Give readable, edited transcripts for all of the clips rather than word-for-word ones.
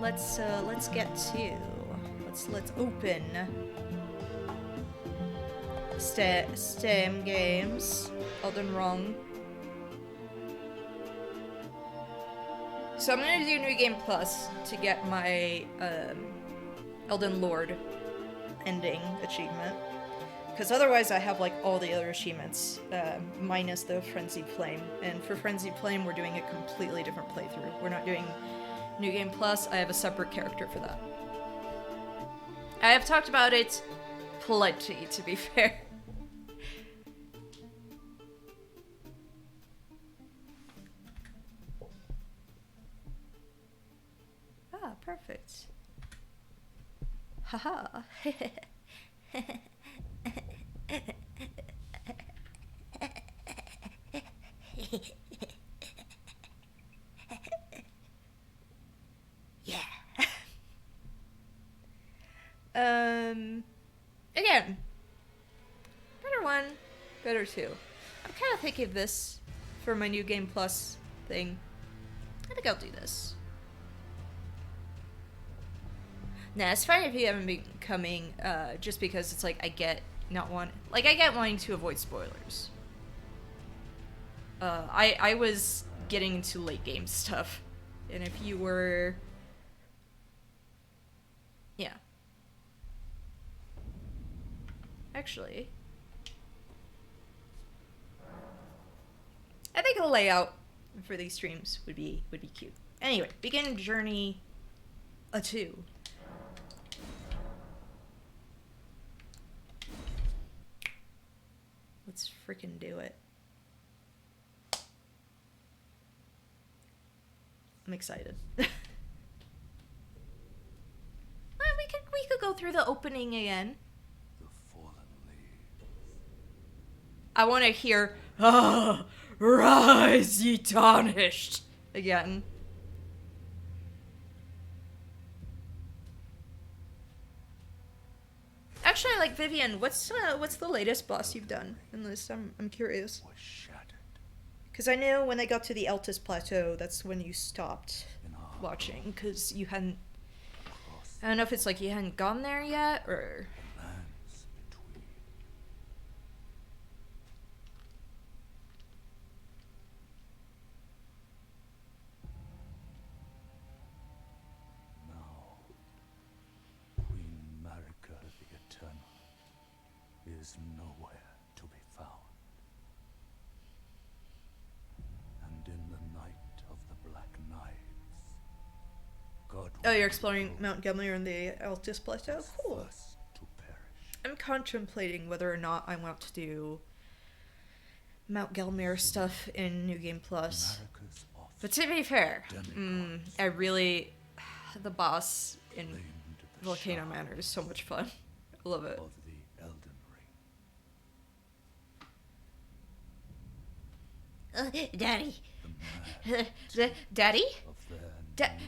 let's get to let's open Steam games. Elden Ring. So I'm gonna do New Game Plus to get my Elden Lord ending achievement. Because otherwise I have like all the other achievements, minus the Frenzied Flame. And for Frenzied Flame, we're doing a completely different playthrough. We're not doing New Game Plus, I have a separate character for that. I have talked about it plenty, to be fair. Ah, perfect. Haha. Yeah. Again, better one, better two. I'm kind of thinking of this for my New Game Plus thing. I think I'll do this. Nah, it's fine if you haven't been coming, just because it's like I get wanting to avoid spoilers. I was getting into late game stuff, and if you were, yeah. Actually, I think a layout for these streams would be cute. Anyway, begin journey 2. Let's freaking do it. I'm excited. Well, we could go through the opening again. The fallen leaves. I want to hear, "Ah, rise, ye tarnished," again. Actually, like Vivian, what's the latest boss you've done in this? I'm curious. Was shattered. Because I know when I got to the Altus Plateau, that's when you stopped watching, because you hadn't... I don't know if it's like you hadn't gone there yet, or... Lands between. Now, Queen Marika the Eternal is nowhere to be found. And in the night of the Black Knives, God Oh, you're exploring Mount Gelmir and the Altus Plateau? Cool. first to perish. I'm contemplating whether or not I want to do Mount Gelmir stuff in New Game Plus. Marika's off But to be fair, demigods I really... The boss in claimed the Volcano shard Manor is so much fun. I love it. of the Elden Ring. Daddy. The man Daddy? of their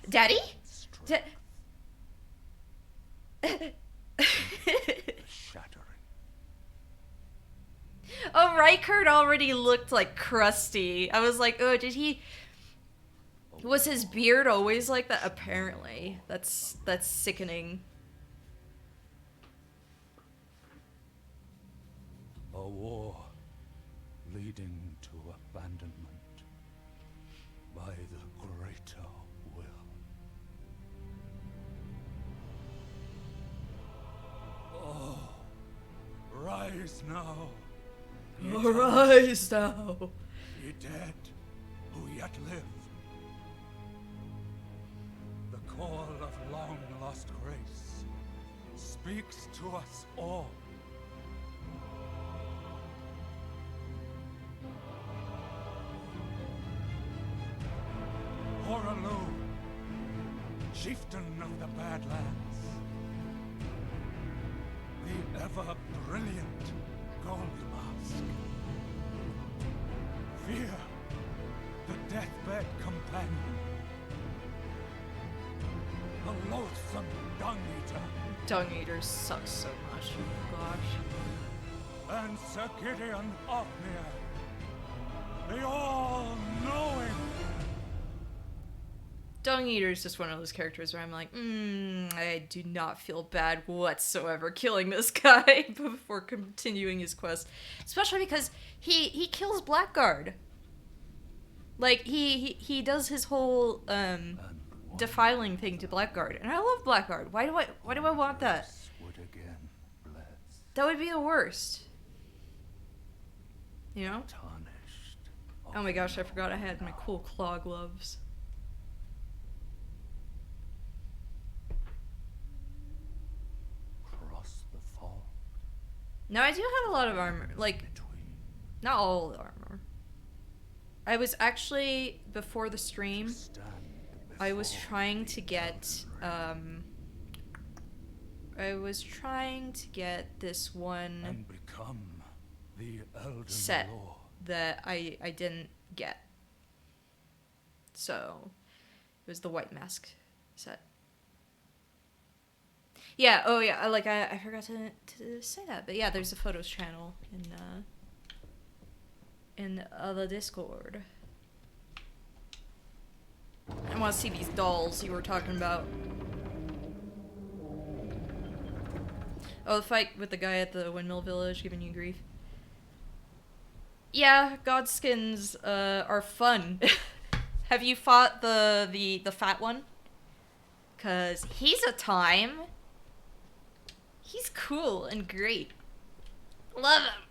Daddy? strength. The shattering. Oh, Rykard already looked like crusty. I was like, oh, did he... Was his beard always like that? Apparently. That's sickening. A war leading to abandonment by the greater will. Oh, rise now, ye Arise now. ye dead who yet live. The call of long-lost grace speaks to us all. Horalu, chieftain of the Badlands, the ever-brilliant Gold Mask. Fear, the deathbed companion, the loathsome dung-eater, Dung Eaters suck so much. Oh gosh. and Sir Gideon Ofnir, the all-knowing. Dung Eater is just one of those characters where I'm like, I do not feel bad whatsoever killing this guy before continuing his quest. Especially because he kills Blackguard. Like, he does his whole, defiling thing to Blackguard. And I love Blackguard. Why do I want that? That would be the worst. You know? Oh my gosh, I forgot I had my cool claw gloves. Now, I do have a lot of armor. Like, not all the armor. I was actually, before the stream, I was trying to get, this one set that I didn't get. So, it was the White Mask set. Yeah, oh yeah, I forgot to say that, but yeah, there's a photos channel in the Discord. I want to see these dolls you were talking about. Oh, the fight with the guy at the Windmill Village giving you grief. Yeah, Godskins are fun. Have you fought the fat one? 'Cause he's a time. He's cool and great. Love him.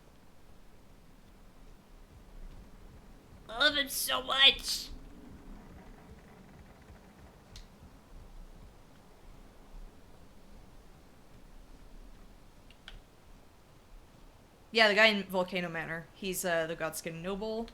Love him so much. Yeah, the guy in Volcano Manor. He's the Godskin Noble.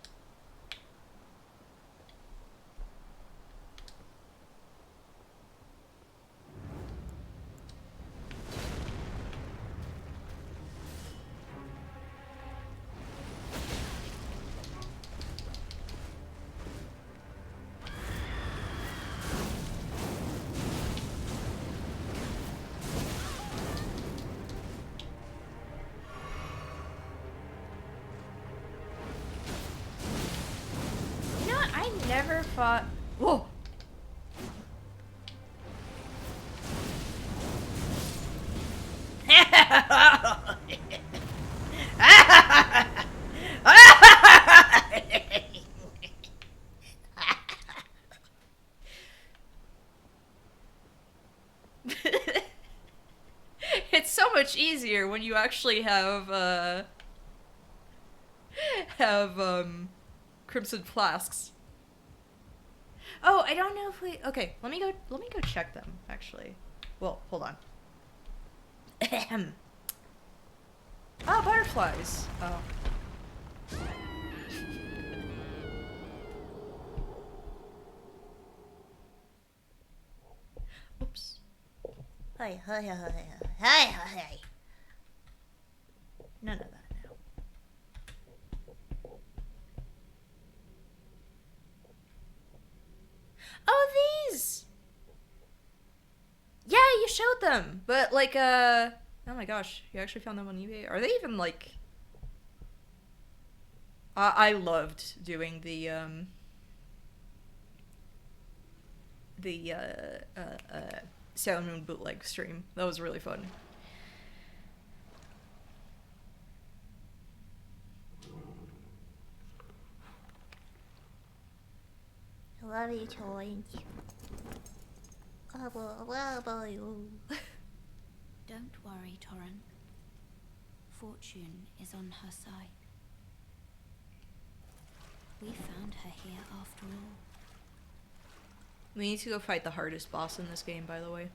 Never fought. Whoa! It's so much easier when you actually have crimson flasks. Oh, I don't know if we... Okay, let me go check them, actually. Well, hold on. Ahem. Oh, butterflies. Oh. Oops. Hi. None of that. Oh, these! Yeah, you showed them, but like, oh my gosh, you actually found them on eBay? Are they even like... I loved doing the Sailor Moon bootleg stream. That was really fun. I love you, Torrent. Where are you? Don't worry, Torrent. Fortune is on her side. We found her here after all. We need to go fight the hardest boss in this game, by the way.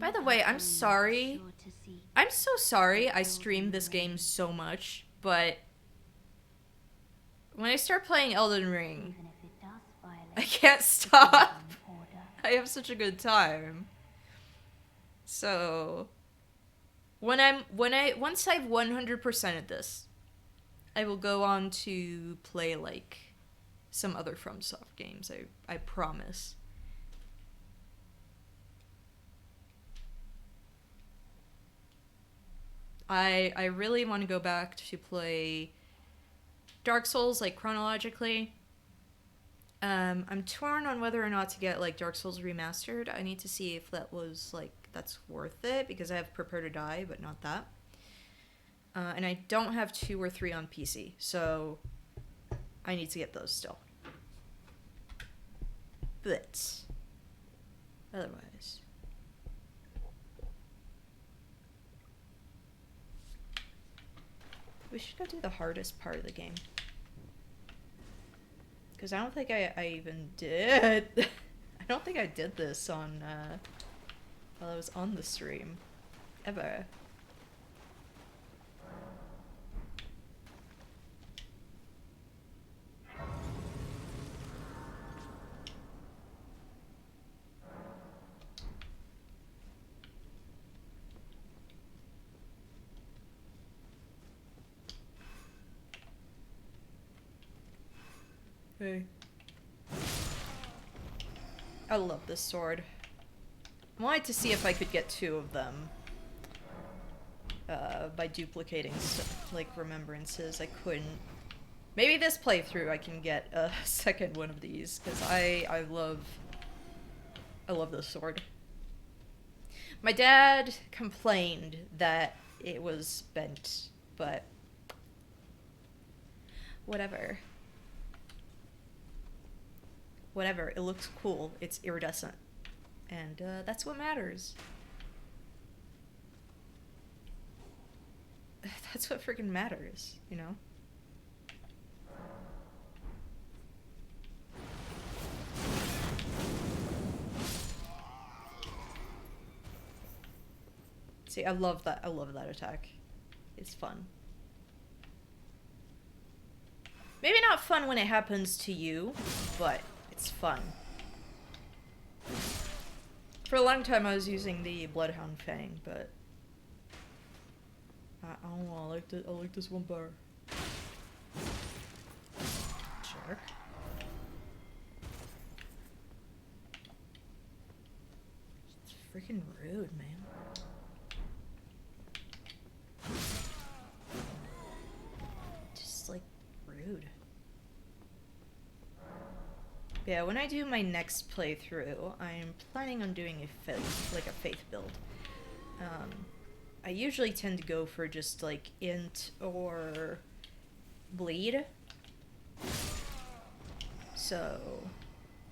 By the way, I'm sorry. I'm so sorry I streamed this game so much, but when I start playing Elden Ring, I can't stop. I have such a good time. So once I've 100%ed this, I will go on to play like some other FromSoft games. I promise. I really want to go back to play Dark Souls like chronologically. I'm torn on whether or not to get like Dark Souls remastered. I need to see if that was like that's worth it because I have Prepare to Die, but not that. And I don't have 2 or 3 on PC, so I need to get those still. But otherwise, we should go do the hardest part of the game. Because I don't think I even did. I don't think I did this on, while I was on the stream. Ever. Hey. I love this sword. I wanted to see if I could get 2 of them. By duplicating, like, remembrances. I couldn't. Maybe this playthrough I can get a second one of these, because I love this sword. My dad complained that it was bent, but whatever. Whatever, it looks cool, it's iridescent. And that's what matters. That's what freaking matters, you know? See, I love that attack. It's fun. Maybe not fun when it happens to you, but it's fun. For a long time I was using the Bloodhound Fang, but I don't know, I like this one better. Jerk. It's freaking rude, man. Just like rude. Yeah, when I do my next playthrough, I'm planning on doing a faith build. I usually tend to go for just like int or bleed. So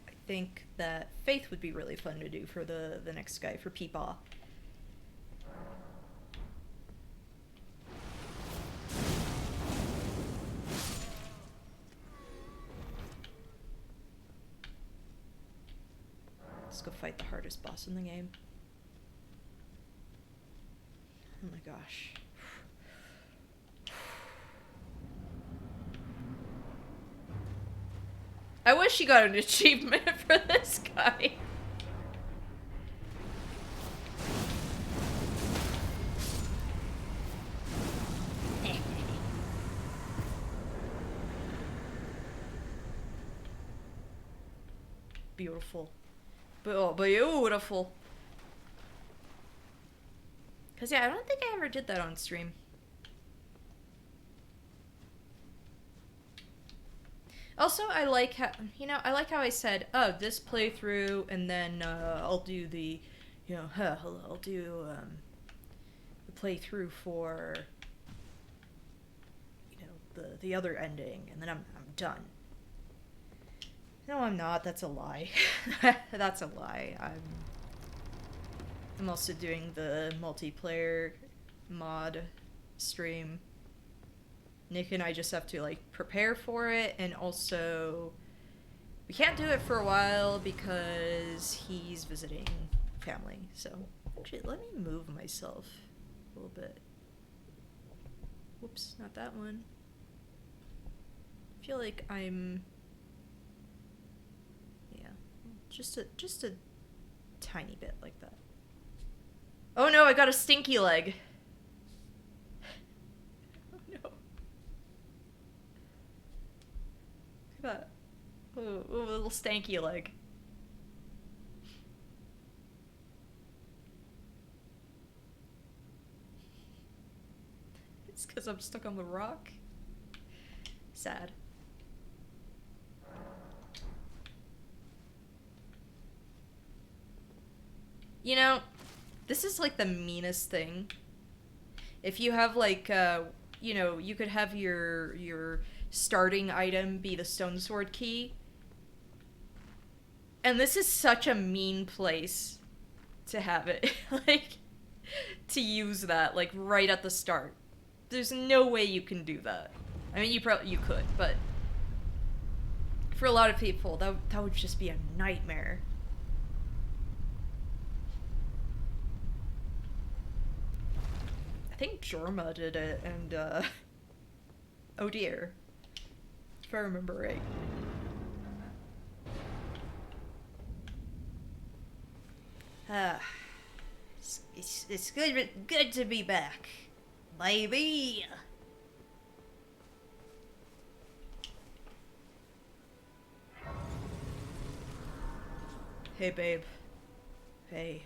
I think that faith would be really fun to do for the next guy, for Peepaw. Let's go fight the hardest boss in the game. Oh my gosh. I wish you got an achievement for this guy. Beautiful. Oh, beautiful. Cause yeah, I don't think I ever did that on stream. Also, I like how, I like how I said, oh, this playthrough, and then I'll do the, I'll do the playthrough for, the other ending, and then I'm done. No, I'm not. That's a lie. That's a lie. I'm also doing the multiplayer mod stream. Nick and I just have to like prepare for it, and also we can't do it for a while because he's visiting family. So actually, let me move myself a little bit. Whoops, not that one. I feel like I'm just a tiny bit like that. Oh no, I got a stinky leg. Oh no. Look at that. Oh, a little stanky leg. because I'm stuck on the rock. Sad. You know, this is like the meanest thing. If you have like, you know, you could have your starting item be the stone sword key. And this is such a mean place to have it. Like, to use that, like, right at the start. There's no way you can do that. I mean, you could, but for a lot of people, that would just be a nightmare. I think Jorma did it, and, oh dear. If I remember right. It's good to be back, baby. Hey, babe. Hey.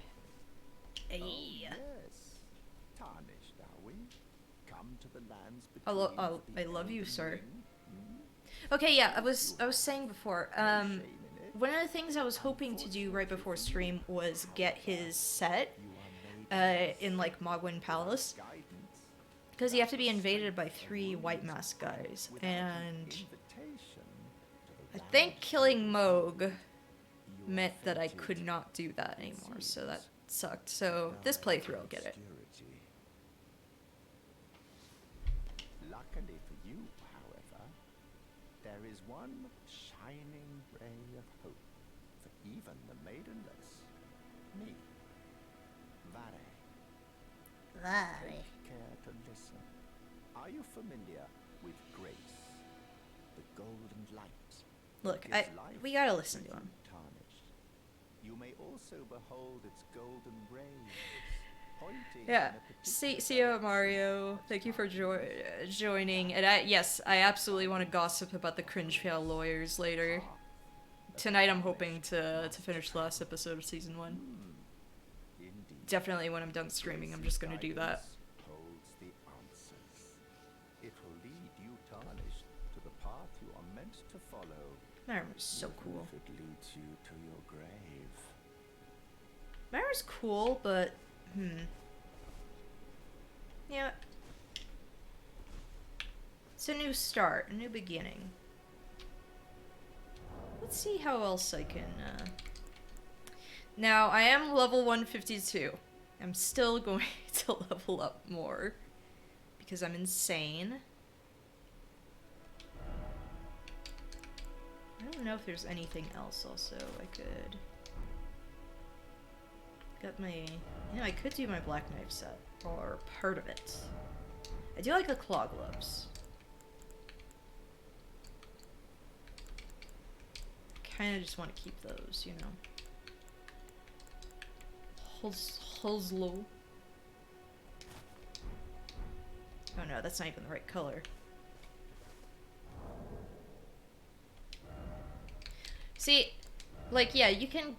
Hey. Oh, yes. Tarnished, are we? Come to the lands I between love you, Elden sir. Ring? Okay, yeah, I was saying before, one of the things I was hoping to do right before stream was get his set, in, like, Mogwin Palace. Because you have to be invaded by 3 white mask guys, and I think killing Moog meant that I could not do that anymore, so that sucked. So this playthrough I'll get it. Luckily for you, however, there is one shining ray of hope for even the maidenless. Me. Vare. Take care to listen. Are you familiar with grace? The golden light. Look, that gives life we gotta listen to when him. tarnished. You may also behold its golden rays pointing Yeah. in a particular See you, direction Mario. at Thank you for time. joining. And yes, I absolutely want to gossip about the cringe fail lawyers later. Tonight I'm hoping to finish the last episode of season 1. Indeed. Definitely when I'm done streaming, I'm just gonna do that. Holds the answers. It will lead you tarnished to the path you are meant to follow. Myra's so even cool. if it leads you to your grave. Myra's cool, but yeah. It's a new start, a new beginning. Let's see how else I can, Now, I am level 152. I'm still going to level up more. Because I'm insane. I don't know if there's anything else also I could... Got my... You know, I could do my black knife set. Or part of it. I do like the claw gloves. Kinda just want to keep those, you know. Hoslo. Oh no, that's not even the right color. See, like, yeah, you can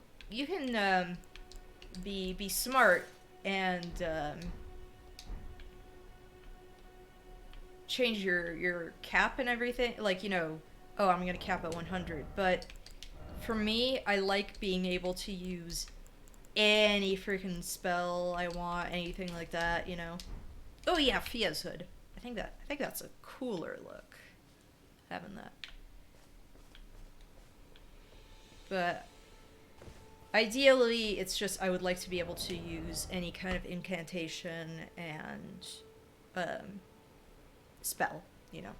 be smart and change your cap and everything. Like, you know, oh, I'm gonna cap at 100, but for me, I like being able to use any freaking spell I want, anything like that, you know. Oh yeah, Fia's hood. I think that's a cooler look, having that. But ideally, it's just I would like to be able to use any kind of incantation and spell, you know.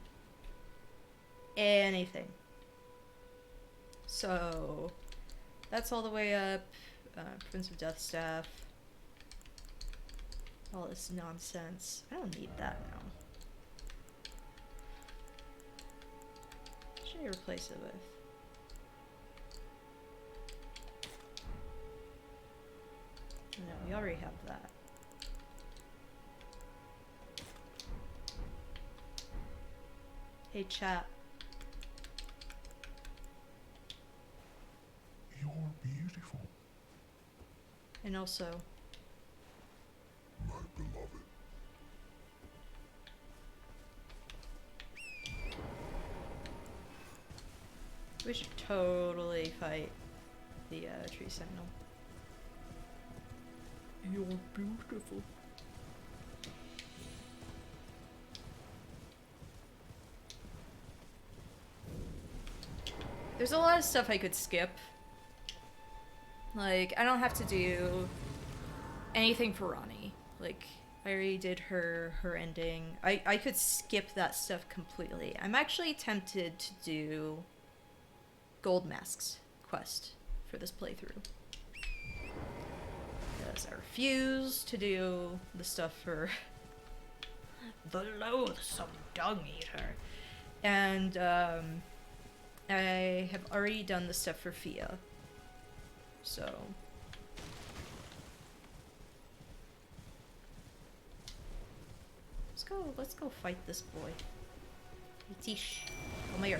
Anything. So that's all the way up. Prince of Death Staff. All this nonsense. I don't need that now. What should I replace it with? No, we already have that. Hey, chat. You're beautiful, And also, my beloved. we should totally fight the tree sentinel. You're beautiful. There's a lot of stuff I could skip. Like, I don't have to do anything for Ronnie. Like, I already did her ending. I could skip that stuff completely. I'm actually tempted to do Gold Mask's quest for this playthrough. Because I refuse to do the stuff for the loathsome dung eater. And, I have already done the stuff for Fia. So... let's go fight this boy. Hey, Tish, come here.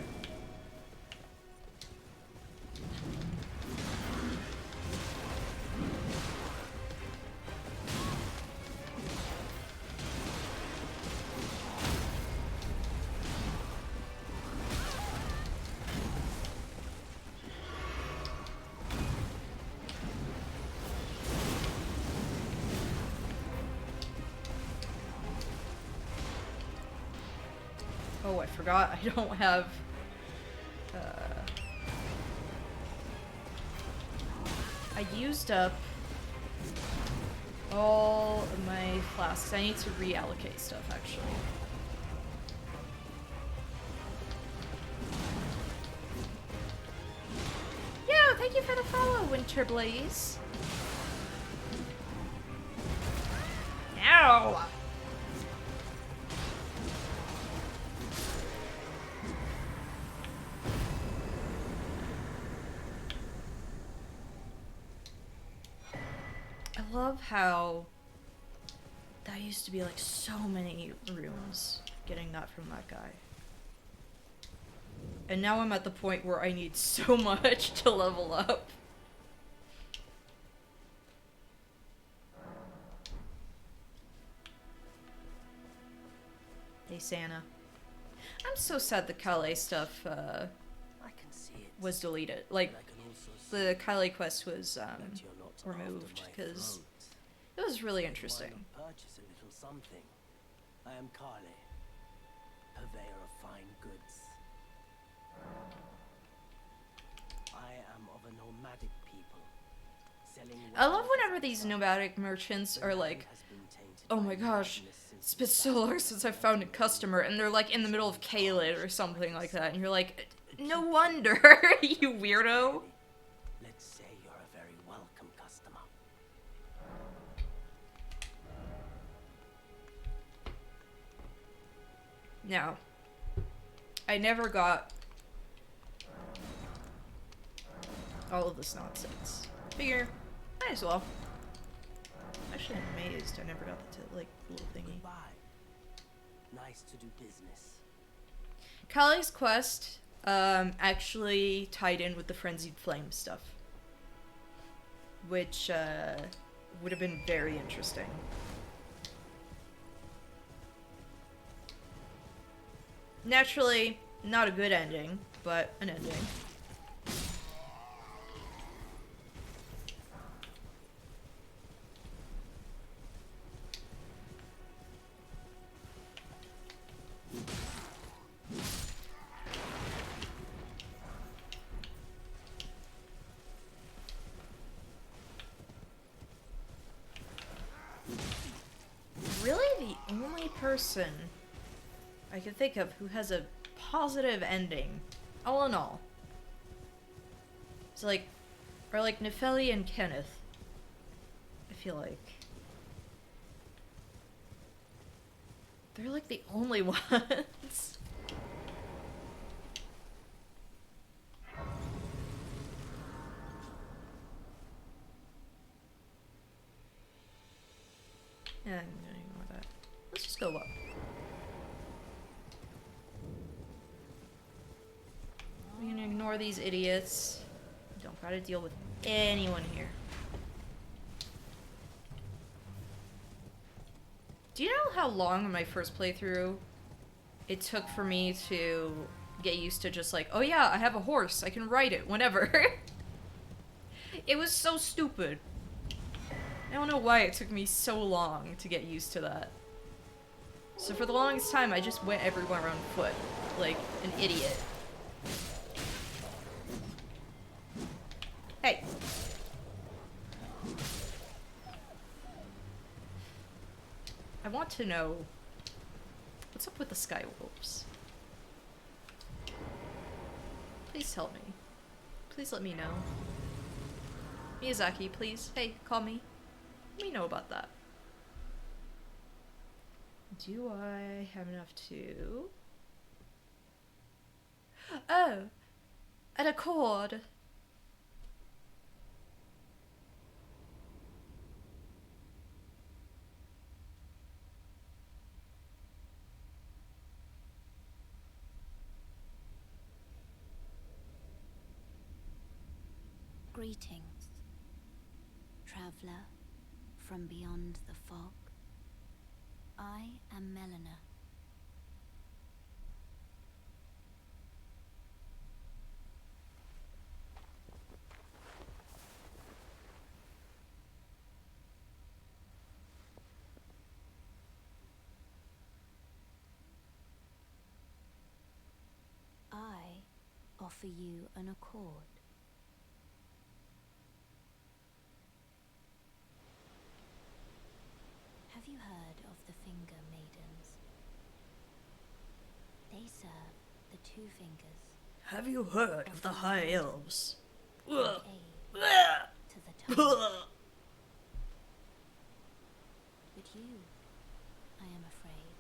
Oh, I forgot. I don't have... I used up all of my flasks. I need to reallocate stuff, actually. Yeah, thank you for the follow, Winterblaze. Ow! I love how that used to be like so many rooms getting that from that guy. And now I'm at the point where I need so much to level up. Hey Santa. I'm so sad the Calais stuff I can see it. was deleted. Like, And I can also see the Calais quest was that you're not after removed my because throat. it was really Why interesting. not purchase a little something? I am Carly, purveyor of fine goods. I am of a nomadic people, selling. I love whenever these nomadic merchants are like, oh my gosh, it's been so long since I found a customer, and they're like in the middle of Caelid or something like that, and you're like, no wonder, you weirdo. Let's say you're a very welcome customer. Now, I never got all of this nonsense. Figure, might as well. Actually, I'm amazed I never got the like little thingy. Goodbye. Nice to do business. Kali's quest actually tied in with the Frenzied Flame stuff, which would have been very interesting. Naturally, not a good ending, but an ending. Really the only person I can think of who has a positive ending, all in all. It's like, or like Nefeli and Kenneth, I feel like. They're like the only ones. Yeah, I'm gonna ignore that. Let's just go up. We're gonna ignore these idiots. Don't gotta deal with anyone here. Do you know how long in my first playthrough it took for me to get used to just like, oh yeah, I have a horse, I can ride it whenever. It was so stupid. I don't know why it took me so long to get used to that. So for the longest time, I just went everywhere on foot, like an idiot. Hey. I want to know what's up with the sky wolves. Please tell me. Please let me know. Miyazaki, please. Hey, call me. Let me know about that. Do I have enough to... Oh! An accord! Greetings, traveler from beyond the fog. I am Melina. I offer you an accord. Have you heard of the Finger Maidens? They serve the Two Fingers. Have you heard of the High Elves? and Ugh. aid Ugh. to the tongue. Ugh. But you, I am afraid,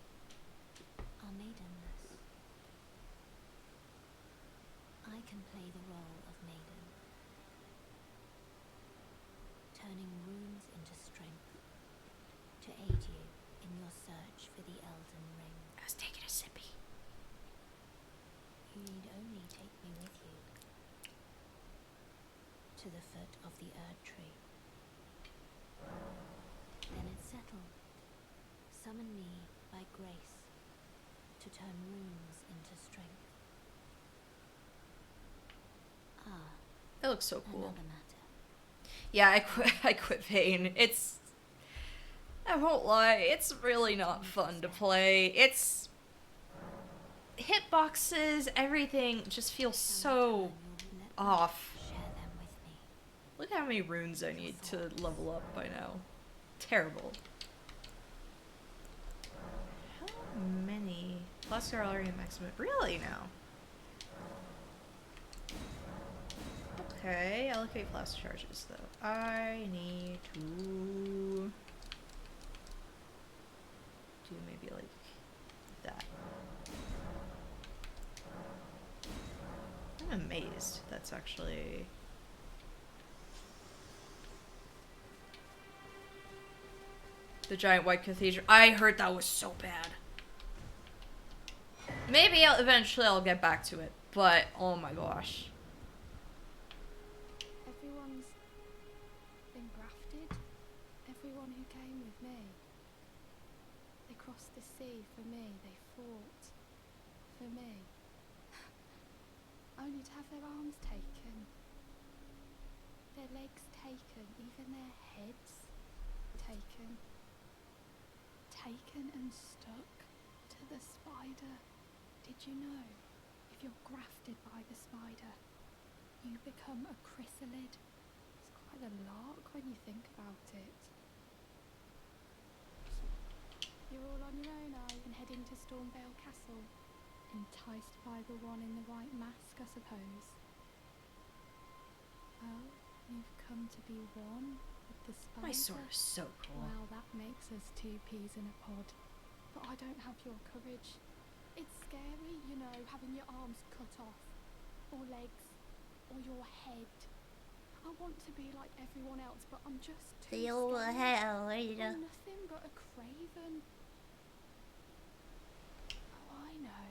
are maidenless. I can play the role of maiden, turning runes into strength to aid you in your search for the Elden Ring. I was taking a sippy. You need only take me with you to the foot of the Erd Tree. Then it's settled. Summon me by grace to turn runes into strength. Ah, That looks so cool. another matter. Yeah, I quit Vayne. I won't lie, it's really not fun to play. It's... hitboxes, everything just feels so off. Share them with me. Look how many runes I need to level up by now. Terrible. How many? Plus Gallery maximum. Really now? Okay, allocate flask charges though. I need to do maybe like that. I'm amazed that's actually... The giant white cathedral. I heard that was so bad. Maybe eventually I'll get back to it, but oh my gosh. Everyone's been grafted. Everyone who came with me. They crossed the sea for me. They fought for me. Only to have their arms taken. Their legs taken. Even their heads taken. Taken and stuck to the spider. Did you know? If you're grafted by the spider, you become a chrysalid. It's quite a lark when you think about it. You're all on your own, are you? And heading to Stormvale Castle. Enticed by the one in the white mask, I suppose. Oh, you've come to be one with the spider. My sword is so cool. Well, that makes us two peas in a pod. But I don't have your courage. It's scary, you know, having your arms cut off. Or legs. Or your head. I want to be like everyone else, but I'm just too scared. I'm nothing but a craven. Oh, I know.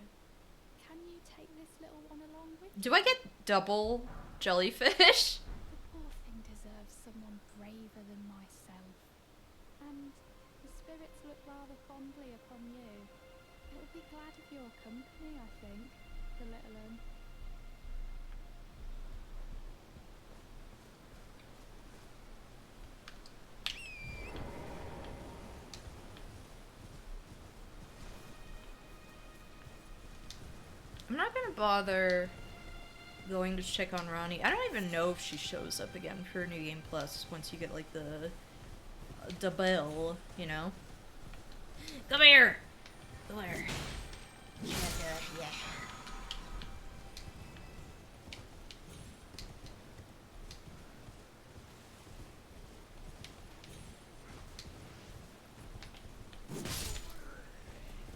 Can you take this little one along with you? Do I get double jellyfish? The poor thing deserves someone braver than myself. And the spirits look rather fondly upon you. It'll be glad of your company, I think. the little un. I'm not gonna bother going to check on Ronnie. I don't even know if she shows up again for New Game Plus once you get like the bell, you know? Come here! Come here. Yeah.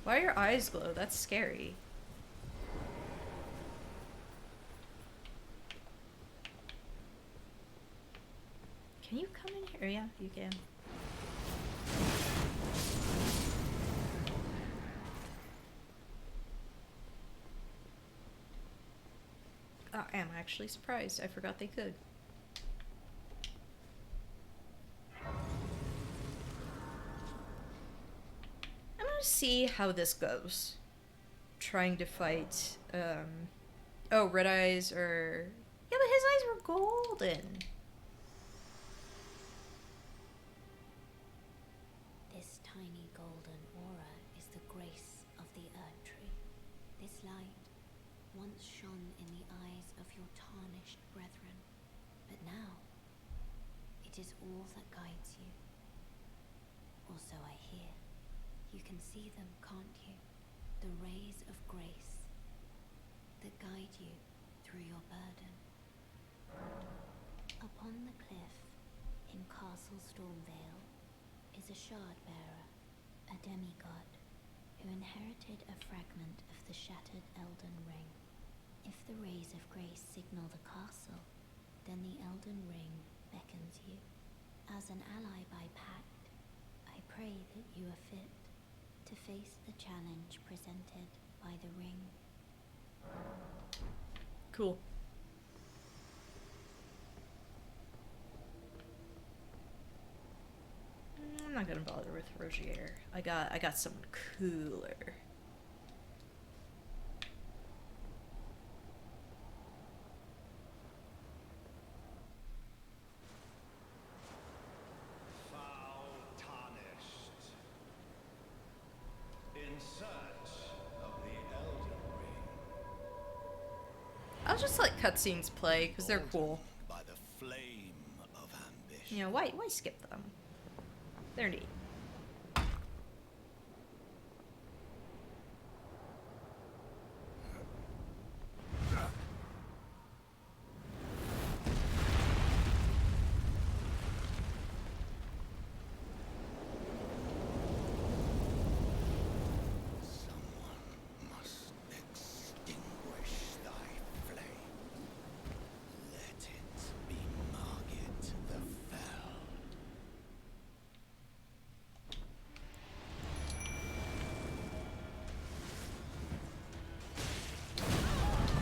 Why are your eyes glow? That's scary. Can you come in here? Yeah, you can. I am actually surprised. I forgot they could. I'm gonna see how this goes. Trying to fight, oh, Red Eyes are... Yeah, but his eyes were golden. This tiny golden aura is the grace of the Earth Tree. This light once shone in the eyes of your tarnished brethren, but now it is all that guides you. Or so I hear. You can see them, can't you? The rays of grace that guide you through your burden. Upon the cliff in Castle Stormvale is a shard bearer, a demigod, who inherited a fragment of the shattered Elden Ring. If the rays of grace signal the castle, then the Elden Ring beckons you. As an ally by pact, I pray that you are fit to face the challenge presented by the ring. Cool. I'm not gonna bother with Rogier. I got someone cooler. Foul tarnished. In search of the Elden Ring. I'll just let cutscenes play because they're cool. By the flame of ambition. You know, why skip them? They're neat. Someone must extinguish thy flame. Let it be Margit the Fell.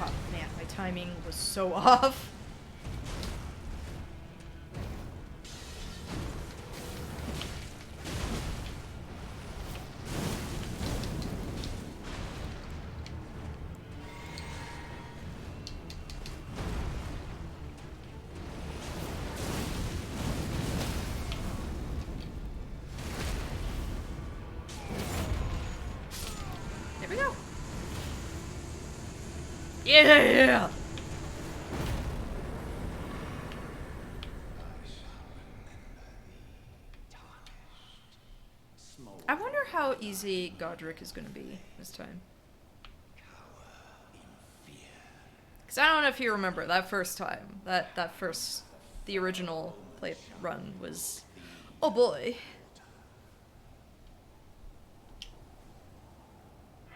Oh man, my timing was so off. There we go. Yeah! I wonder how easy Godric is gonna be this time. Because I don't know if you remember that first time. The original play run was... Oh boy.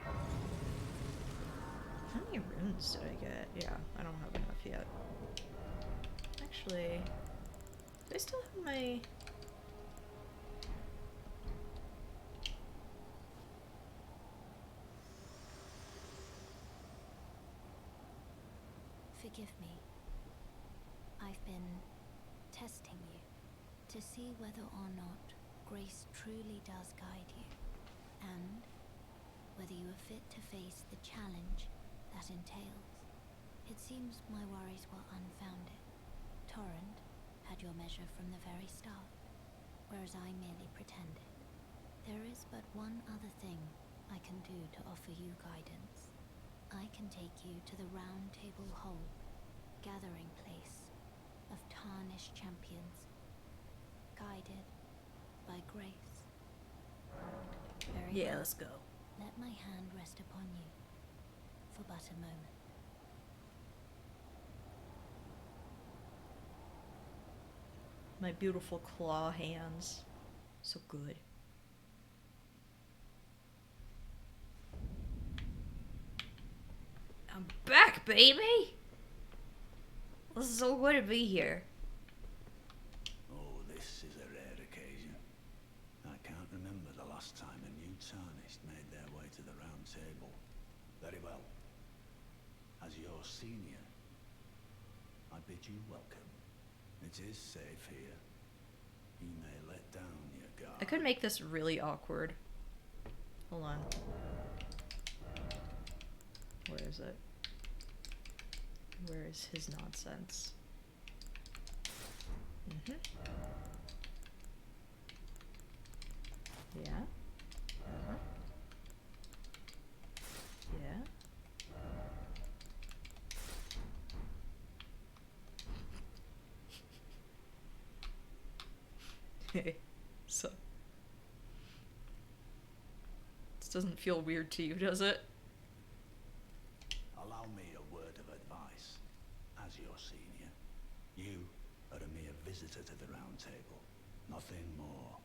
How many runes did I get? Yeah, I don't have enough yet. Actually, do I still have my... Forgive me. I've been testing you to see whether or not grace truly does guide you, and whether you are fit to face the challenge that entails. It seems my worries were unfounded. Torrent had your measure from the very start, whereas I merely pretended. There is but one other thing I can do to offer you guidance. I can take you to the Round Table Hold, gathering place of tarnished champions, guided by grace. Very Yeah, well. let's go. Let my hand rest upon you for but a moment. My beautiful claw hands. So good. I'm back, baby! This is so good to be here. Oh, this is a rare occasion. I can't remember the last time a new tarnished made their way to the round table. Very well. As your senior, I bid you welcome. It is safe here. You may let down your guard. I could make this really awkward. Hold on. Where is it? Where is his nonsense? Mm-hmm. Yeah. Uh-huh. Yeah. So. This doesn't feel weird to you, does it? Allow me a word of advice. As your senior, you are a mere visitor to the round table. Nothing more.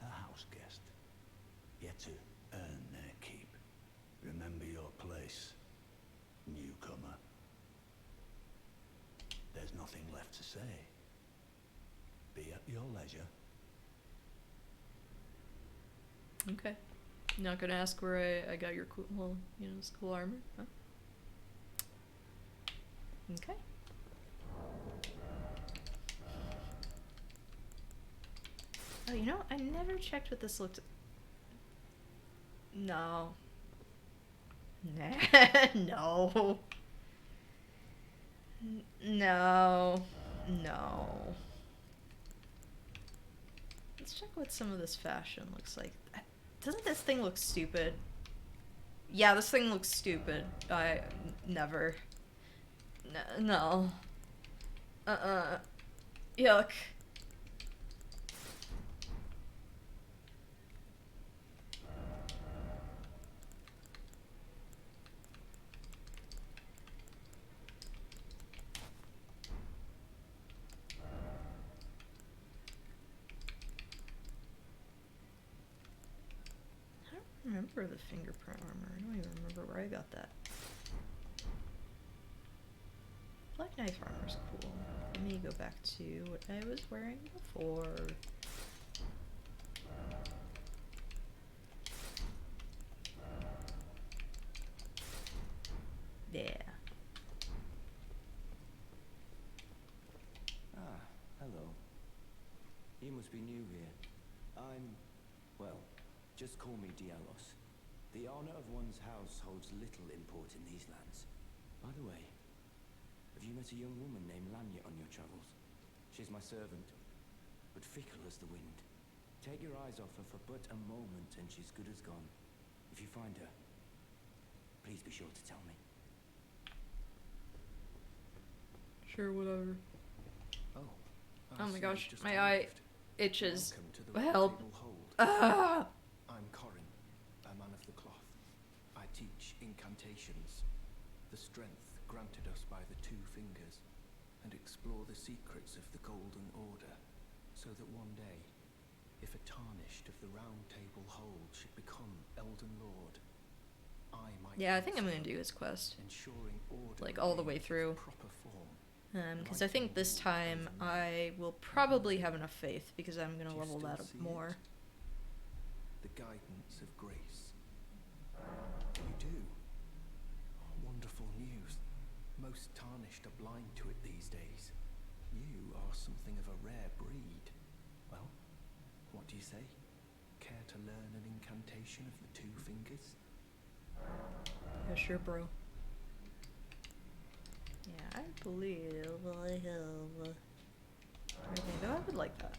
A house guest. Yet to earn their keep. Remember your place, newcomer. There's nothing left to say. Be at your leisure. Okay. Not gonna ask where I got your cool, well, you know, this cool armor, huh? Okay. Oh, you know, I never checked what this looked. No. Nah. No. No. No. Let's check what some of this fashion looks like. Doesn't this thing look stupid? Yeah, this thing looks stupid. Never. No. Yuck. I don't remember the fingerprint armor. I don't even remember where I got that. Black knife armor's cool. Let me go back to what I was wearing before. Yeah. Ah, hello. You must be new here. Well, just call me Dialos. The honor of one's house holds little import in these lands. By the way, have you met a young woman named Lanya on your travels? She's my servant, but fickle as the wind. Take your eyes off her for but a moment and she's good as gone. If you find her, please be sure to tell me. Sure, whatever. Oh. Oh my see gosh, you've just my eye arrived. itches. Welcome to the Round Help. Table Hold. Ah! I'm Corin, a man of the cloth. I teach incantations, the strength granted us by the two fingers, and explore the secrets of the Golden Order, so that one day, if a tarnished of the Round Table Hold should become Elden Lord, I might. Yeah, I think I'm gonna counsel, do his quest. ensuring order Like, all the way remains through. its proper form. Because I think this time I will probably have enough faith because I'm gonna Do you level still that up see more. The guidance of grace. You do? Wonderful news. Most tarnished are blind to it these days. You are something of a rare breed. Well, what do you say? Care to learn an incantation of the two fingers? Yeah, sure, bro. believe I have everything, though I would like that.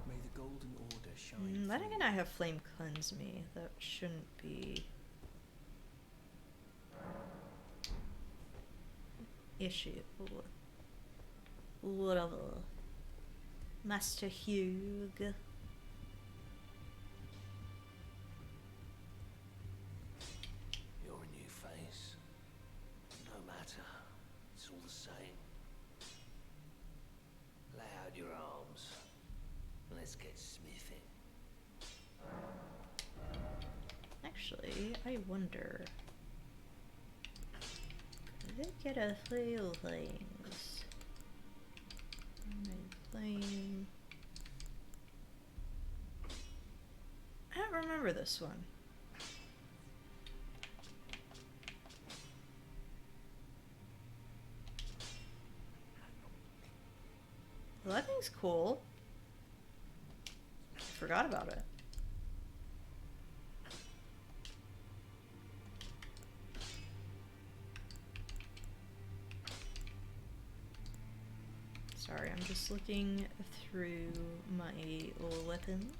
May the Golden Order shine. Then again, I have Flame Cleanse Me. That shouldn't be issue. Whatever. Master Hugh. You're a new face. No matter. It's all the same. Lay out your arms. Let's get smithing. Actually, I wonder. Could I get a few things? Flame. I don't remember this one. Well, that thing's cool. I forgot about it. Sorry, I'm just looking through my weapons.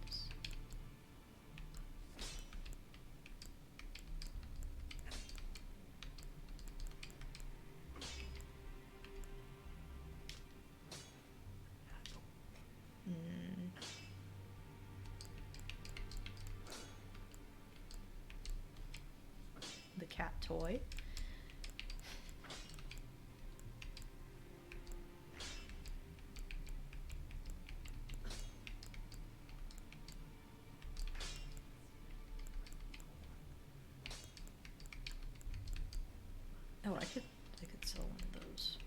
The cat toy. Oh, I could sell one of those.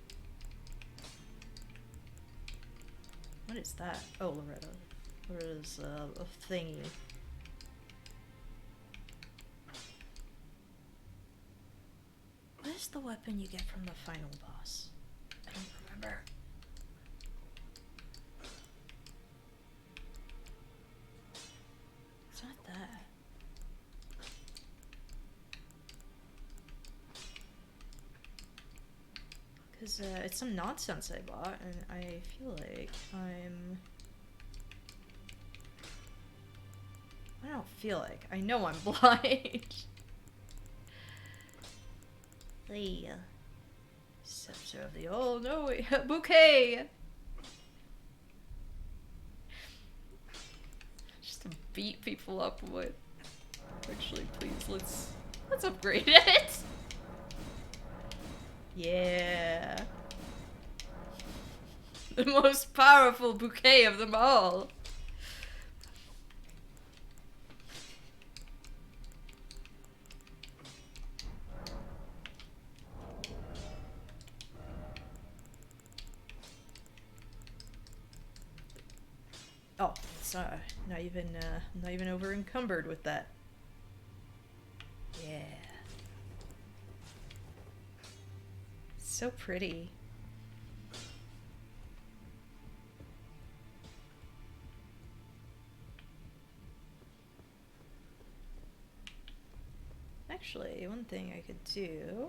What is that? Oh, Loretta. Loretta's a thingy. What is the weapon you get from the final boss? I don't remember. It's not that. Because it's some nonsense I bought, and I feel like I'm... I don't feel like. I know I'm blind. The scepter of the... Oh no, bouquet! Just to beat people up with. Actually, please, let's upgrade it! Yeah. The most powerful bouquet of them all. Oh, it's not even over encumbered with that. Yeah. So pretty. Actually, one thing I could do...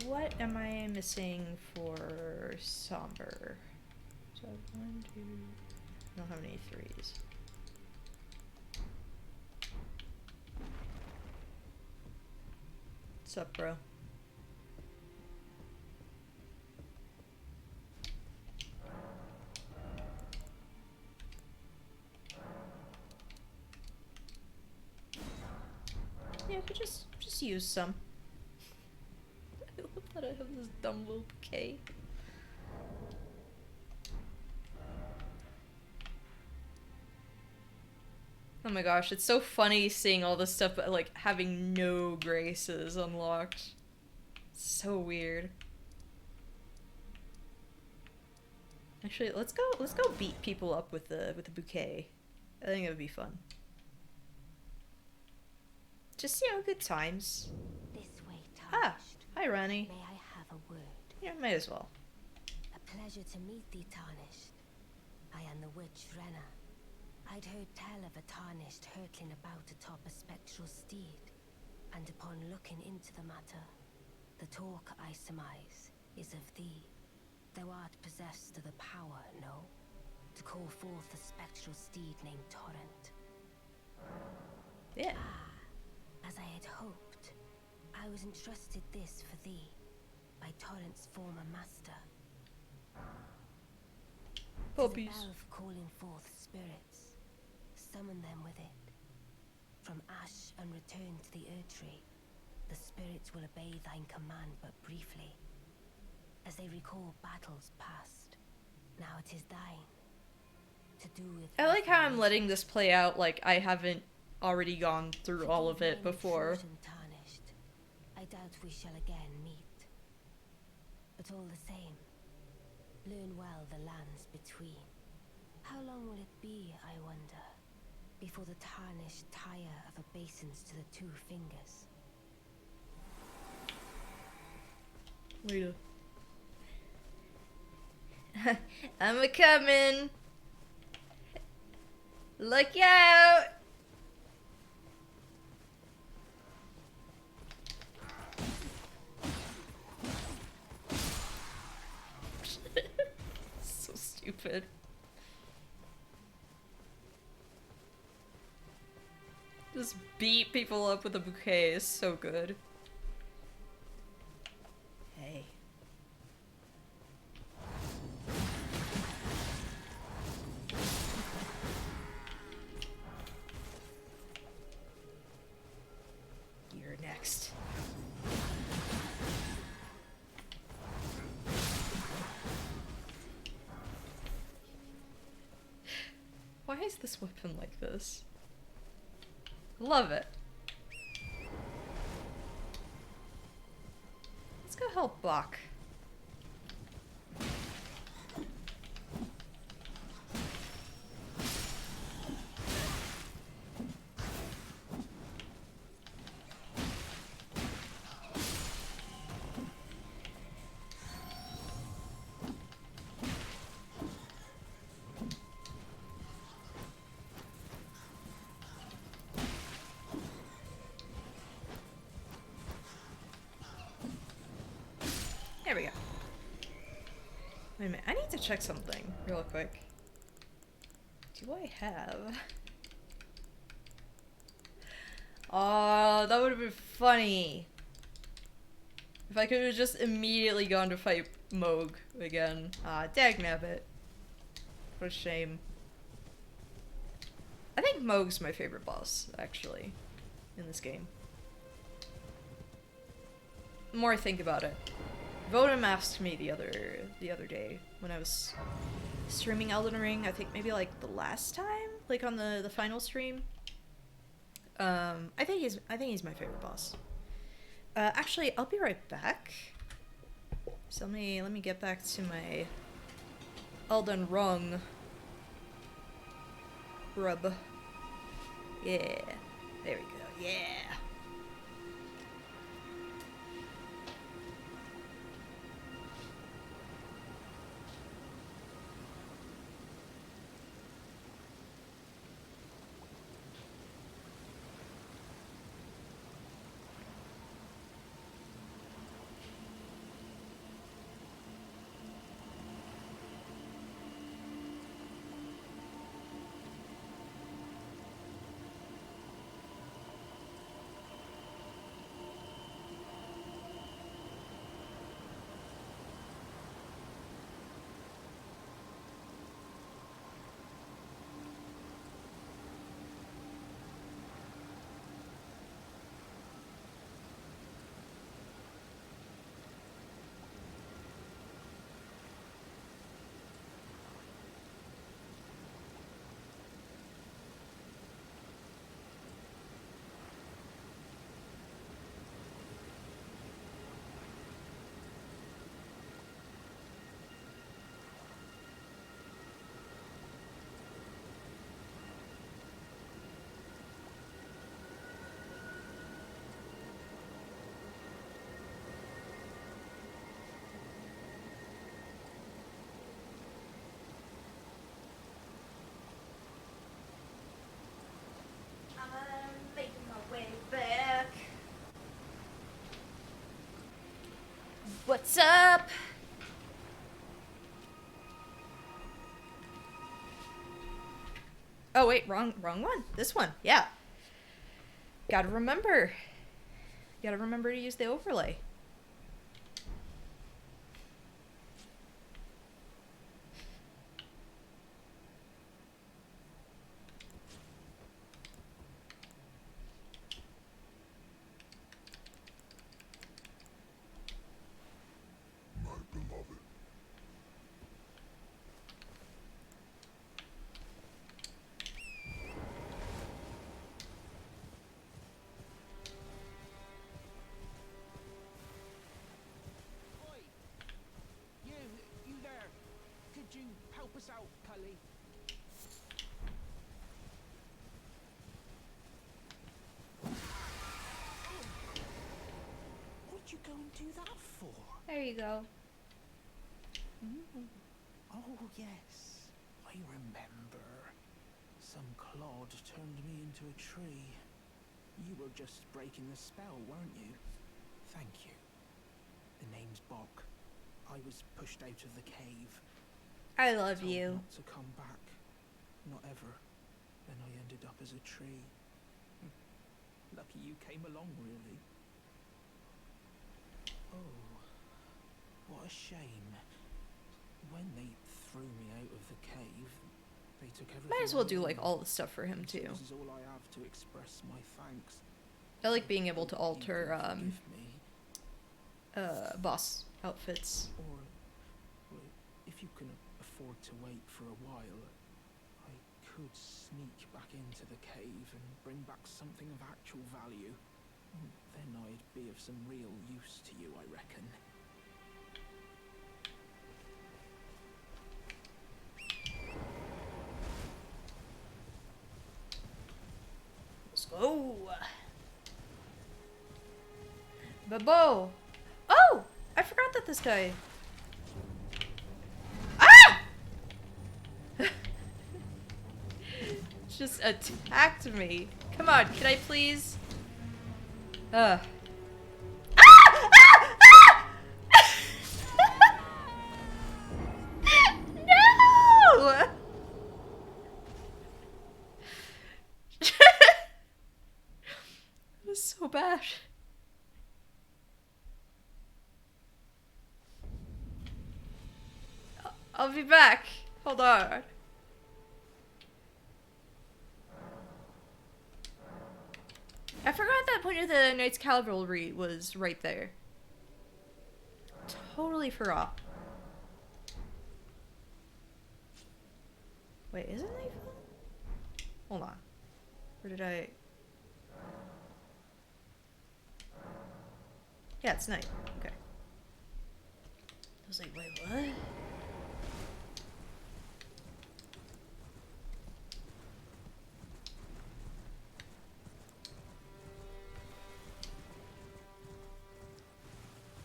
What am I missing for Somber? So 1, 2... I don't have any 3s. What's up, bro? Yeah, I could just use some. I love that I have this dumb little bouquet. Oh my gosh, it's so funny seeing all this stuff, but like having no graces unlocked. So weird. Actually, let's go beat people up with the bouquet. I think it would be fun. Just, you know, good times. This way, Ah, Tarnished. hi Rani. May I have a word? Yeah, might as well. A pleasure to meet thee, Tarnished. I am the witch Renna. I'd heard tell of a tarnished hurtling about atop a spectral steed, and upon looking into the matter, the talk I surmise is of thee. Thou art possessed of the power, no? To call forth a spectral steed named Torrent. Yeah. As I had hoped, I was entrusted this for thee by Torrent's former master. Puppies. 'Tis a bell for calling forth spirits. Summon them with it. From ash and return to the Erdtree, the spirits will obey thine command but briefly, as they recall battles past. Now it is thine to do with. I like how I'm letting this play out like I haven't already gone through all of it before. Tarnished. I doubt we shall again meet. But all the same, learn well the lands between. How long will it be, I wonder, before the tarnished tire of obeisance to the two fingers? Later. I'm a coming. Look out. So stupid. Just beat people up with a bouquet is so good. Hey. You're next. Why is this weapon like this? Love it. Let's go help Bach. There we go. Wait a minute, I need to check something real quick. Do I have... Oh, that would have been funny. If I could have just immediately gone to fight Moog again. Ah, dagnabbit. What a shame. I think Moog's my favorite boss, actually, in this game. The more I think about it. Vodem asked me the other day when I was streaming Elden Ring, I think maybe like the last time, like on the final stream. I think he's my favorite boss. Actually, I'll be right back. So let me get back to my Elden Rung rub. Yeah. There we go. Yeah. What's up? Oh wait, wrong one. This one, yeah. Gotta remember to use the overlay. My beloved. Oi! You there. Could you help us out, Cully? What'd you go and do that for? There you go. Oh, yes. I remember. Some clod turned me into a tree. You were just breaking the spell, weren't you? Thank you. The name's Bok. I was pushed out of the cave. I love Told you. not to come back. Not ever. Then I ended up as a tree. Lucky you came along, really. Oh, what a shame. When they threw me out of the cave, they took everything. Might as well I do like owned. all the stuff for him too. This is all I have to express my thanks. I like being able to Hope you alter can forgive me. boss outfits. Or, well, if you can afford to wait for a while, I could sneak back into the cave and bring back something of actual value. Then I'd be of some real use to you, I reckon. Let's go. Babo. Oh! I forgot that this guy. Ah! Just attacked me. Come on, can I please? Ah! Ah! Ah! No! It was so bad. I'll be back. Hold on. I forgot that point of the Knights Cavalry was right there. Totally forgot. Wait, isn't it? Hold on. Where did I... Yeah, it's night. Okay. I was like, wait, what?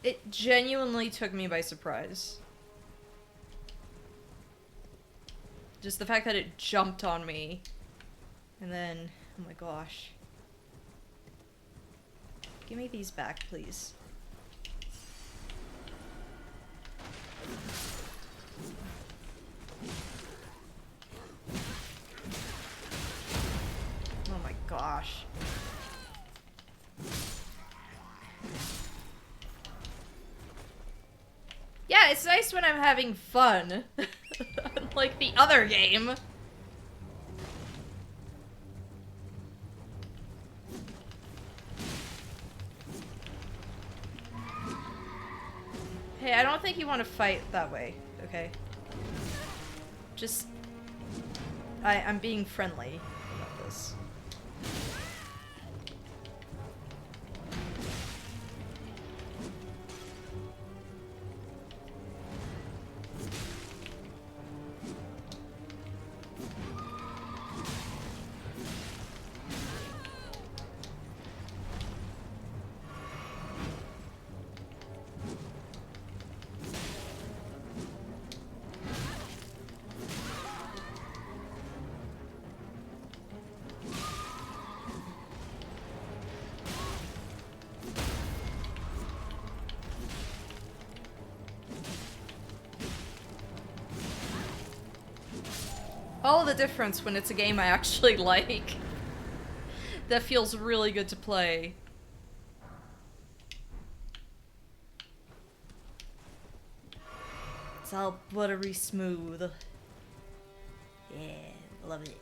It genuinely took me by surprise. Just the fact that it jumped on me. And then, oh my gosh. Give me these back, please. Oh my gosh. Yeah, it's nice when I'm having fun. Unlike the other game. Hey, I don't think you want to fight that way, okay? Just... I'm being friendly about this. All the difference when it's a game I actually like. That feels really good to play. It's all buttery smooth. Yeah, love it.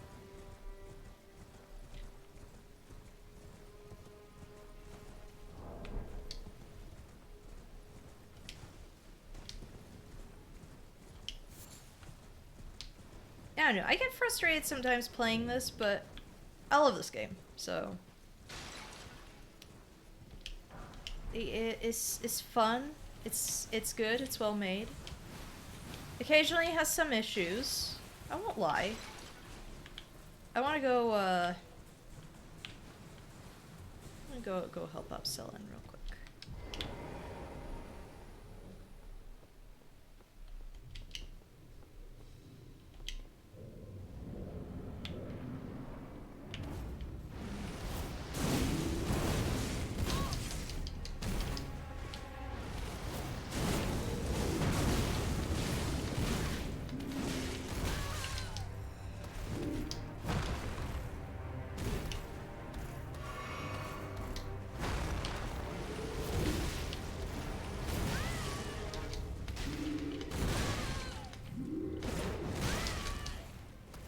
I don't know, I get frustrated sometimes playing this, but I love this game, so... It's fun, it's good, it's well made. Occasionally it has some issues, I won't lie. I wanna go, I'm gonna go help out Selen real quick.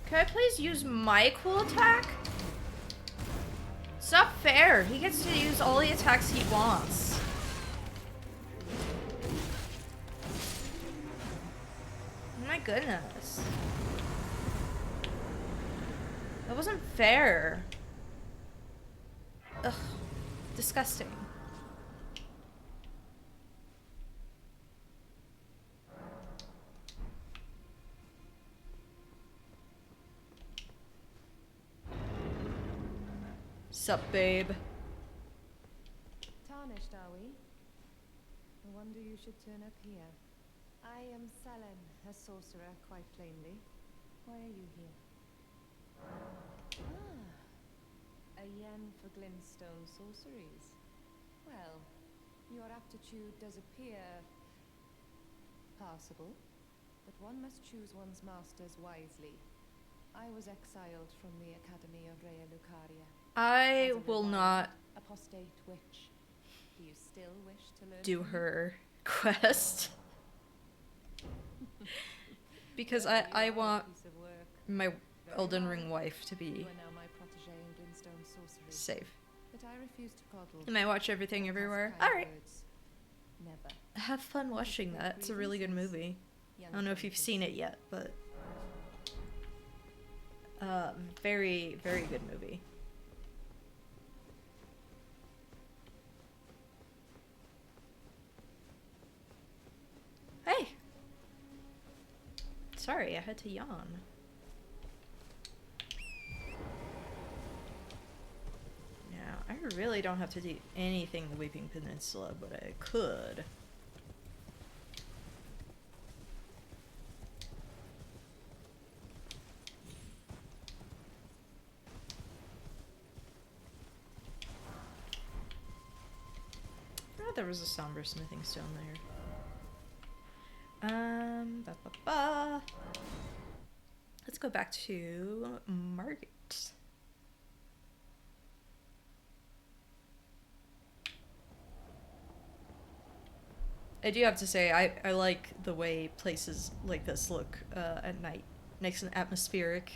Can I please use my cool attack? It's not fair. He gets to use all the attacks he wants. My goodness. That wasn't fair. Ugh. Disgusting. Sup, babe? Tarnished, are we? I wonder you should turn up here. I am Selen, a sorcerer, quite plainly. Why are you here? Ah, a yen for glintstone sorceries. Well, your aptitude does appear passable, but one must choose one's masters wisely. I was exiled from the Academy of Rea Lucaria. I will not apostate witch. Do you still wish to learn do her quest. Because I want my Elden Ring wife to be safe. But I refuse to coddle. And I watch Everything Everywhere. Alright. Have fun watching that. It's a really good movie. I don't know if you've seen it yet, but very, very good movie. Hey! Sorry, I had to yawn. Now, I really don't have to do anything in the Weeping Peninsula, but I could. I thought there was a somber smithing stone there. Let's go back to Margit. I do have to say, I like the way places like this look at night. Nice and atmospheric.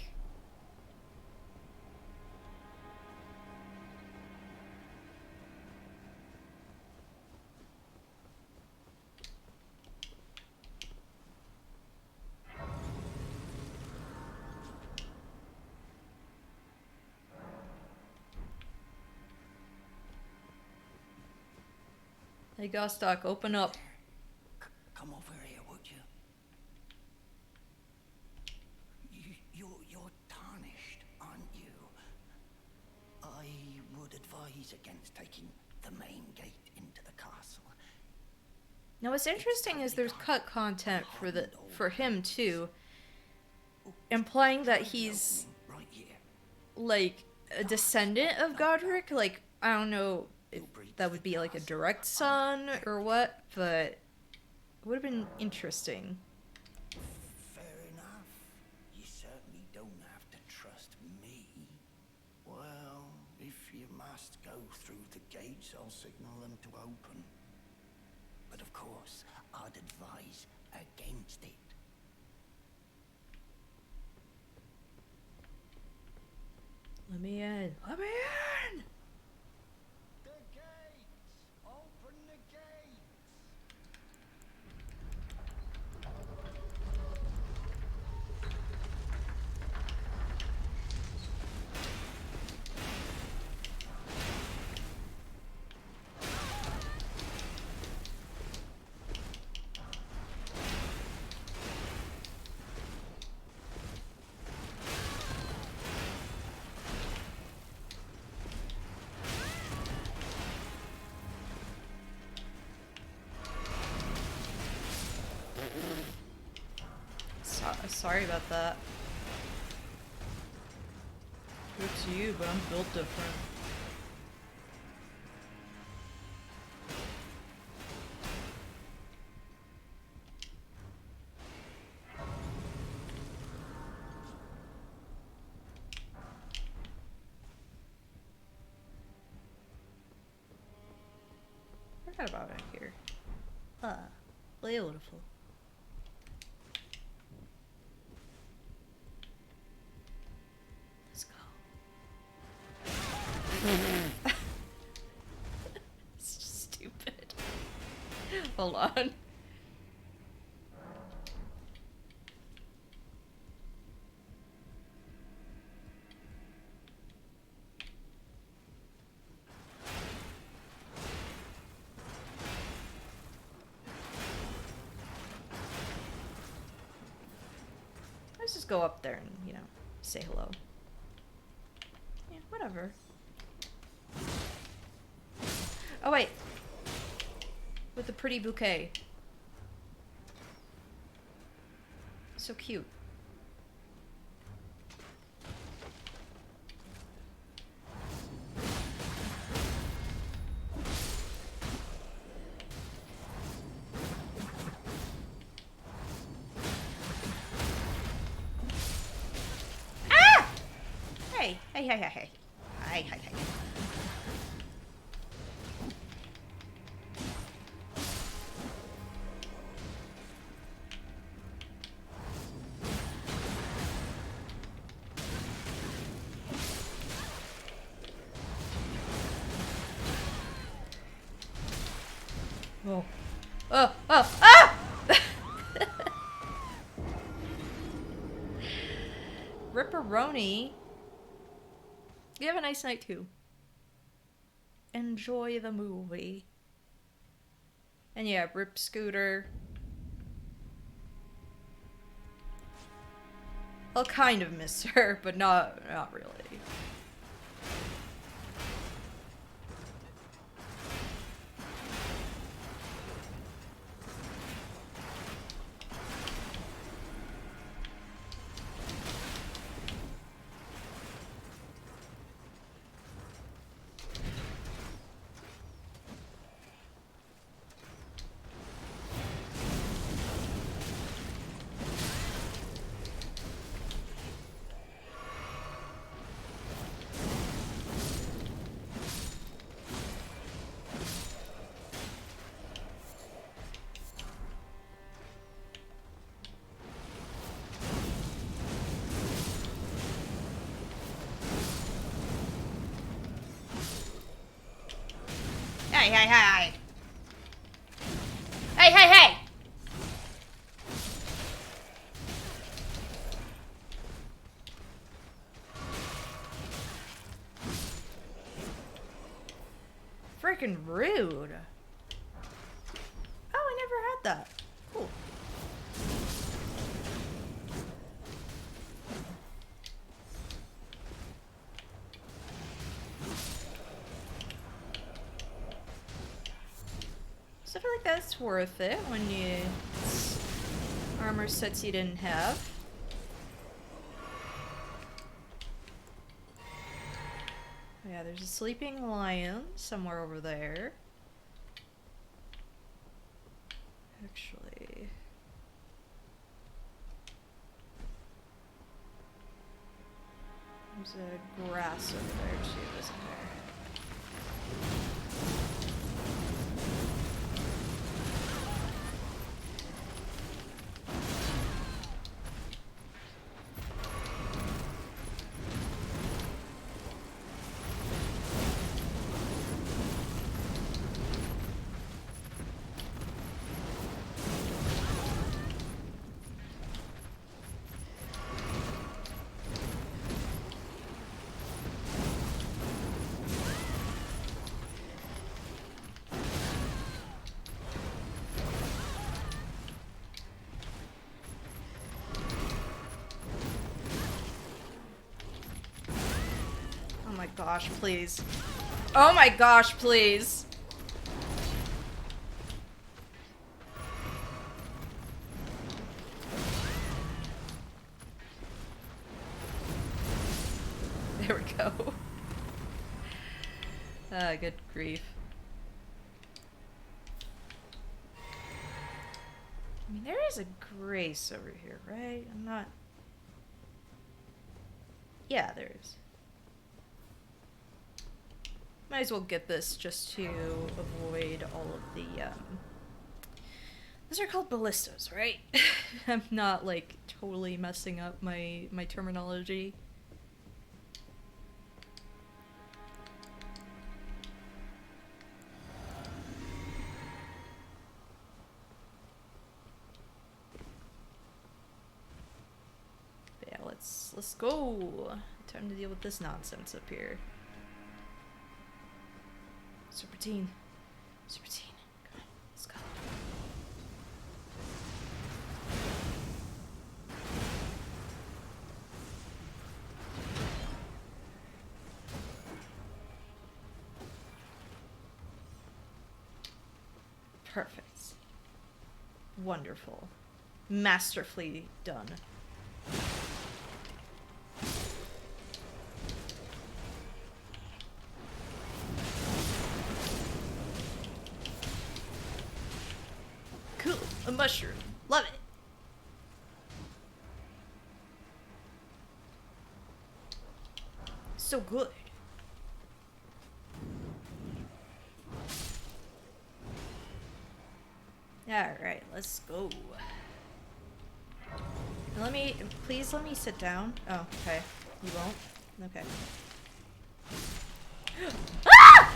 Hey, Gostock, open up. Come over here, would you? You're tarnished, aren't you? I would advise against taking the main gate into the castle. Now, what's interesting is there's cut content for him too, implying that he's like a descendant of Godric. Like, I don't know if that would be like a direct son or what, but it would have been interesting. Fair enough. You certainly don't don't have to trust me. Well, if you must go through the gates, I'll signal them to open. But of course, I'd advise against it. Let me in. Let me in! The gates! Open the gates! Sorry about that. It's you, but I'm built different. Forgot about it here. Ah, beautiful. Let's go. It's just stupid. Hold on. Let's just go up there and, you know, say hello. Yeah, whatever. Oh, wait. With the pretty bouquet. So cute. Ah! Hey, hey, hey, hey, hey. Hey, hey, hey. Oh. Oh, oh, ah! Ripperoni. You have a nice night too. Enjoy the movie. And yeah, Rip Scooter. I'll kind of miss her, but not really. Hey, hey, hey! Hey, hey, hey! Freaking rude. Oh, I never had that. Cool. So I feel like that's worth it when you armor sets you didn't have. Oh, yeah, there's a sleeping lion somewhere over there. Actually. There's a grass over there too, isn't there? Oh my gosh, please. Oh my gosh, please. There we go. Ah, good grief. I mean, there is a grace over here, right? I'm not... Yeah, there is. Might as well get this just to avoid all of the, Those are called ballistas, right? I'm not, like, totally messing up my terminology. But yeah, let's go. Time to deal with this nonsense up here. Serpentine. Serpentine. Come on, let's go. Perfect. Wonderful. Masterfully done. Cool. A mushroom. Love it. So good. Alright, let's go. Please let me sit down. Oh, okay. You won't? Okay. Ah!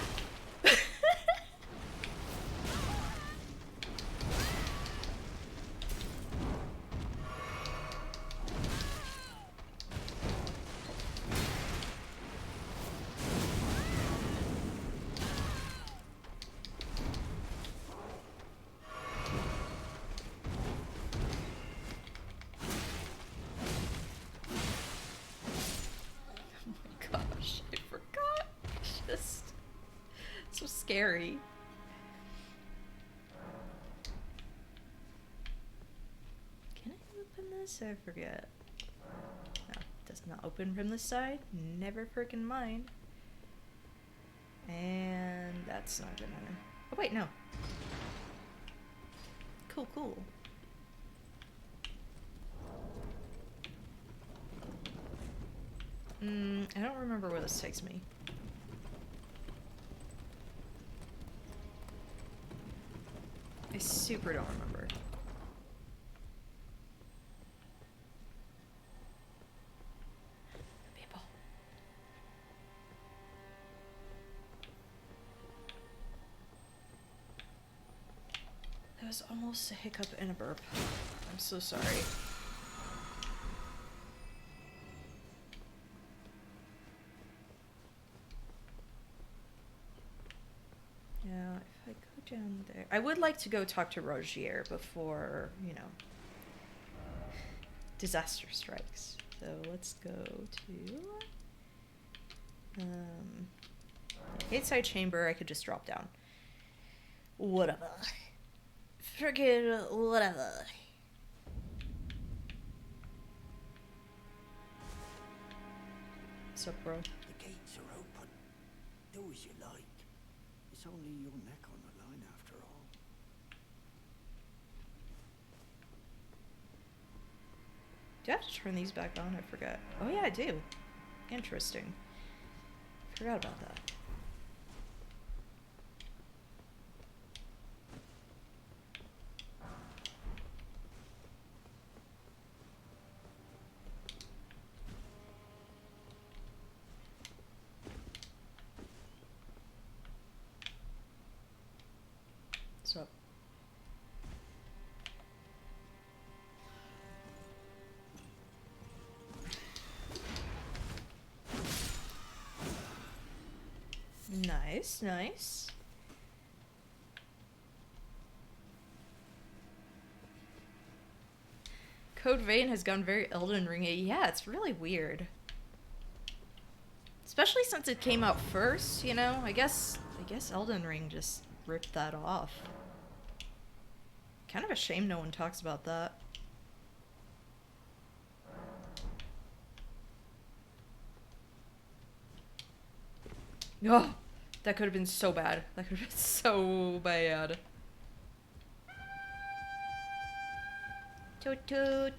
Scary. Can I open this? I forget. No, does not open from this side. Never freaking mind. And that's not gonna... Oh wait, no. Cool, cool. I don't remember where this takes me. I super don't remember. People. That was almost a hiccup and a burp. I'm so sorry. Yeah, if I go down there... I would like to go talk to Rogier before, you know, disaster strikes. So let's go to... Gateside chamber, I could just drop down. Whatever. Friggin' whatever. What's up, bro? The gates are open. Do as you like. It's only your neck on the line after all. Do I have to turn these back on? I forgot. Oh yeah, I do. Interesting. Forgot about that. What's up? Nice, nice. Code Vein has gone very Elden Ring-y. Yeah, it's really weird. Especially since it came out first, you know? I guess Elden Ring just ripped that off. Kind of a shame no one talks about that. Oh, that could have been so bad. That could have been so bad. Toot toot.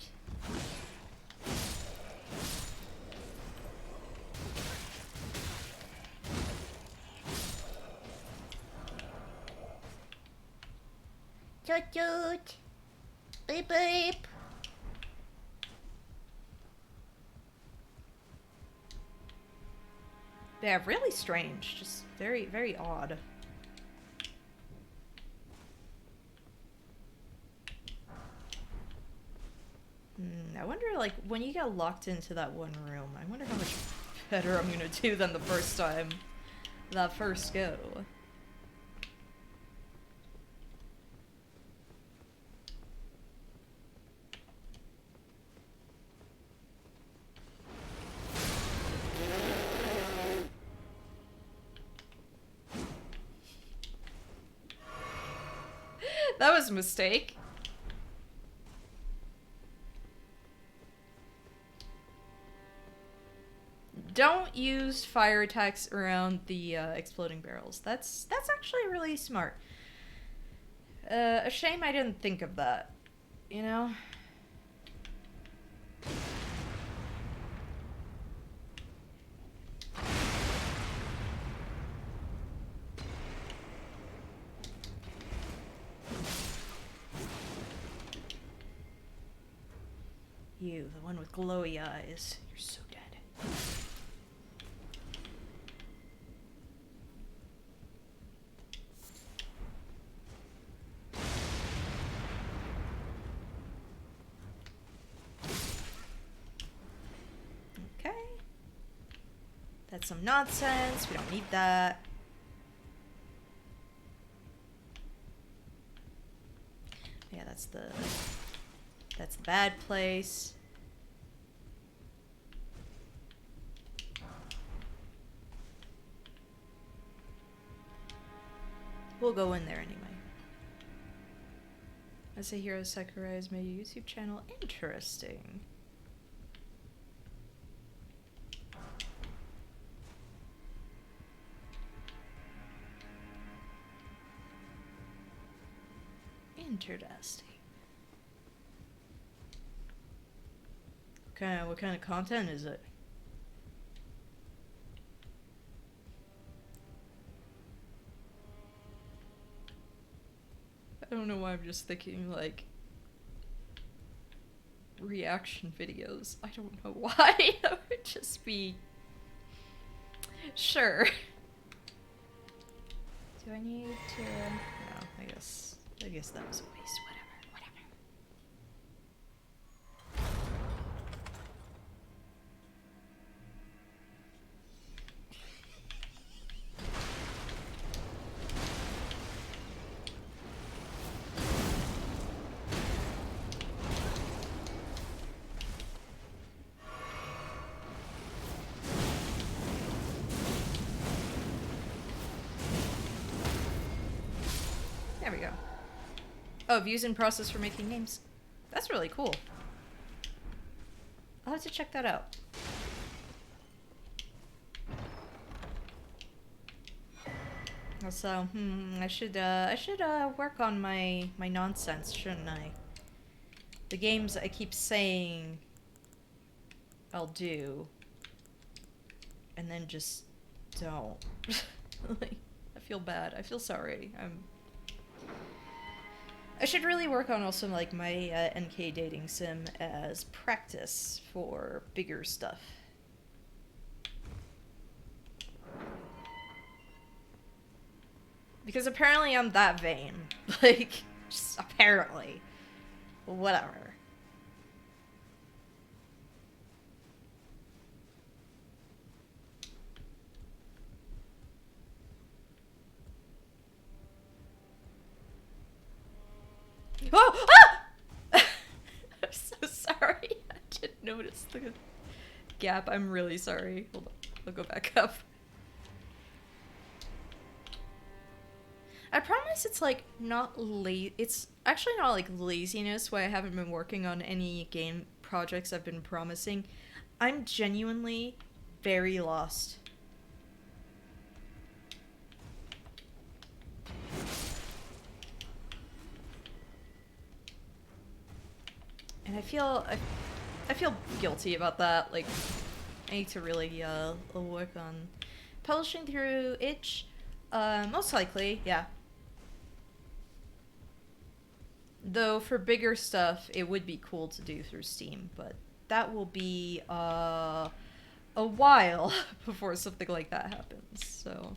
Toot toot. Beep beep. Yeah, really strange. Just very, very odd. I wonder, like, when you get locked into that one room, I wonder how much better I'm gonna do than the first time. That first go. That was a mistake. Don't use fire attacks around the exploding barrels. That's actually really smart. A shame I didn't think of that. You know? You, the one with glowy eyes. You're so dead. Okay. That's some nonsense. We don't need that. Yeah, that's the bad place. We'll go in there anyway. As a hero, Sakurai has made a YouTube channel. Interesting. Interesting. What kind of content is it? I don't know why I'm just thinking, like, reaction videos. I don't know why. That would just be... Sure. Do I need to... No, I guess that was a waste. Whatever. There we go. Oh, views in process for making games. That's really cool. I'll have to check that out. Also, I should work on my nonsense, shouldn't I? The games I keep saying I'll do. and then just don't. Like, I feel bad. I feel sorry. I should really work on also like my NK dating sim as practice for bigger stuff. Because apparently I'm that vain. Like, just apparently. Whatever. Oh! Ah! I'm so sorry. I didn't notice the gap. I'm really sorry. Hold on. I'll go back up. I promise it's like not it's actually not like laziness why I haven't been working on any game projects I've been promising. I'm genuinely very lost. And I feel guilty about that. Like, I need to really work on publishing through itch. Most likely, yeah. Though for bigger stuff, it would be cool to do through Steam, but that will be a while before something like that happens. So.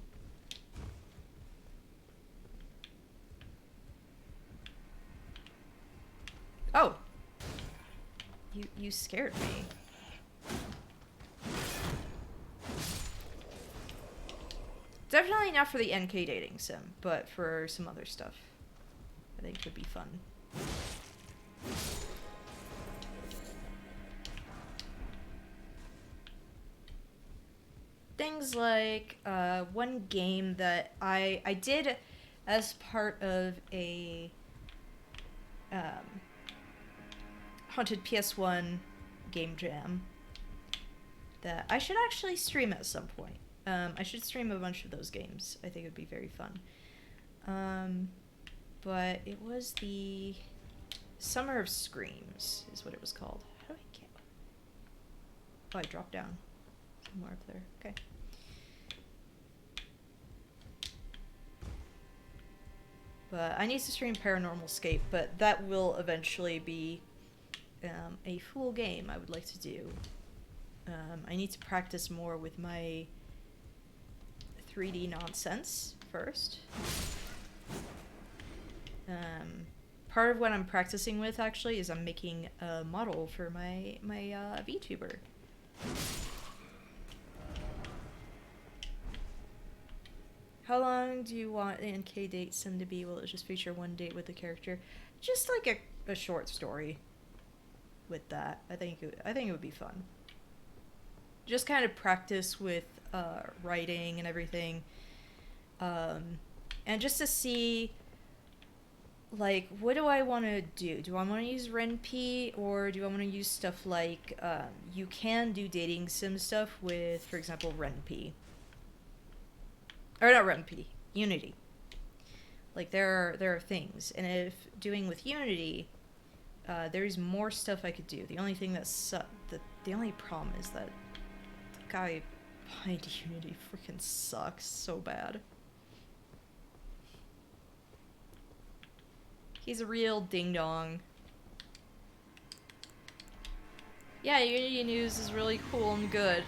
Oh. You scared me. Definitely not for the NK dating sim, but for some other stuff. I think it would be fun. Things like one game that I did as part of a Haunted PS1 game jam that I should actually stream at some point. I should stream a bunch of those games. I think it would be very fun. But it was the Summer of Screams is what it was called. How do I get... Oh, I dropped down. Somewhere up there. Okay. But I need to stream Paranormal Escape, but that will eventually be a full game I would like to do. I need to practice more with my 3D nonsense first. Part of what I'm practicing with actually is I'm making a model for my VTuber. How long do you want the NK date sim to be? Will it just feature one date with the character? Just like a short story with that. I think it would be fun. Just kind of practice with writing and everything. And just to see, like, what do I want to do? Do I want to use RenP, or do I want to use stuff like, you can do dating sim stuff with, for example, RenP. Or not RenP, Unity. Like, there are things. And if doing with Unity, there's more stuff I could do. The only thing the only problem is that the guy behind Unity freaking sucks so bad. He's a real ding-dong. Yeah, Unity News is really cool and good.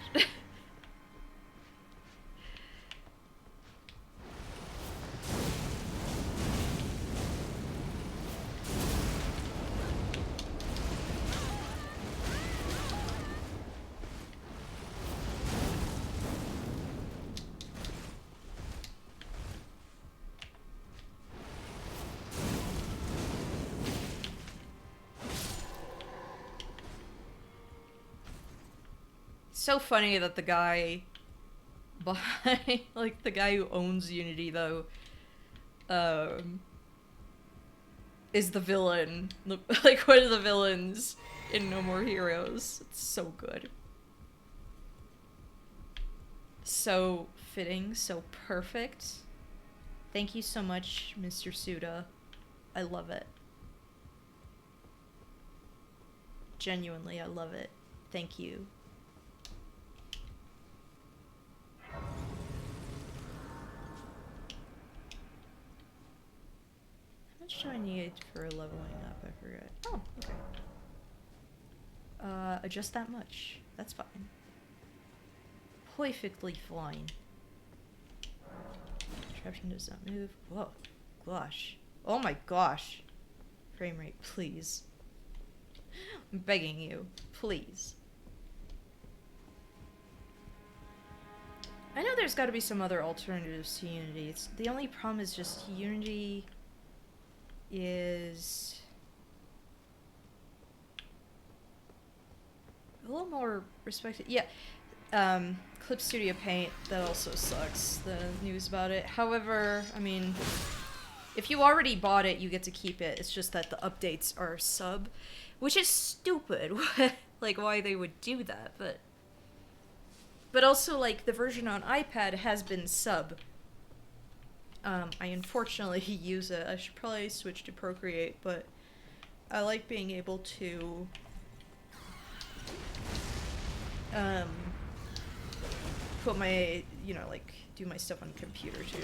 So funny that the guy behind, like, the guy who owns Unity, though, is the villain. Like, one of the villains in No More Heroes. It's so good. So fitting, so perfect. Thank you so much, Mr. Suda. I love it. Genuinely, I love it. Thank you. much do I need for leveling up? I forget. Oh, okay. Just that much. That's fine. Perfectly fine. Contraption does not move. Whoa. Gosh. Oh my gosh. Frame rate, please. I'm begging you. Please. I know there's got to be some other alternatives to Unity. The only problem is just Unity is a little more respected. Yeah, Clip Studio Paint, that also sucks, the news about it. However, I mean, if you already bought it, you get to keep it. It's just that the updates are sub, which is stupid. Like, why they would do that, but also, like, the version on iPad has been sub. I unfortunately use it. I should probably switch to Procreate, but I like being able to put my, you know, like, do my stuff on computer too.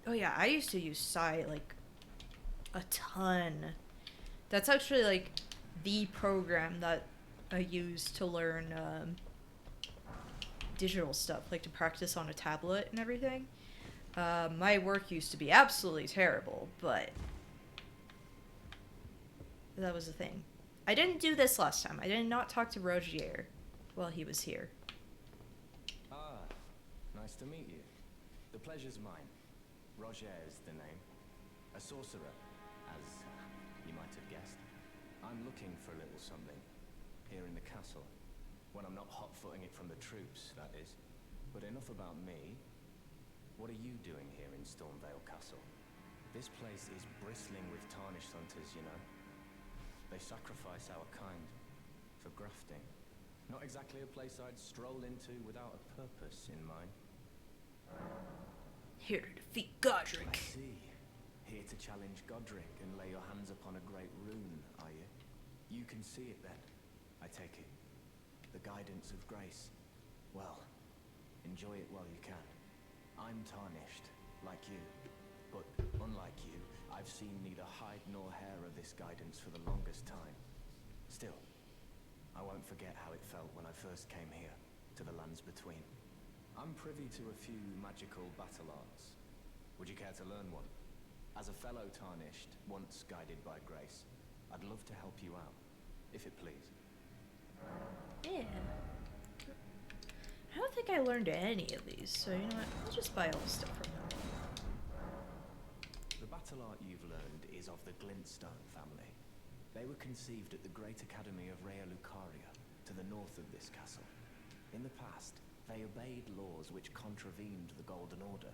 Oh yeah, I used to use Psy, like, a ton. That's actually, like, the program that I use to learn, digital stuff, like to practice on a tablet and everything. My work used to be absolutely terrible, but that was the thing. I didn't do this last time. I did not talk to Rogier while he was here. Ah, nice to meet you. The pleasure's mine. Roger is the name. A sorcerer, as you might have guessed. I'm looking for a little something here in the castle. When I'm not hot-footing it from the troops, that is. But enough about me. What are you doing here in Stormvale Castle? This place is bristling with tarnished hunters, you know. They sacrifice our kind for grafting. Not exactly a place I'd stroll into without a purpose in mind. Here to defeat Godric. I see. Here to challenge Godric and lay your hands upon a great rune, are you? You can see it then, I take it. The guidance of grace. Well, enjoy it while you can. I'm tarnished, like you. But unlike you, I've seen neither hide nor hair of this guidance for the longest time. Still, I won't forget how it felt when I first came here, to the lands between. I'm privy to a few magical battle arts. Would you care to learn one? As a fellow tarnished, once guided by grace, I'd love to help you out, if it please. Yeah. I don't think I learned any of these, so you know what? I'll just buy all the stuff from him. The battle art you've learned is of the Glintstone family. They were conceived at the Great Academy of Rea Lucaria, to the north of this castle. In the past, they obeyed laws which contravened the Golden Order,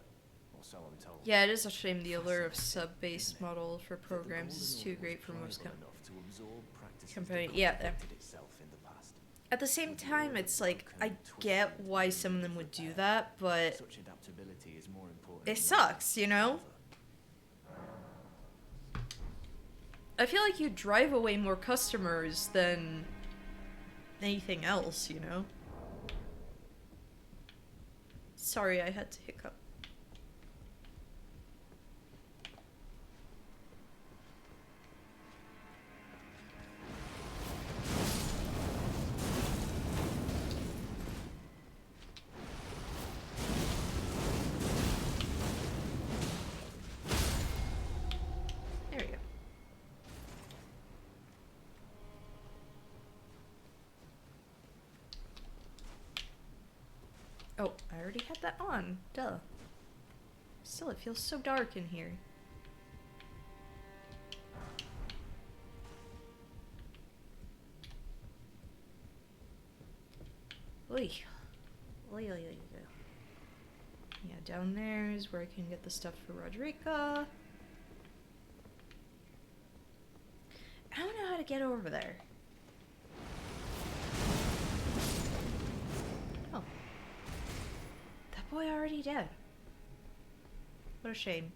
or so I'm told. Yeah, it is a shame the allure of sub-based model for programs is too great for most companies. Yeah. At the same time, it's like, I get why some of them would do that, but it sucks, you know? I feel like you drive away more customers than anything else, you know? Sorry, I had to hiccup. There we go. Oh, I already had that on. Duh. Still, it feels so dark in here. Oy. Oy, oy, oy, oy. Yeah, down there is where I can get the stuff for Roderica. I don't know how to get over there. boy already dead. What a shame.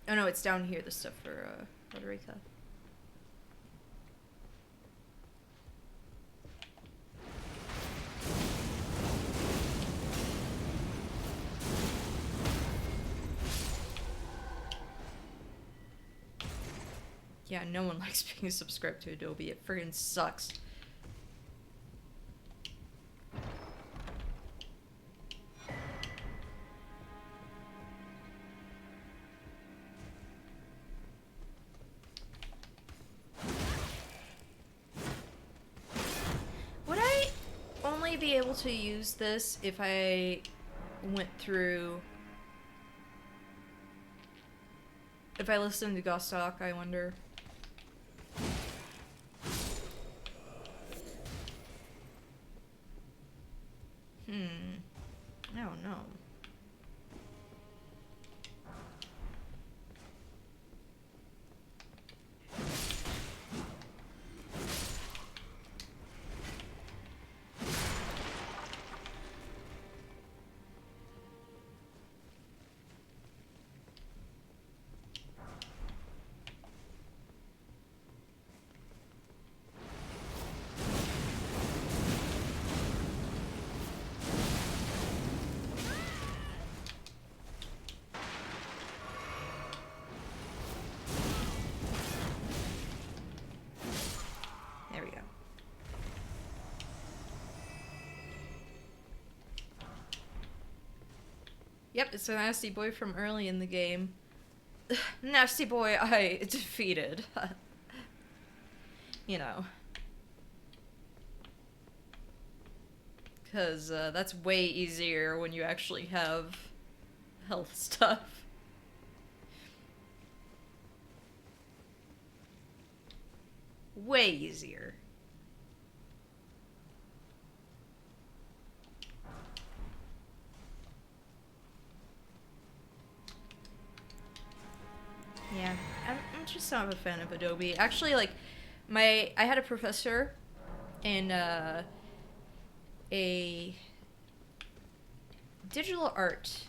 Oh no, it's down here, the stuff for, Roderica. Yeah, no one likes being subscribed to Adobe. It friggin' sucks. Would I only be able to use this if I went through... If I listened to Gostock, I wonder. I don't know. There we go. Yep, it's a nasty boy from early in the game. Nasty boy I defeated. You know. Because that's way easier when you actually have health stuff. Way easier. Yeah, I'm just not a fan of Adobe. Actually, like, I had a professor in a digital art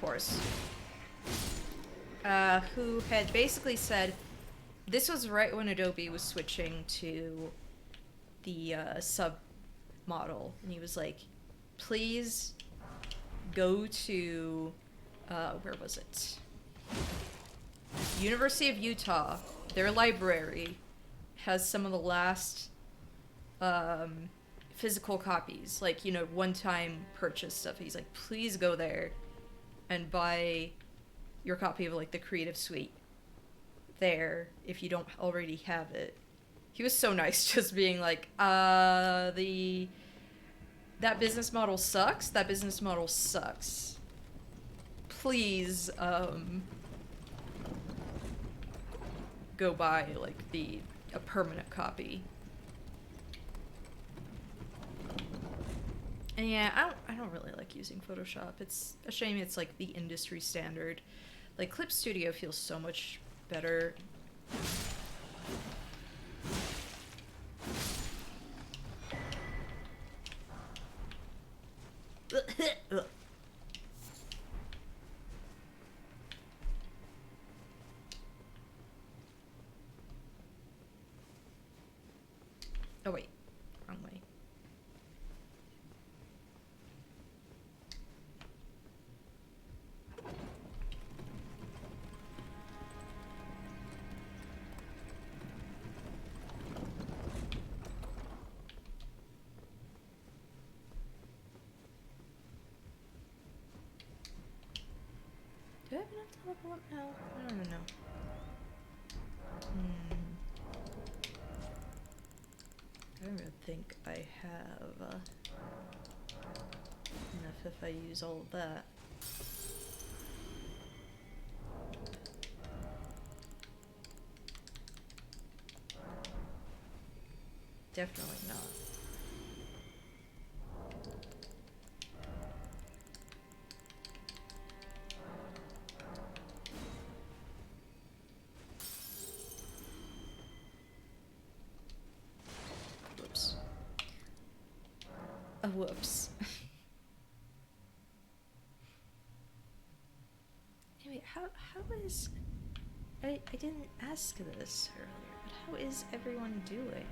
course who had basically said this was right when Adobe was switching to the sub model, and he was like, please go to where was it? University of Utah. Their library has some of the last physical copies, like, you know, one-time purchase stuff. He's like, please go there and buy your copy of, like, the Creative Suite there if you don't already have it. He was so nice, just being like, that business model sucks. That business model sucks. Please, go buy, like, a permanent copy. And yeah, I don't really like using Photoshop. It's a shame it's like the industry standard. Like, Clip Studio feels so much better. Oh wait, wrong way. Do I have enough to level up now? I don't even know. I don't even think I have enough if I use all of that. Definitely not. Whoops. Anyway, how is... I didn't ask this earlier, but how is everyone doing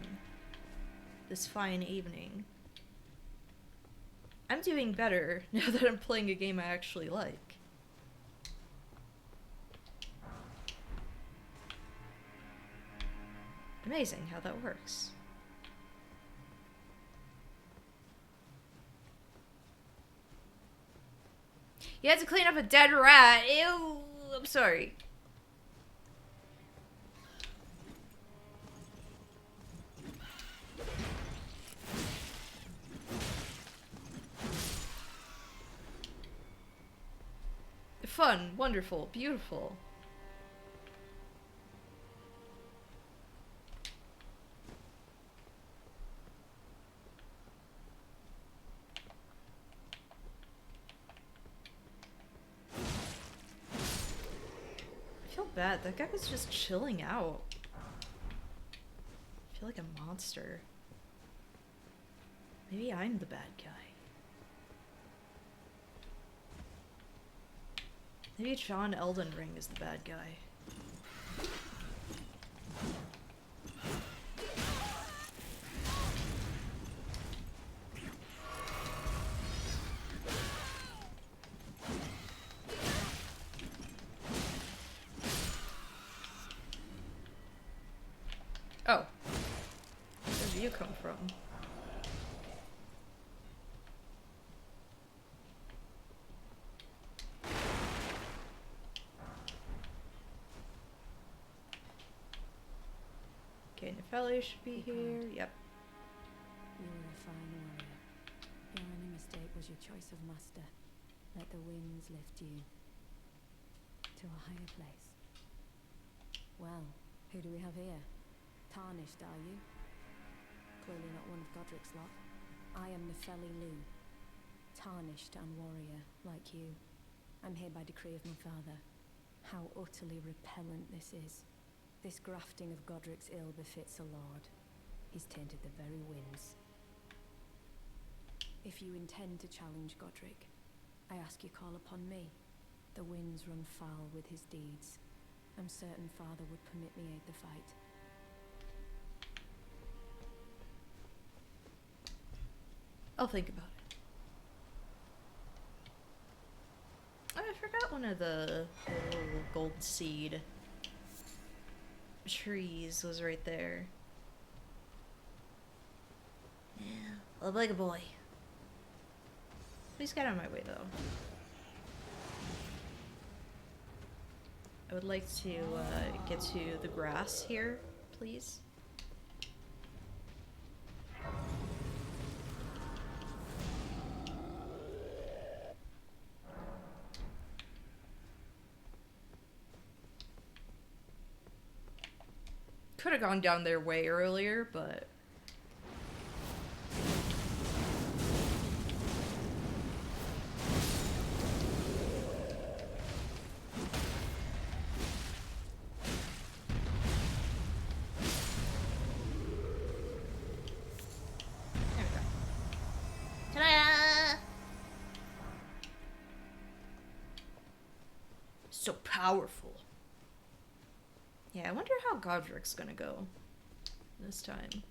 this fine evening? I'm doing better now that I'm playing a game I actually like. Amazing how that works. You had to clean up a dead rat. Ew, I'm sorry. Fun, wonderful, beautiful. I feel bad. That guy was just chilling out. I feel like a monster. Maybe I'm the bad guy. Maybe John Elden Ring is the bad guy. Oh. Where do you come from? Okay, Nepheli should be here. Yep. You were a fine warrior. Your only mistake was your choice of master. Let the winds lift you to a higher place. Well, who do we have here? Tarnished, are you? Clearly not one of Godric's lot. I am Nepheli Lu. Tarnished and warrior, like you. I'm here by decree of my father. How utterly repellent this is. This grafting of Godric's ill befits a lord. He's tainted the very winds. If you intend to challenge Godric, I ask you call upon me. The winds run foul with his deeds. I'm certain father would permit me aid the fight. I'll think about it. Oh, I forgot one of the little gold seed trees was right there. Yeah, love like a boy. Please get out of my way, though. I would like to get to the grass here, please. Could have gone down there way earlier, but... There we go. Ta-da! So powerful. Yeah, I wonder how Godric's gonna go this time.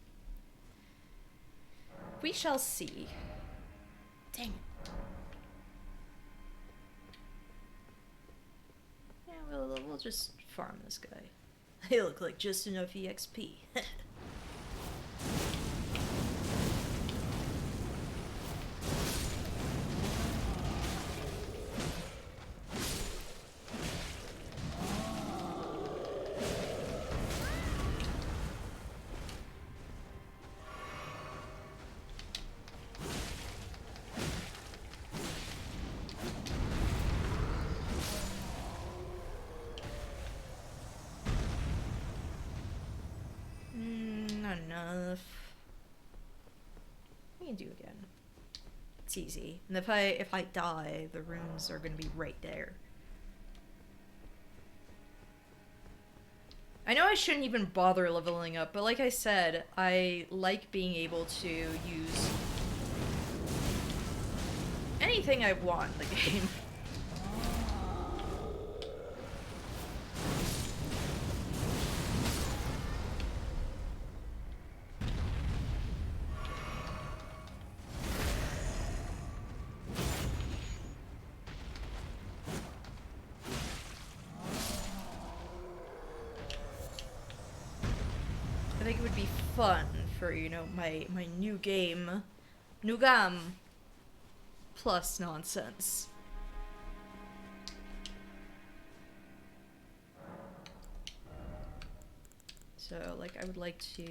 We shall see. Dang it. Yeah, we'll just farm this guy. They look like just enough EXP. Not enough. We can do again. It's easy. And if I die, the runes are gonna be right there. I know I shouldn't even bother leveling up, but like I said, I like being able to use anything I want in the game. I think it would be fun for, you know, my new game, plus nonsense. So, like, I would like to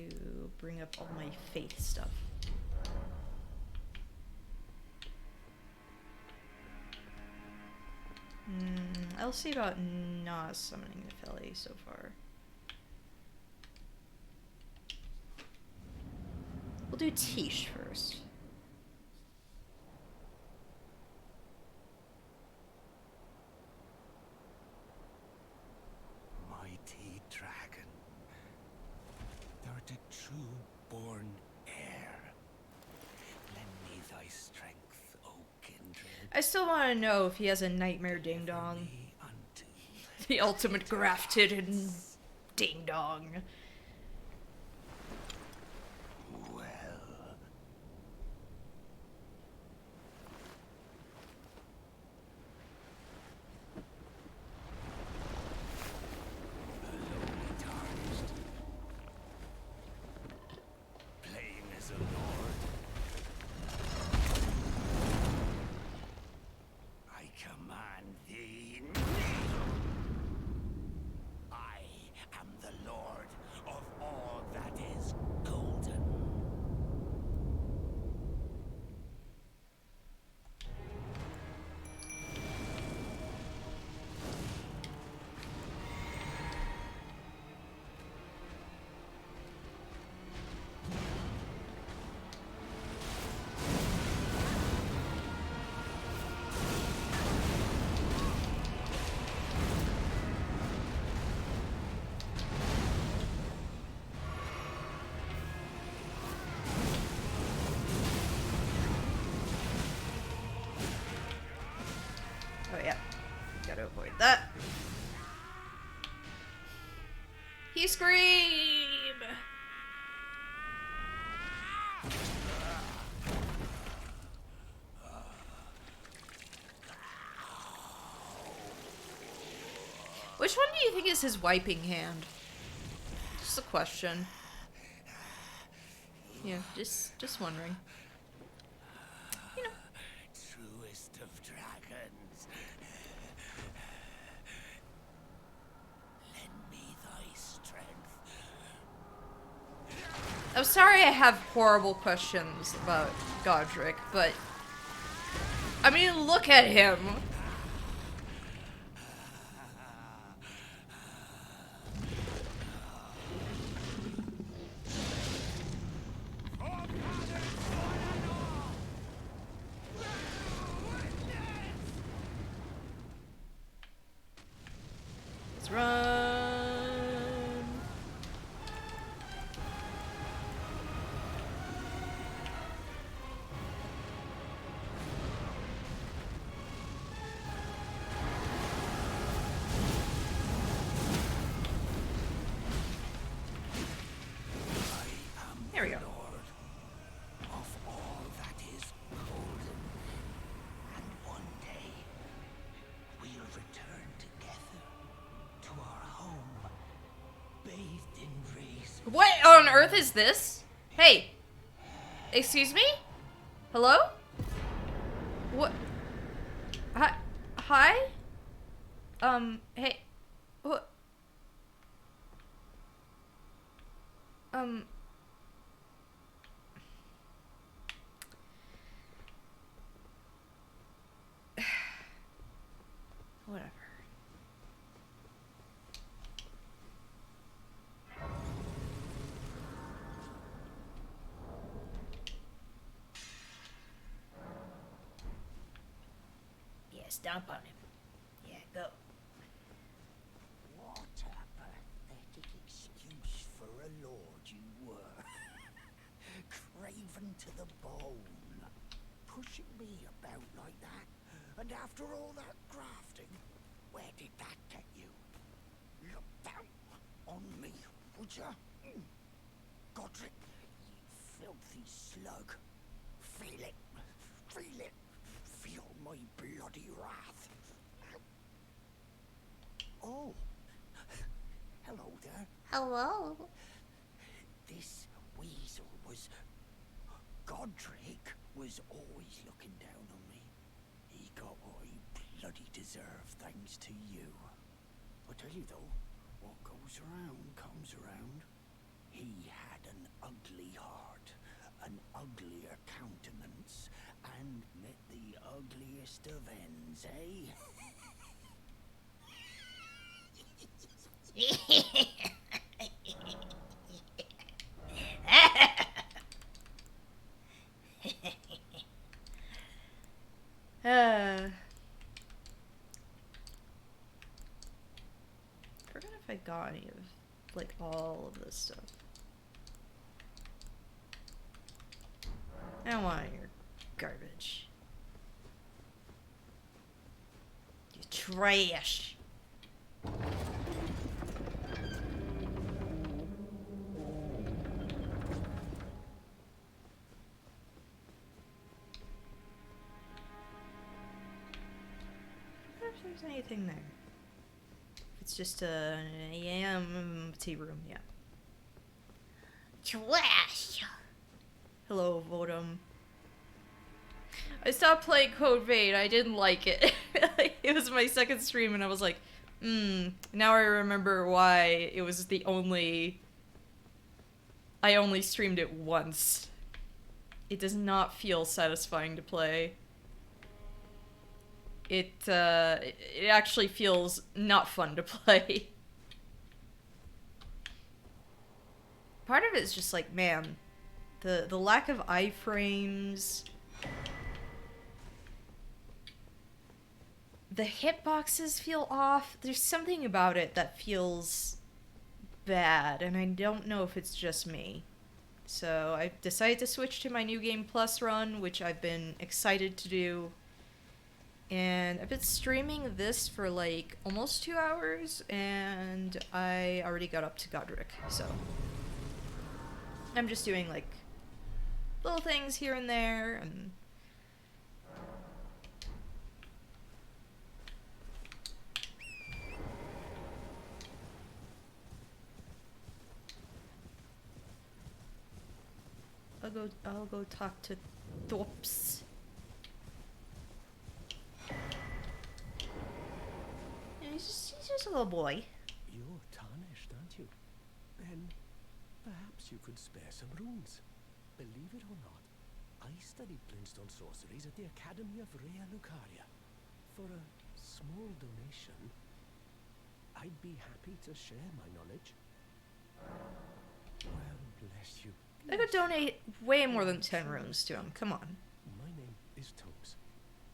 bring up all my faith stuff. I'll see about not summoning Nepheli so far. We'll do Tish first. Mighty dragon, thou'rt a true-born heir. Lend me thy strength, O kindred. I still want to know if he has a nightmare ding dong. The ultimate grafted and ding dong. Well. Alone tarnished. Plain as a lord. I command thee, kneel. I am the lord of all that is golden. Oh yeah, gotta avoid that. He scream! Which one do you think is his wiping hand? Just a question. Yeah, just wondering. You know. Truest of dragons. Lend me thy strength. I'm sorry I have horrible questions about Godric, but I mean, look at him. Let's run. There we go. Lord of all that is golden. And one day we'll return together to our home, bathed in rays. What on earth is this? Hey. Excuse me? Hello? What? Hi? Hi? Hey. What? Whatever. Yeah, stomp on him. Yeah, go. What a pathetic excuse for a lord you were. Craven to the bone. Push pushing me about like that? And after all that grafting, where did that get you? Look down on me, would ya? Godric, you filthy slug. Feel it. Feel it. Feel my bloody wrath. Oh. Hello there. Hello. This weasel was... Godric was always looking down on me. He got what he bloody deserved thanks to you. I tell you though, what goes around comes around. He had an ugly heart, an uglier countenance, and met the ugliest of ends, eh? Forgot if I got any of, like, all of this stuff. I don't want your garbage. You trash. I wonder if there's anything there. It's just an empty room, yeah. Trash. Hello, Vodum. I stopped playing Code Vein. I didn't like it. It was my second stream, and I was like, now I remember why it was the only... I only streamed it once. It does not feel satisfying to play. It actually feels not fun to play. Part of it is just like, man, the lack of iframes, the hitboxes feel off. There's something about it that feels bad, and I don't know if it's just me. So I decided to switch to my New Game Plus run, which I've been excited to do. And I've been streaming this for like almost 2 hours, and I already got up to Godric, so I'm just doing like little things here and there, and I'll go talk to Thorps. Yeah, he's just a little boy. You're tarnished, aren't you? Then perhaps you could spare some runes. Believe it or not, I studied glintstone sorceries at the Academy of Rea Lucaria. For a small donation, I'd be happy to share my knowledge. Well, bless you. I could donate way more than 10 runes to him. Come on. My name is Tomes.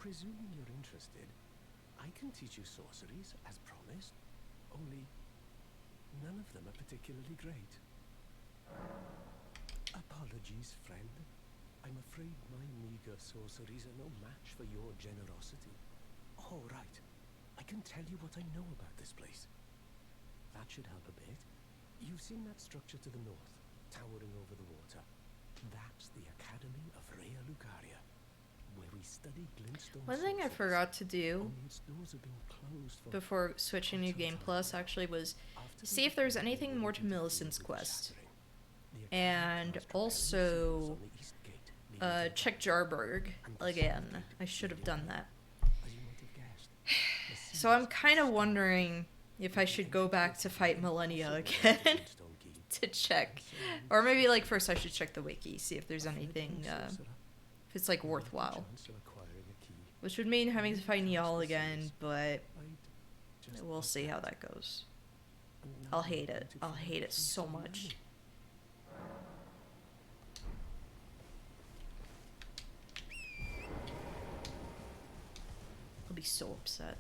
Presuming you're interested, I can teach you sorceries, as promised. Only, none of them are particularly great. Apologies, friend. I'm afraid my meager sorceries are no match for your generosity. Oh, right. I can tell you what I know about this place. That should help a bit. You've seen that structure to the north, towering over the water. That's the Academy of Rea Lucaria, where we study glintstone. One thing I forgot to do Only its doors have been closed for before switching New Game Plus actually was see if there's anything more to Millicent's quest. And also check Jarburg again. I should have done that. So I'm kind of wondering if I should go back to fight Millennia again to check. Or maybe like first I should check the wiki, see if there's anything, if it's like worthwhile. Which would mean having to fight Niall again, but we'll see how that goes. I'll hate it. I'll hate it so much. I'll be so upset.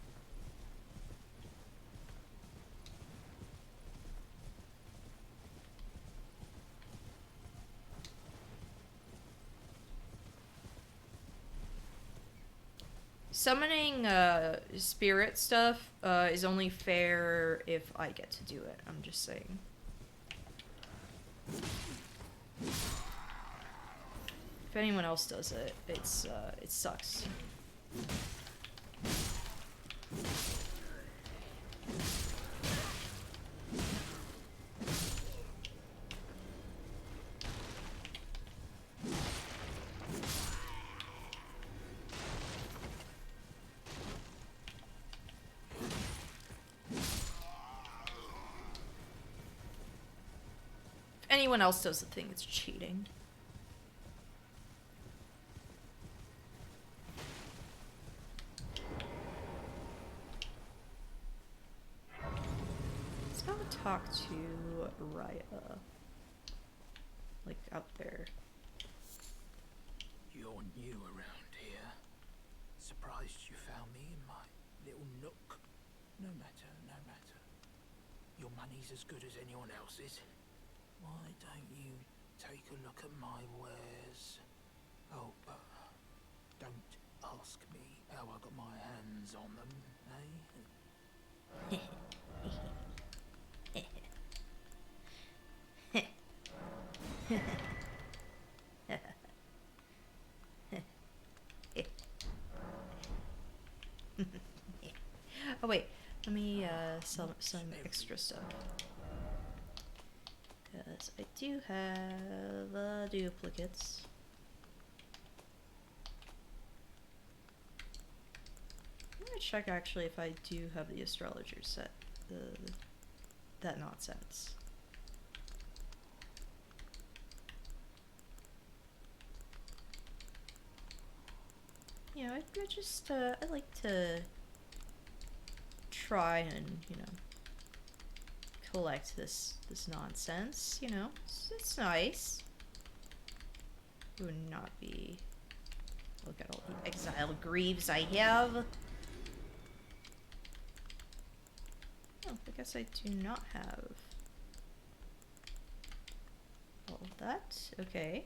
Summoning spirit stuff is only fair if I get to do it. I'm just saying. If anyone else does it, it sucks. If anyone else does the thing, it's cheating. Let's go talk to Raya. Like, out there. You're new around here. Surprised you found me in my little nook. No matter, no matter. Your money's as good as anyone else's. Why don't you take a look at my wares? Oh, but don't ask me how I got my hands on them, eh? Oh wait, let me sell some extra stuff. Because I do have duplicates. I'm gonna check actually if I do have the astrologer set. That nonsense. Yeah, I just I like to try and, you know, collect this nonsense, you know. It's nice. It would not be. Look at all the exile greaves I have. Oh, I guess I do not have all of that. Okay.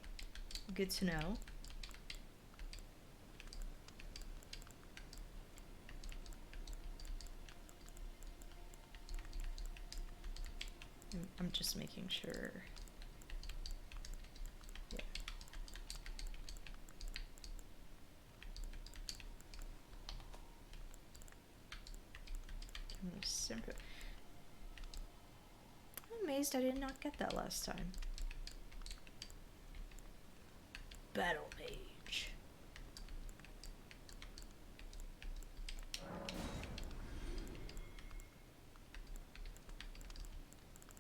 Good to know. I'm just making sure. Yeah. I'm amazed I did not get that last time. Battle Mage.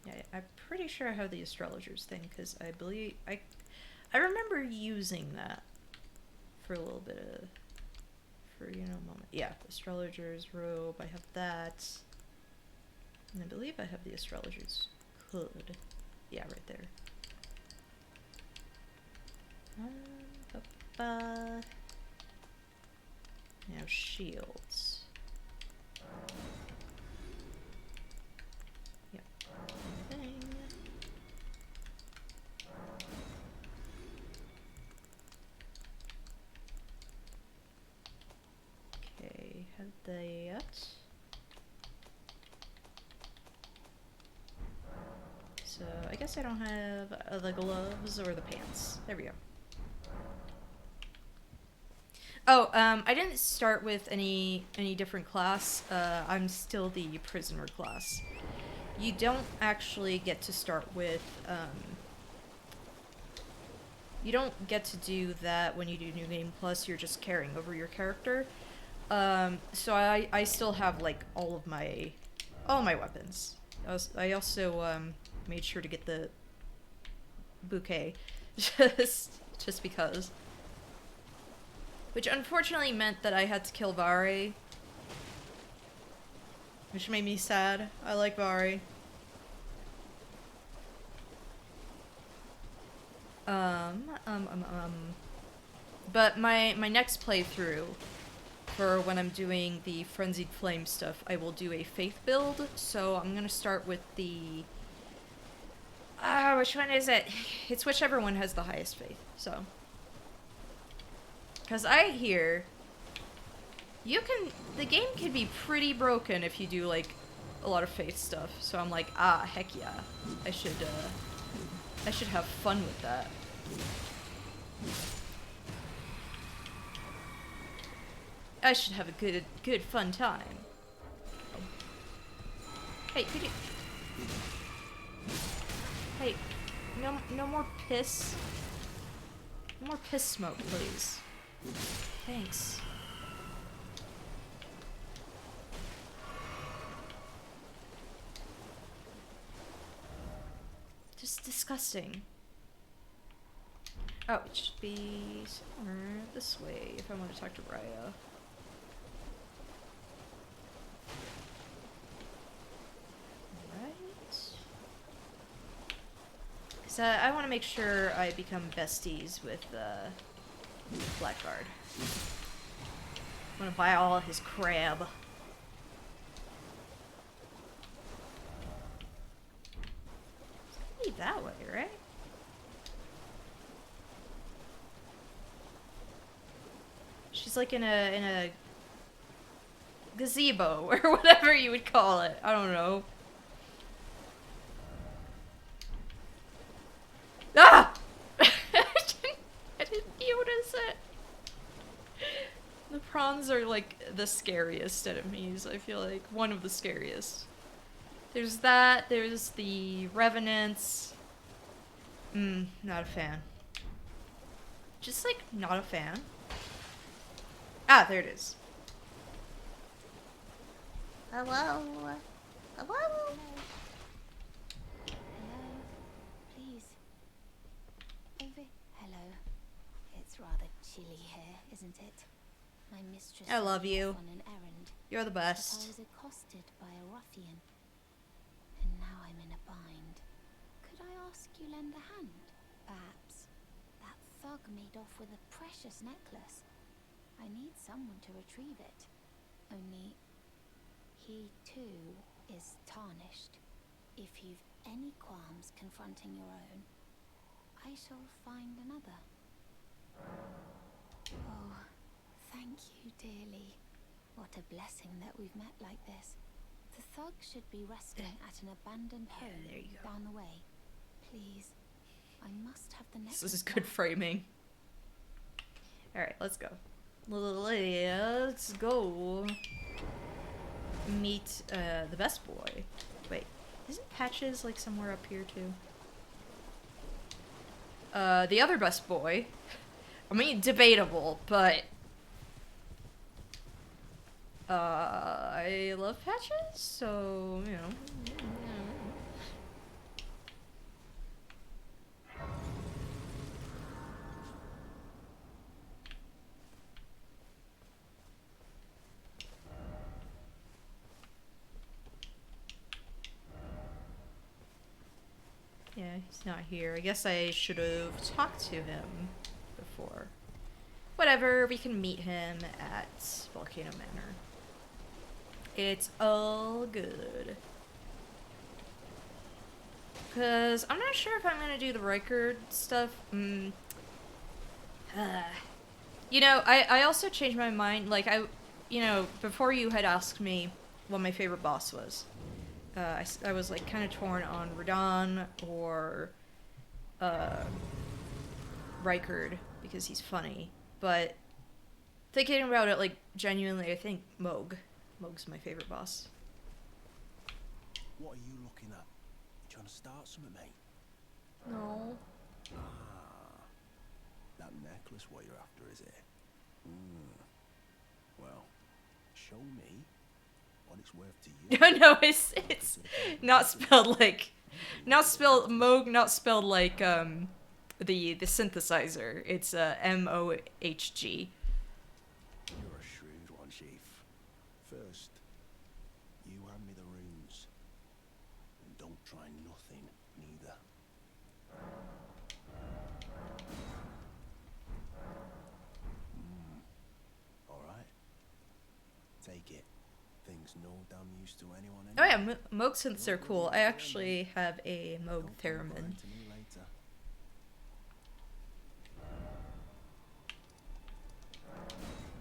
Yeah, I'm pretty sure I have the astrologer's thing because I believe I remember using that for a little bit of, for, you know, a moment. Yeah, astrologer's robe, I have that. And I believe I have the astrologer's hood. Yeah, right there. Now shields. Yep. Thing. Okay, have that. So I guess I don't have the gloves or the pants. There we go. Oh, I didn't start with any different class. I'm still the prisoner class. You don't actually get to start with, you don't get to do that when you do New Game Plus. You're just carrying over your character. So I still have, like, all my weapons. I also, made sure to get the bouquet. just because. Which unfortunately meant that I had to kill Vari. Which made me sad. I like Vari. But my next playthrough, for when I'm doing the Frenzied Flame stuff, I will do a faith build. So I'm gonna start with the... which one is it? It's whichever one has the highest faith, so... Because I hear the game can be pretty broken if you do like a lot of faith stuff. So I'm like, ah, heck yeah, I should have fun with that. I should have a good fun time. Hey, could you? Hey, no more piss. No more piss smoke, please. Thanks. Just disgusting. Oh, it should be somewhere this way if I want to talk to Raya. So I want to make sure I become besties with Blackguard. I want to buy all his crab. It's gonna be that way, right? She's like in a gazebo or whatever you would call it. I don't know. Ah! I didn't notice it. The prawns are like the scariest enemies, I feel like. One of the scariest. There's that, there's the revenants. Not a fan. Just like, not a fan. Ah, there it is. Hello? Hello? Hello? Please. Over. Hello. It's rather chilly here, isn't it? My mistress I love you. on an errand. You're the But I best. was accosted by a ruffian. And now I'm in a bind. Could I ask you lend a hand? Perhaps. That thug made off with a precious necklace. I need someone to retrieve it. Only, he too is tarnished. If you've any qualms confronting your own, I shall find another. Oh, thank you dearly. What a blessing that we've met like this. The thug should be resting at an abandoned home down the way. Please, I must have the necklace. This is good framing. Alright, let's go. Let's go meet the best boy. Wait, isn't Patches like somewhere up here too? The other best boy. I mean, debatable, but I love Patches, so you know. Yeah, he's not here. I guess I should have talked to him before. Whatever, we can meet him at Volcano Manor. It's all good. Because I'm not sure if I'm going to do the Rikard stuff. You know, I also changed my mind. Like, you know, before you had asked me what my favorite boss was. I was like kind of torn on Radahn or Rikard because he's funny, but thinking about it like genuinely, I think Mohg. Mohg's my favorite boss. What are you looking at? You trying to start something, mate? No. Ah, that necklace what you're after, is it? Well, show me what it's worth to you. No, it's not spelled like, not spelled Mohg, not spelled like the synthesizer. It's M-O-H-G. You're a shrewd one, Chief. First, you hand me the runes, and don't try nothing, neither. All right. Take it. Things no damn use to anyone. Oh yeah, Mohg synths are cool. I actually have a Mohg theremin.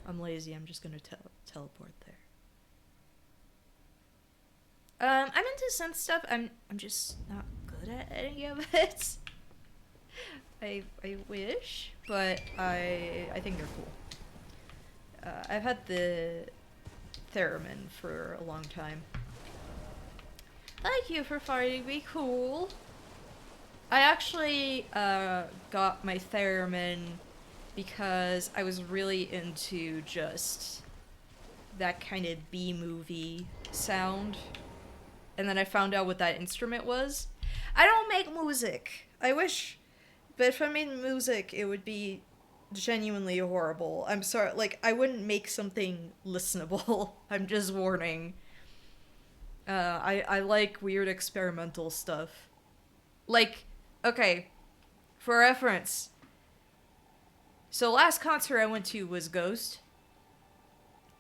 I'm lazy. I'm just gonna teleport there. I'm into synth stuff. I'm just not good at any of it. I wish, but I think they're cool. I've had the theremin for a long time. Thank you for finding me cool. I actually got my theremin because I was really into just that kind of B-movie sound. And then I found out what that instrument was. I don't make music. I wish, but if I made music, it would be genuinely horrible. I'm sorry, like, I wouldn't make something listenable. I'm just warning. I like weird experimental stuff. Like, okay, for reference. So last concert I went to was Ghost.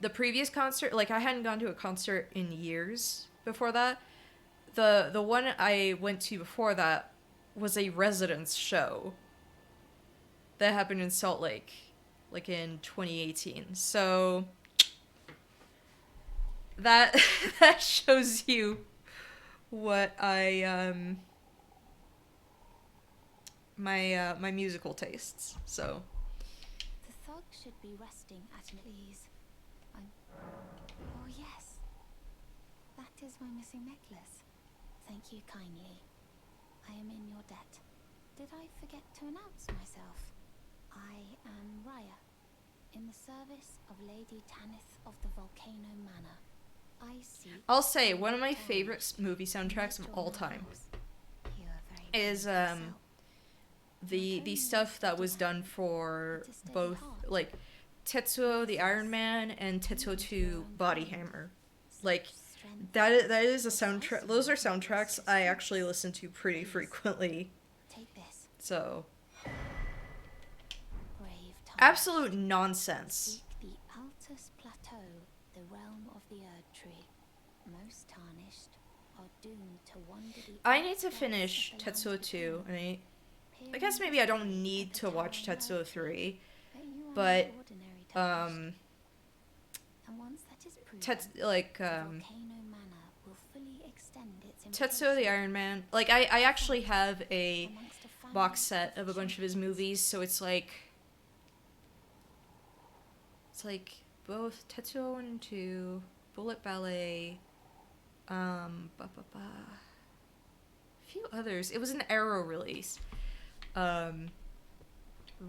The previous concert, like, I hadn't gone to a concert in years before that. The one I went to before that was a Residence show that happened in Salt Lake, like in 2018. So that that shows you what my musical tastes. So The thug should be resting at an ease. Oh yes, that is my missing necklace. Thank you kindly. I am in your debt. Did I forget to announce myself? I am Raya, in the service of Lady Tanith of the Volcano Manor. I see. I'll say one of my favorite movie soundtracks of all time is the stuff that was done for both, like, Tetsuo the Iron Man and Tetsuo 2 Body Hammer. Like, that is a soundtrack. Those are soundtracks I actually listen to pretty frequently. Take this. So Brave Thomas. Absolute nonsense. Seek the Altus Plateau, the realm of the Erd Tree. Most tarnished are doomed to wander the I need to finish Tetsuo 2, and I guess maybe I don't need to watch Tetsuo 3, but and once that is proven, Tetsuo the Iron Man, like, I actually have a box set of a bunch of his movies, so it's like both Tetsuo 1 and 2, Bullet Ballet, a few others. It was an Arrow release.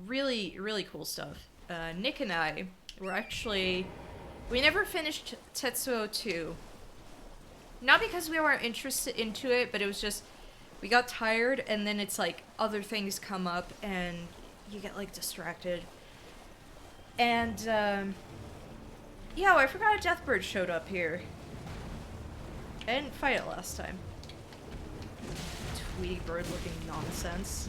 Really, really cool stuff. Nick and I were actually, we never finished Tetsuo 2. Not because we weren't interested into it, but it was just, we got tired, and then it's like other things come up and you get like distracted. And yeah, I forgot a Deathbird showed up here. I didn't fight it last time. Tweety bird looking nonsense.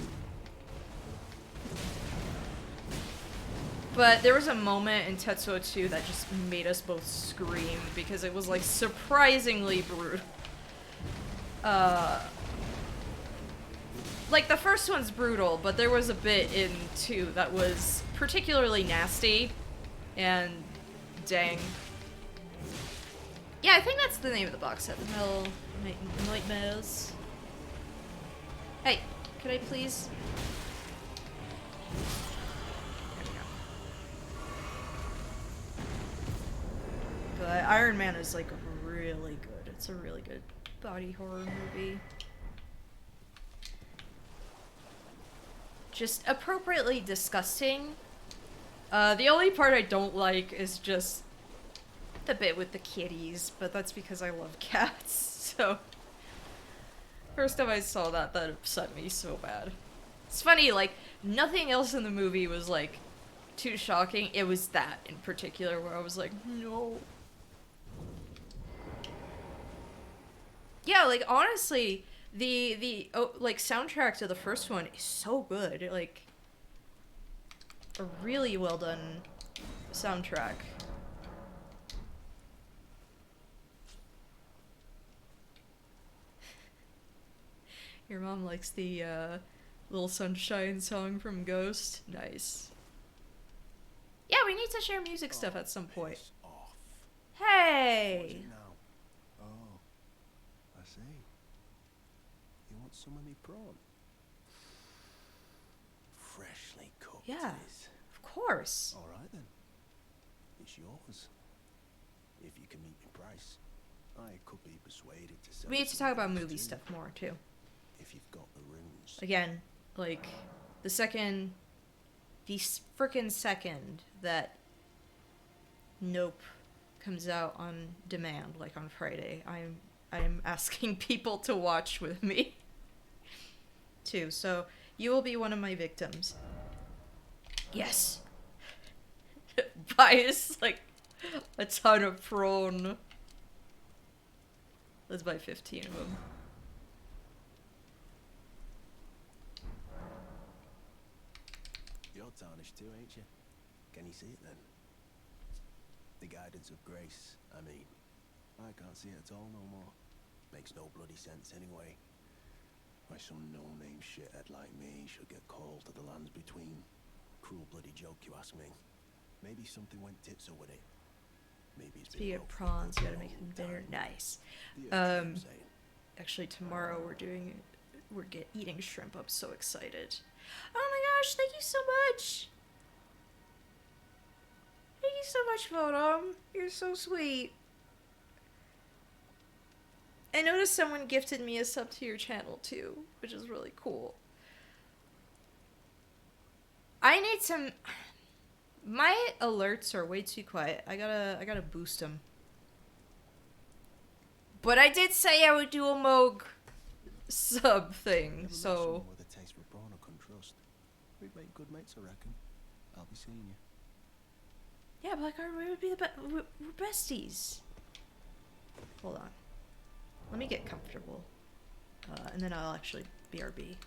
But there was a moment in Tetsuo 2 that just made us both scream because it was like surprisingly brutal. Like, the first one's brutal, but there was a bit in 2 that was particularly nasty. And dang. Yeah, I think that's the name of the box set. The Metal Nightmares. Hey, could I please? But Iron Man is like really good. It's a really good body horror movie. Just appropriately disgusting. The only part I don't like is just the bit with the kitties, but that's because I love cats, so. First time I saw that upset me so bad. It's funny, like, nothing else in the movie was, like, too shocking. It was that in particular where I was like, no. Yeah, like, honestly, the soundtrack to the first one is so good. Like, a really well done soundtrack. Your mom likes the Little Sunshine song from Ghost. Nice. Yeah, we need to share music stuff at some point. Piss off. Hey! What's it now? Oh, I see. You want some of me prawn? Freshly cooked, Yeah, it is. of course. All right then. It's yours. If you can meet me price, I could be persuaded to sell. We need to some talk about things movie too, stuff more, too. if you've got the runes. Again, like, the frickin' second that Nope comes out on demand, like on Friday, I'm asking people to watch with me, too. So, you will be one of my victims. Yes! Buy us, like, a ton of prawn. Let's buy 15 of them. You're tarnished too, ain't you? Can you see it then? The guidance of grace, I mean. I can't see it at all no more. Makes no bloody sense anyway. Why some no-name shithead like me should get called to the lands between. Cruel bloody joke, you ask me. Maybe something went tits with it. Maybe it's Speaking been of rough prawns, for you a gotta make them long dinner. time. Nice. The I'm saying. Actually, tomorrow we're eating shrimp. I'm so excited. Oh my gosh, thank you so much. Thank you so much, Photom. You're so sweet. I noticed someone gifted me a sub to your channel too, which is really cool. I need some... My alerts are way too quiet. I gotta boost them. But I did say I would do a Moog sub thing, Never so... met someone with a taste for prawn I couldn't trust. We'd make good mates, I reckon. I'll be seeing you. Yeah, Blackheart, we would be we're besties. Hold on. Let me get comfortable. And then I'll actually BRB.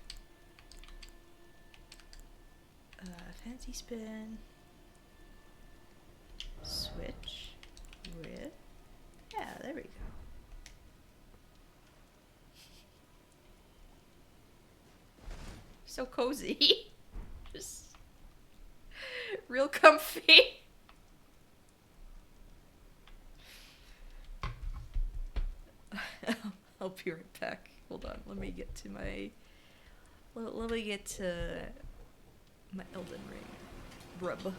Fancy spin. Switch with... Yeah, there we go. So cozy. Just real comfy. I'll be right back. Hold on. Let me get to my... Let me get to my Elden Ring rub.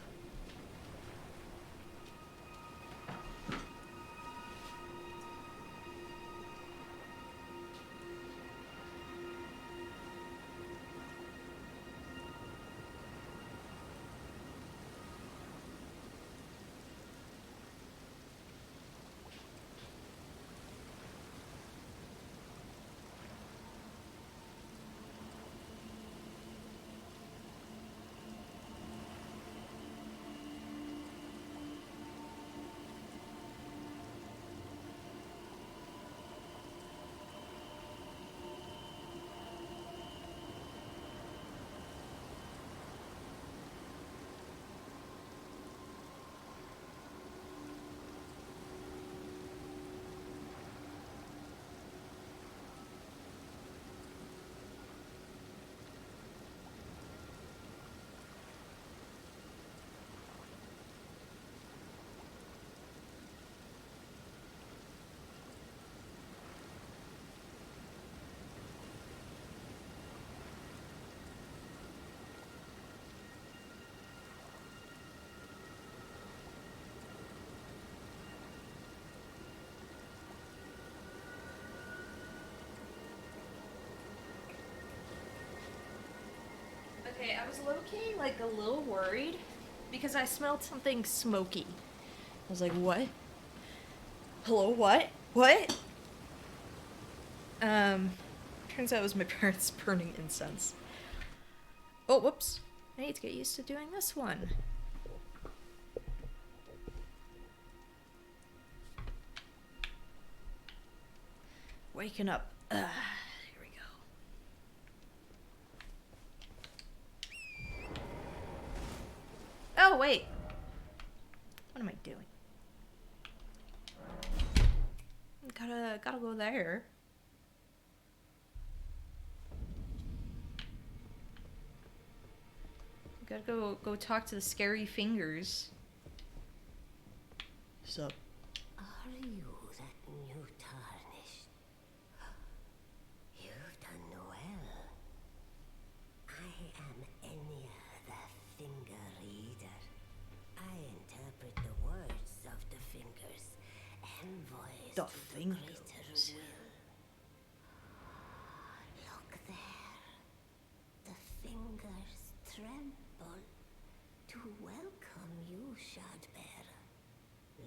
Okay, I was low-key, like, a little worried because I smelled something smoky. I was like, what? Hello, what? What? Turns out it was my parents burning incense. Oh, whoops. I need to get used to doing this one. Waking up. Here we go. Oh, wait. What am I doing? Gotta go there. Gotta go talk to the scary fingers. So. Are you that new tarnished? You've done well. I am Enya, the Finger Reader. I interpret the words of the fingers, envoys The to fingers. the greater will. Look there. The fingers tremble to welcome you, Shardbearer.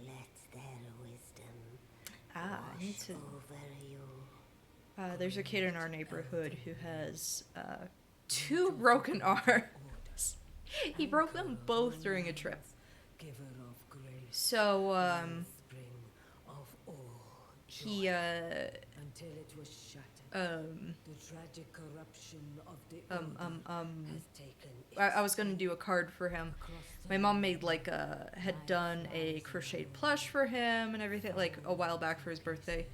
Let their wisdom I need wash to. over you. There's a kid in our neighborhood who has 2 broken arms. He broke them both during a trip. Giver of grace, So, spring of all he, until it was shattered. The tragic corruption of the has taken I was gonna do a card for him. My mom made like had done a crocheted plush for him and everything like a while back for his birthday.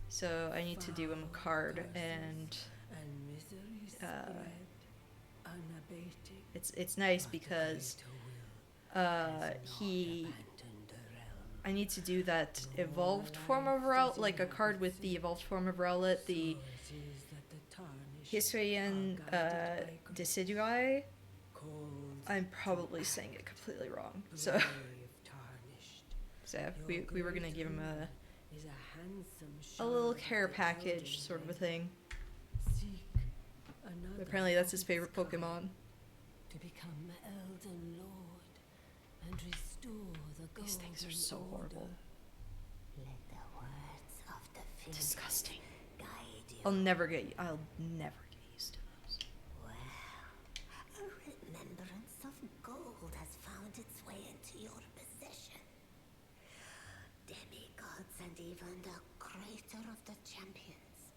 So I need to do him a card, and it's nice because he. I need to do that evolved form of Rowlet, like a card with the evolved form of Rowlet, the Historian Decidui. I'm probably saying it completely wrong. So we were gonna give him a little care package sort of a thing. But apparently that's his favorite Pokemon. To become Elden Lord and restore the These things are so horrible. Let the words of the fingers Disgusting. guide you. I'll never get used to those. Well, a remembrance of gold has found its way into your possession. Demigods and even the creator of the champions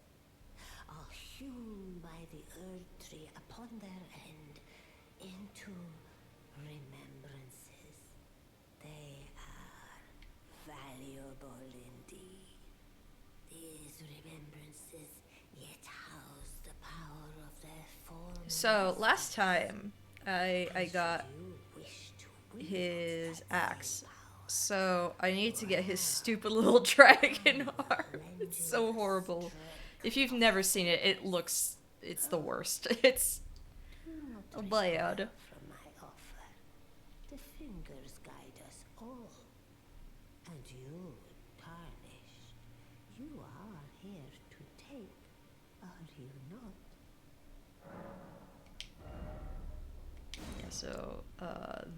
are hewn by the Earth Tree upon their end into remembrances. They are valuable indeed. These remembrances yet house the power of their form. So last time I got his axe. So I need to get his stupid little dragon arm. It's so horrible. If you've never seen it, it's the worst. It's bad. From my offer, the fingers guide us all. And you, Tarnished, you are here to take, are you not? Yeah, so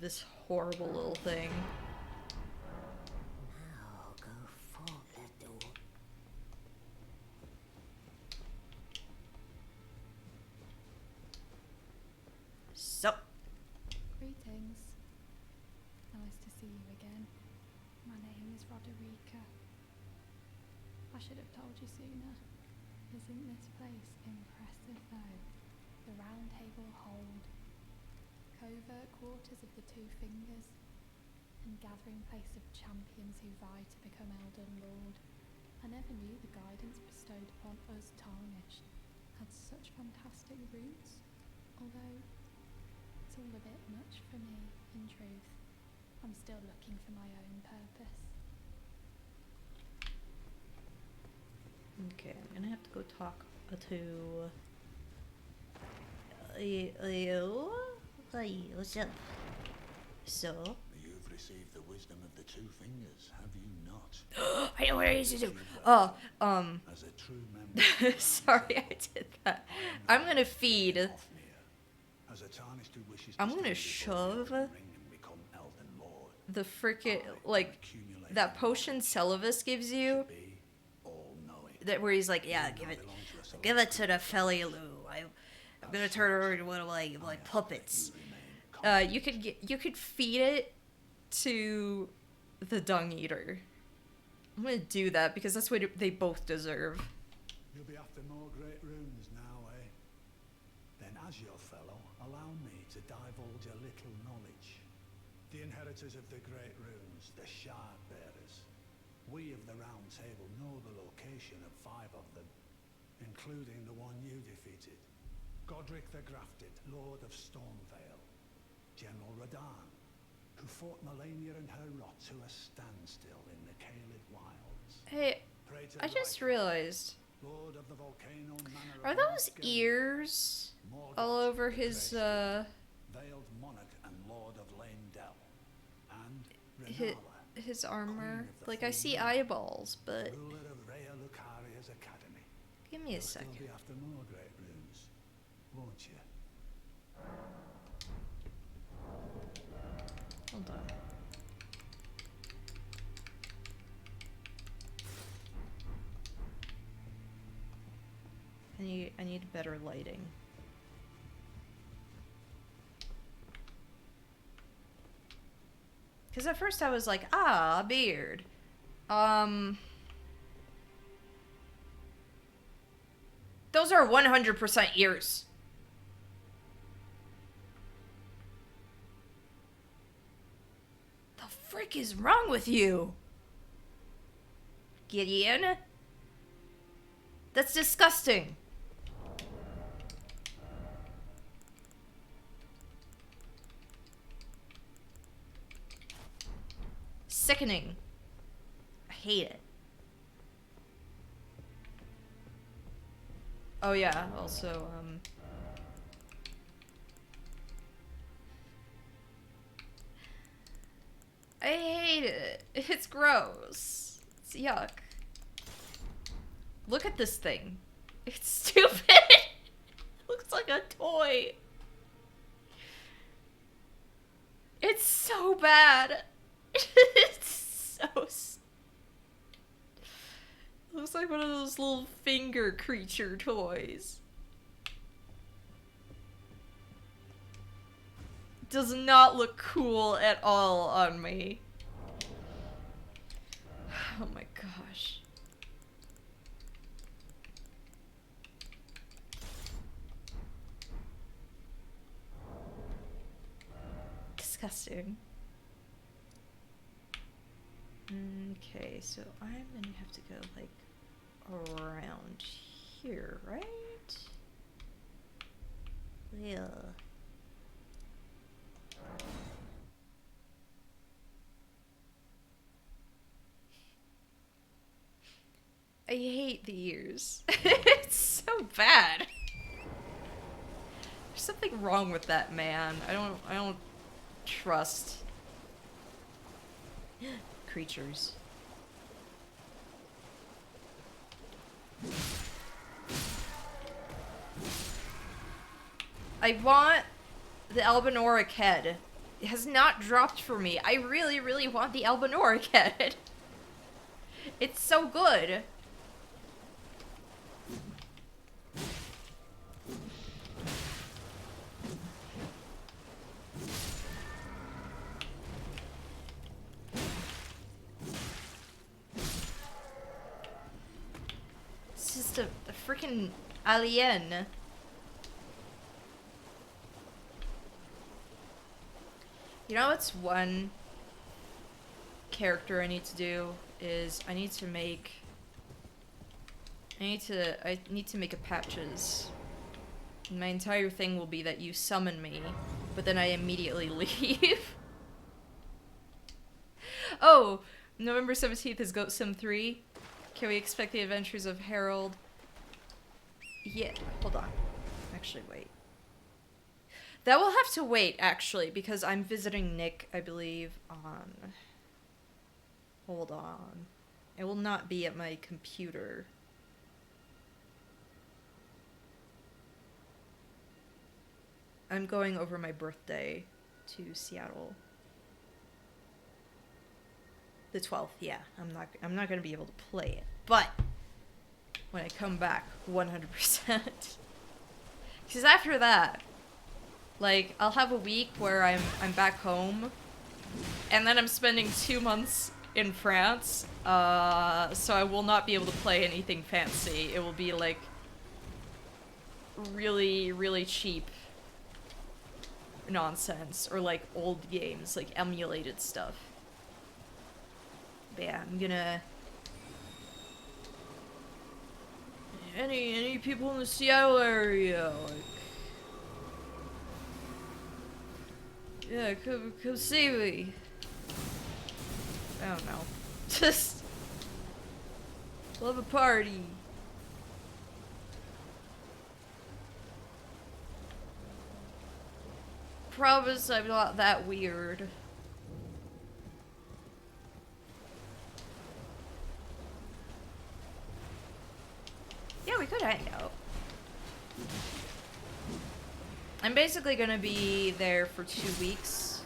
this horrible little thing. Now go forth, Edo. So Greetings. Nice to see you again. My name is Roderica. I should have told you sooner. Isn't this place impressive though? The round table hold, covert quarters of the 2 fingers, and gathering place of champions who vie to become Elden Lord. I never knew the guidance bestowed upon us Tarnished had such fantastic roots, although it's all a bit much for me, in truth. I'm still looking for my own purpose. okay, I'm gonna have to go talk to Leo. Hi, what's up? So You've received the wisdom of the 2 fingers, have you not? I know what I need to do. Oh, As a true member. sorry I did that. I'm gonna feed. As a tarnished who wishes I'm gonna shove the frickin' like that potion Celovus gives you. That where he's like, yeah, give it to the Felilu. I'm gonna turn her into one of my puppets. You could feed it to the Dung Eater. I'm gonna do that because that's what they both deserve. You'll be after more great runes now, eh? Then as your fellow, allow me to divulge a little knowledge. The inheritors of the great runes, the Shard Bearers. We of the Round Table know the location of 5 of them, including the one you defeated. Godric the Grafted, Lord of Stormvale. General Radahn, who fought Melania and her rot to a standstill in the Caled wilds. Hey, Pray to I just Lyca, realized. Lord of the volcano manor Are of those Mount ears Morgoth, all over the his, Grey-Skinned, veiled monarch and lord of Leyndell, and Renala, his armor? Queen of the Like, I Three see Realms, eyeballs, but... ruler of Rhea Lucaria's academy. Give me a You'll second. still be after more great runes, won't you? Hold on. I need better lighting. Because at first I was like, ah, a beard. Those are 100% ears. The frick is wrong with you? Gideon? That's disgusting. Sickening. I hate it. Oh yeah, also, I hate it. It's gross. It's yuck. Look at this thing. It's stupid. It looks like a toy. It's so bad. It's so... Looks like one of those little finger creature toys. Does not look cool at all on me. Oh my gosh. Disgusting. Okay, so I'm gonna have to go like around here, right? Yeah. I hate the ears. It's so bad. There's something wrong with that man. I don't trust creatures. I want the Albinoric head. It has not dropped for me. I really, really want the Albinoric head. It's so good. It's just a freaking alien. You know what's one character I need to do is I need to make a patches. My entire thing will be that you summon me, but then I immediately leave. Oh, November 17th is Goat Sim 3. Can we expect the adventures of Harold? Yeah, hold on. Actually, wait. That will have to wait, actually, because I'm visiting Nick, I believe, on... Hold on. It will not be at my computer. I'm going over my birthday to Seattle. The 12th, yeah. I'm not gonna be able to play it. But when I come back, 100%. Because after that, like, I'll have a week where I'm back home, and then I'm spending 2 months in France, so I will not be able to play anything fancy. It will be, like, really, really cheap nonsense, or, like, old games, like, emulated stuff. But yeah, I'm gonna... Any people in the Seattle area, like... Yeah, come see me. I don't know. Just love a party. Promise I'm not that weird. Yeah, we could hang out. I'm basically gonna be there for 2 weeks.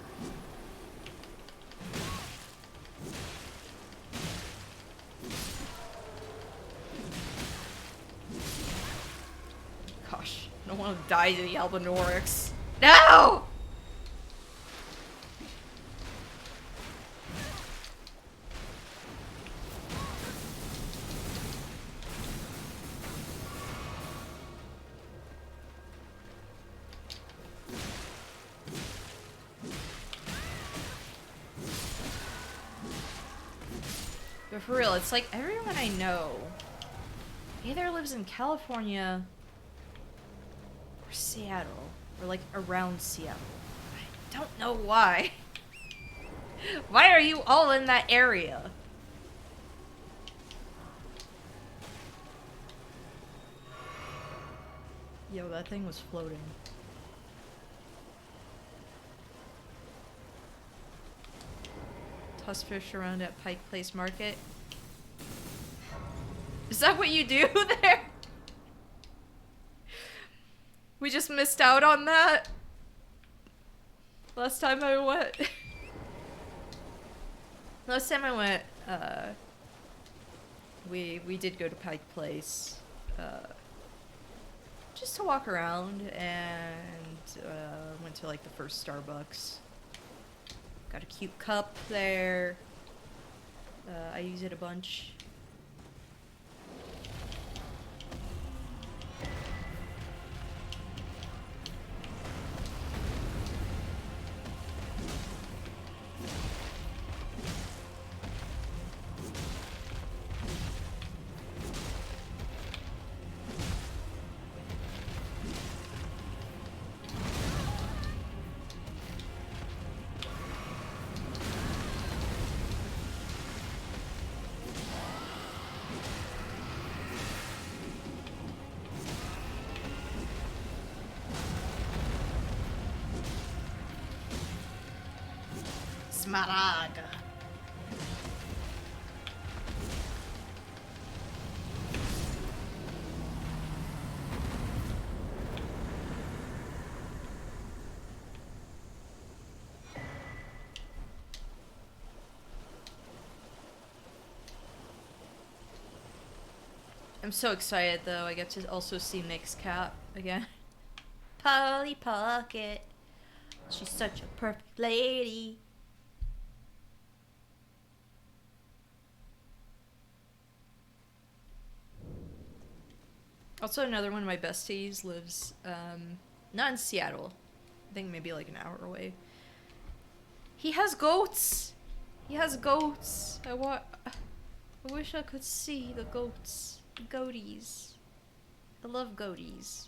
Gosh, I don't want to die to the Albinorics. No! But for real, it's like everyone I know either lives in California or Seattle, or like around Seattle. I don't know why. Why are you all in that area? Yo, that thing was floating. Toss fish around at Pike Place Market. Is that what you do there? We just missed out on that. Last time I went. Last time I went, we did go to Pike Place, just to walk around, and went to like the first Starbucks. Got a cute cup there. I use it a bunch. Smaragd. I'm so excited though, I get to also see Nick's cat again. Polly Pocket. She's such a perfect lady. Also, another one of my besties lives, not in Seattle. I think maybe like an hour away. He has goats! He has goats! I wish I could see the goats. The goaties. I love goaties.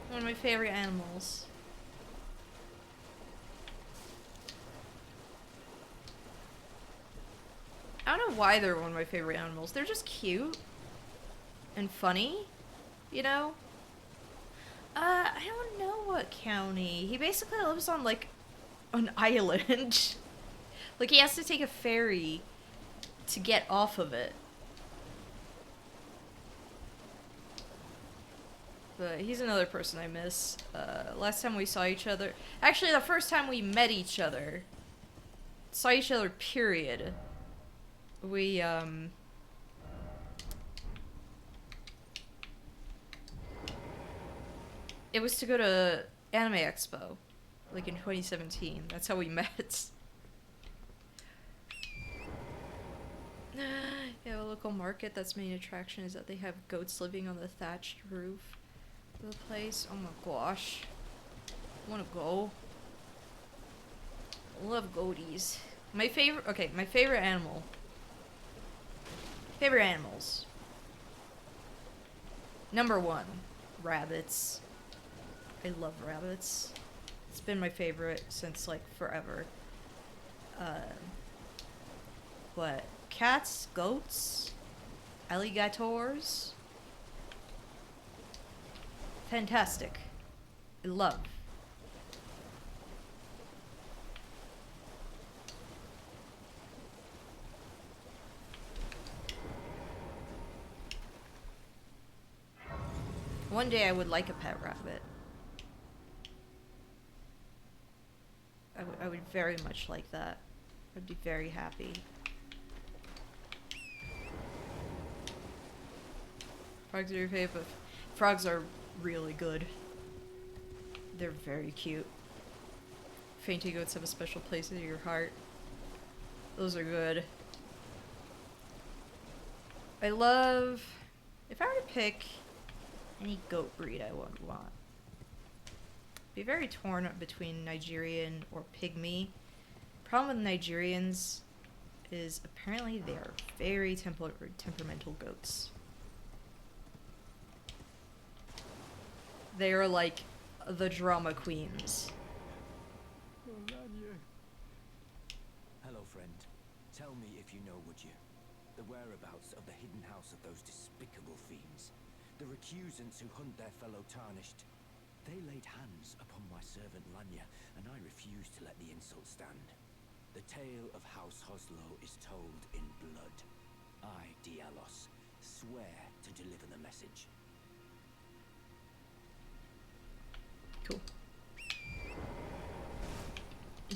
One of my favorite animals. I don't know why they're one of my favorite animals. They're just cute and funny, you know? I don't know what county. He basically lives on like an island. Like he has to take a ferry to get off of it. But he's another person I miss. Last time we saw each other, actually the first time we met each other, period. We, it was to go to Anime Expo, like in 2017. That's how we met. Yeah, a local market that's main attraction is that they have goats living on the thatched roof of the place. Oh my gosh. I wanna go. I love goaties. My favorite animal. Favorite animals. Number 1, rabbits. I love rabbits. It's been my favorite since like forever. But cats, goats, alligators, fantastic. I love. One day I would like a pet rabbit. I would very much like that. I'd be very happy. Frogs are your favorite. Frogs are really good. They're very cute. Fainting goats have a special place in your heart. Those are good. I love... If I were to pick any goat breed I would want, be very torn between Nigerian or Pygmy. Problem with Nigerians is apparently they are very temperamental goats. They are like the drama queens. Hello, friend. Tell me if you know, would you? The whereabouts of the hidden house of those despicable fiends. The recusants who hunt their fellow tarnished. They laid hands upon my servant Lanya, and I refused to let the insult stand. The tale of House Hoslow is told in blood. I, Dialos, swear to deliver the message. Cool.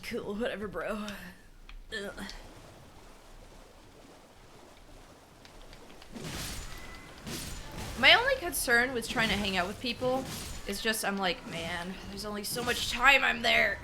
Cool, whatever, bro. Ugh. My only concern with trying to hang out with people is just, I'm like, man, there's only so much time I'm there.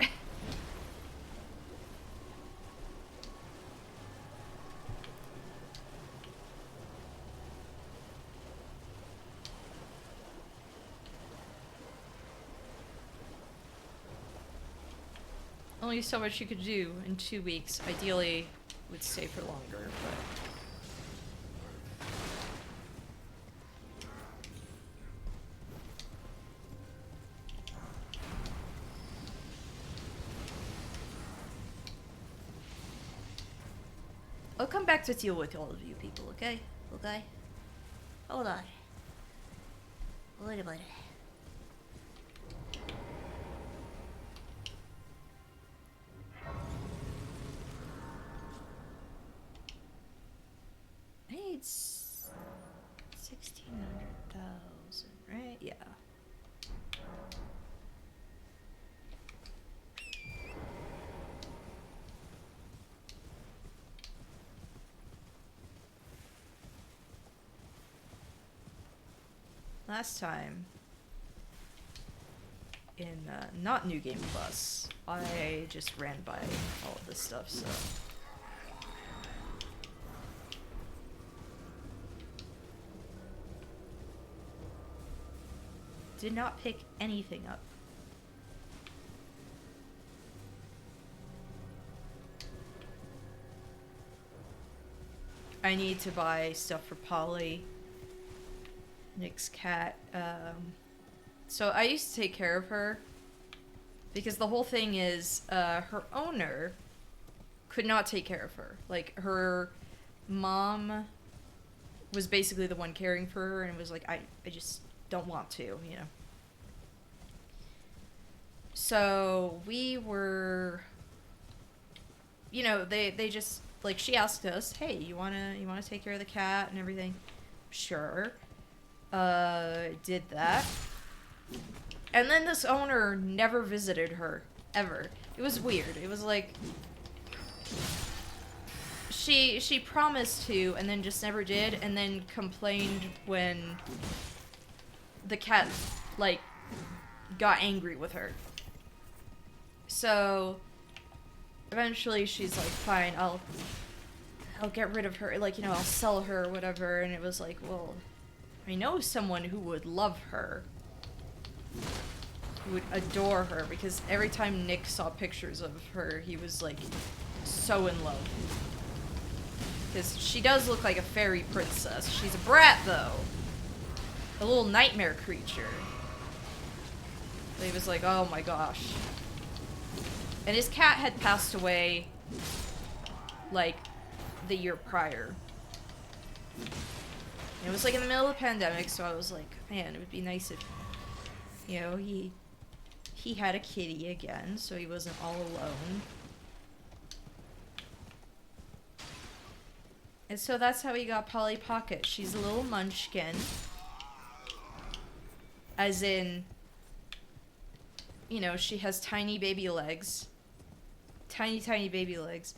Only so much you could do in 2 weeks. Ideally, would stay for longer, but... I'll come back to deal with all of you people, okay? Okay? Hold on. Wait a minute. I need 1600,000, right? Yeah. Last time, in not New Game Plus, I just ran by all of this stuff, so... Did not pick anything up. I need to buy stuff for Polly. Nick's cat. So I used to take care of her because the whole thing is her owner could not take care of her. Like, her mom was basically the one caring for her, and it was like, I just don't want to, you know. So we were, you know, they just, like, she asked us, hey, you wanna take care of the cat and everything? Sure. Did that. And then this owner never visited her, ever. It was weird. It was like, she promised to, and then just never did, and then complained when the cat, like, got angry with her. So, eventually she's like, fine, I'll get rid of her, like, you know, I'll sell her or whatever, and it was like, well... I know someone who would love her, who would adore her, because every time Nick saw pictures of her, he was, like, so in love. Because she does look like a fairy princess. She's a brat, though. A little nightmare creature. He was like, oh my gosh. And his cat had passed away, like, the year prior. It was like in the middle of the pandemic, so I was like, man, it would be nice if, you know, he had a kitty again, so he wasn't all alone. And so that's how he got Polly Pocket. She's a little munchkin. As in, you know, she has tiny baby legs. Tiny, tiny baby legs.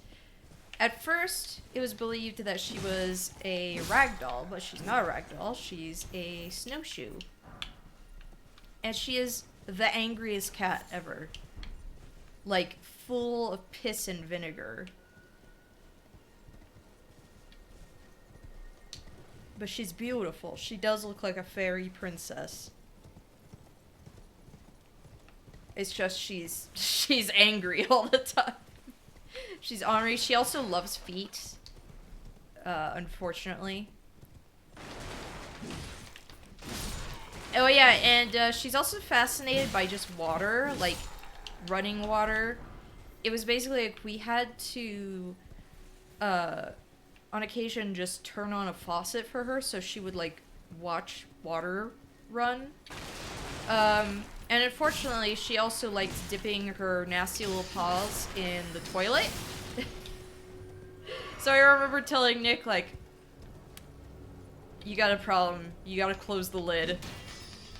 At first, it was believed that she was a ragdoll, but she's not a ragdoll. She's a snowshoe. And she is the angriest cat ever. Like, full of piss and vinegar. But she's beautiful. She does look like a fairy princess. It's just she's angry all the time. She's ornery. She also loves feet. Unfortunately. Oh yeah, and she's also fascinated by just water, like running water. It was basically like we had to, on occasion, just turn on a faucet for her so she would like watch water run. And unfortunately, she also liked dipping her nasty little paws in the toilet. So I remember telling Nick, like, you got a problem. You gotta close the lid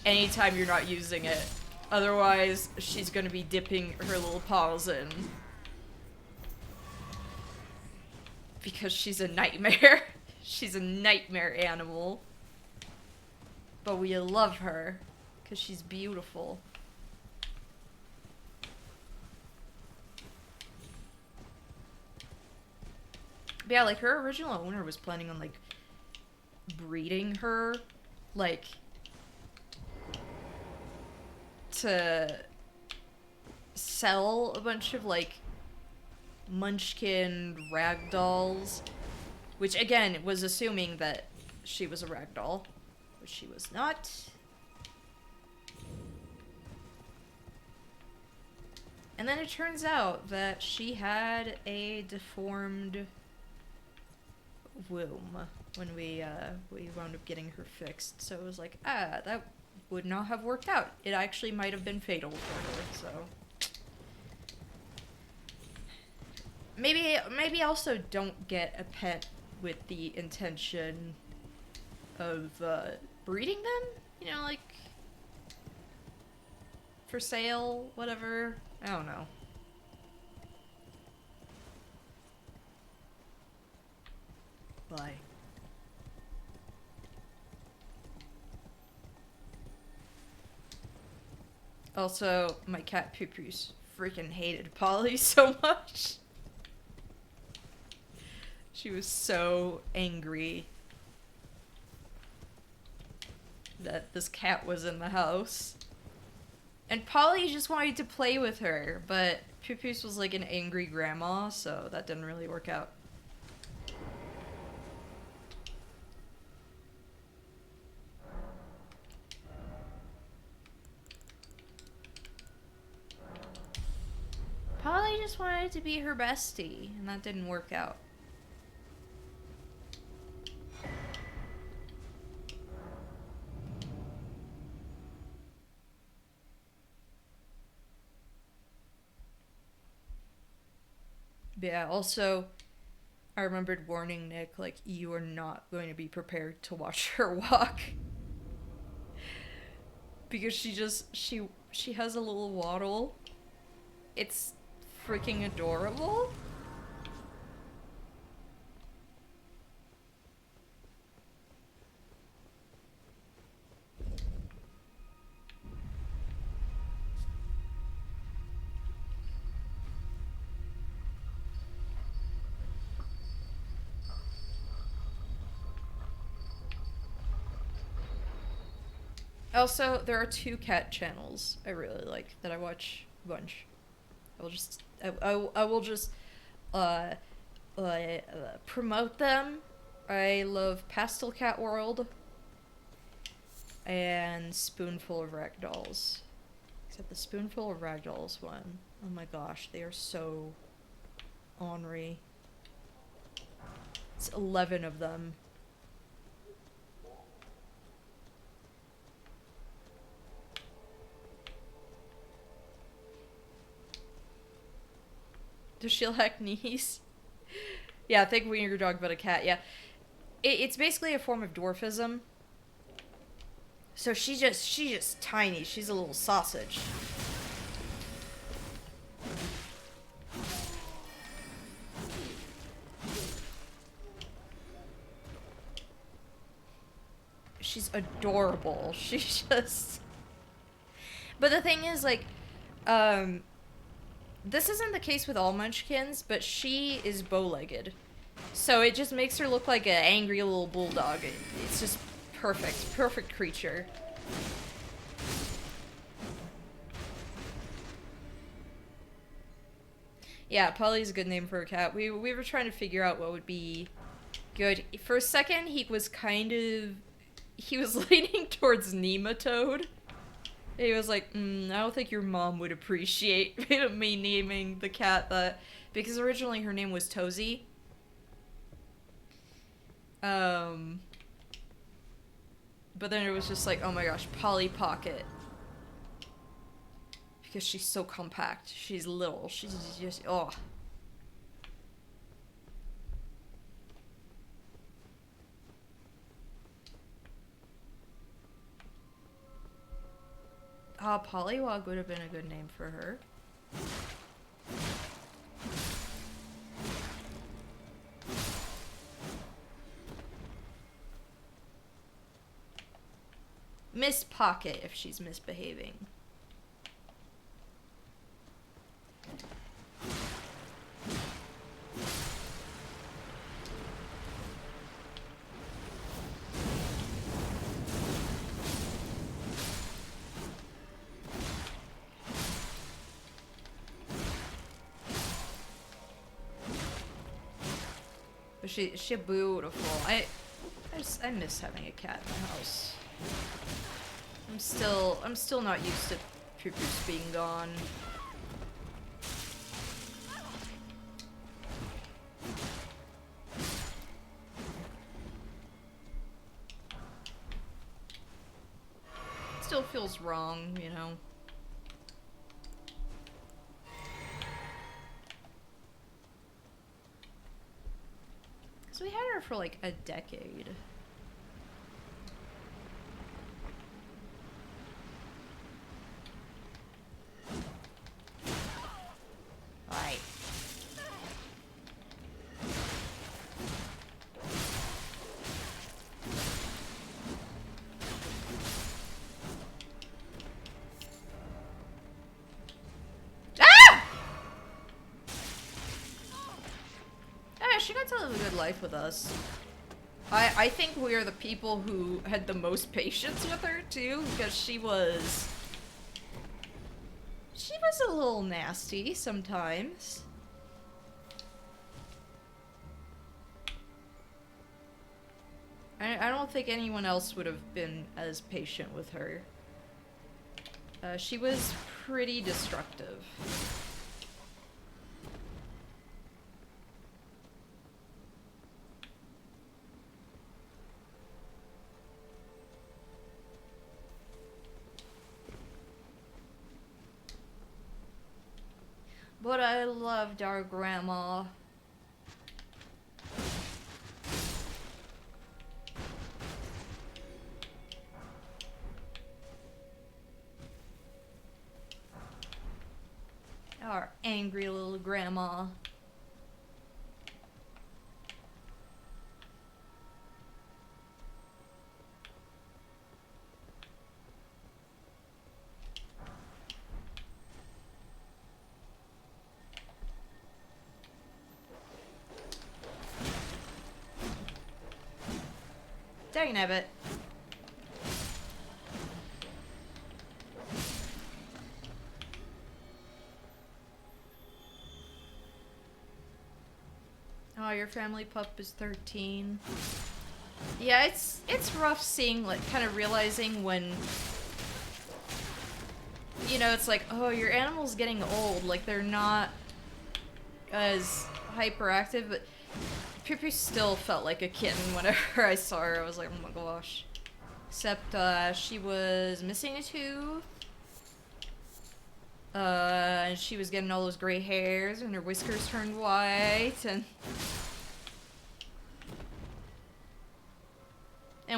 anytime you're not using it. Otherwise, she's gonna be dipping her little paws in. Because she's a nightmare. She's a nightmare animal. But we love her. Because she's beautiful. But yeah, like, her original owner was planning on, like, breeding her, like, to sell a bunch of, like, munchkin ragdolls. Which, again, was assuming that she was a ragdoll. But she was not. And then it turns out that she had a deformed womb when we wound up getting her fixed. So it was like, that would not have worked out. It actually might have been fatal for her, so. Maybe also don't get a pet with the intention of breeding them? You know, like, for sale, whatever. I don't know. Bye. Also, my cat Poopoos freaking hated Polly so much. She was so angry that this cat was in the house. And Polly just wanted to play with her, but Poopoos was like an angry grandma, so that didn't really work out. Polly just wanted to be her bestie, and that didn't work out. But yeah, also, I remembered warning Nick, like, you are not going to be prepared to watch her walk. Because she has a little waddle. It's freaking adorable. Also, there are 2 cat channels I really like that I watch a bunch. I will just promote them. I love Pastel Cat World and Spoonful of Ragdolls. Except the spoonful of ragdolls one. Oh my gosh, they are so ornery. It's 11 of them. Does she lack knees? Yeah, think when your dog about a cat, yeah. It's basically a form of dwarfism. So she's just tiny. She's a little sausage. She's adorable. She's just... But the thing is, like, this isn't the case with all munchkins, but she is bow-legged. So it just makes her look like an angry little bulldog. It's just perfect. Perfect creature. Yeah, Polly's a good name for a cat. We were trying to figure out what would be good. For a second, he was leaning towards nematode. He was like, I don't think your mom would appreciate me naming the cat that, because originally her name was Tozy. But then it was just like, oh my gosh, Polly Pocket. Because she's so compact. She's little. She's just, oh. Pollywog would have been a good name for her. Miss Pocket if she's misbehaving. But she's beautiful. I miss having a cat in the house. I'm still not used to Poopoos being gone. It still feels wrong, you know. So we had her for like a decade. Right. She got to live a good life with us. I think we are the people who had the most patience with her too, because she was a little nasty sometimes. I don't think anyone else would have been as patient with her. She was pretty destructive. But I loved our grandma. Our angry little grandma. Dang nabbit. Oh, your family pup is 13. Yeah, it's rough seeing, like, kind of realizing when, you know, it's like, oh, your animal's getting old. Like, they're not as hyperactive, but Pippi still felt like a kitten whenever I saw her. I was like, oh my gosh. Except, she was missing a tooth. And she was getting all those gray hairs, and her whiskers turned white, and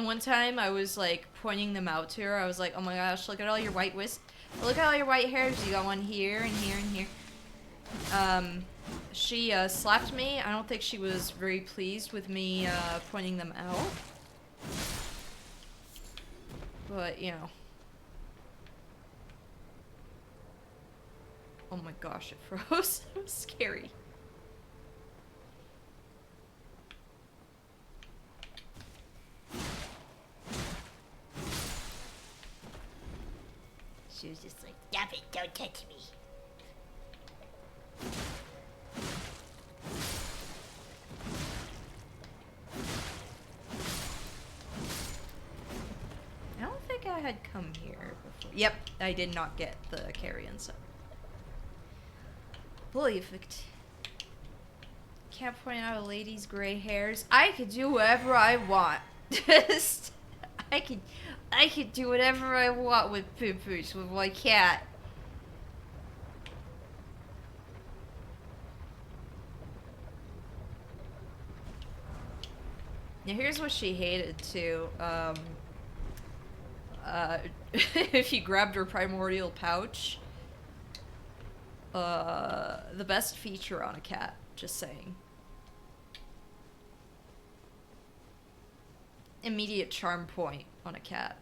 one time I was like pointing them out to her. I was like, oh my gosh, look at all your white look at all your white hairs. You got one here and here and here. She slapped me. I don't think she was very pleased with me pointing them out. But, you know. Oh my gosh, it froze. It was scary. She was just like, stop it, don't touch me. I don't think I had come here before. Yep, I did not get the carrion, so. Perfect. Can't point out a lady's gray hairs. I could do whatever I want. Just, I could do whatever I want with Poo-Pooch, with my cat. Now here's what she hated too. If you grabbed her primordial pouch, the best feature on a cat, just saying. Immediate charm point on a cat.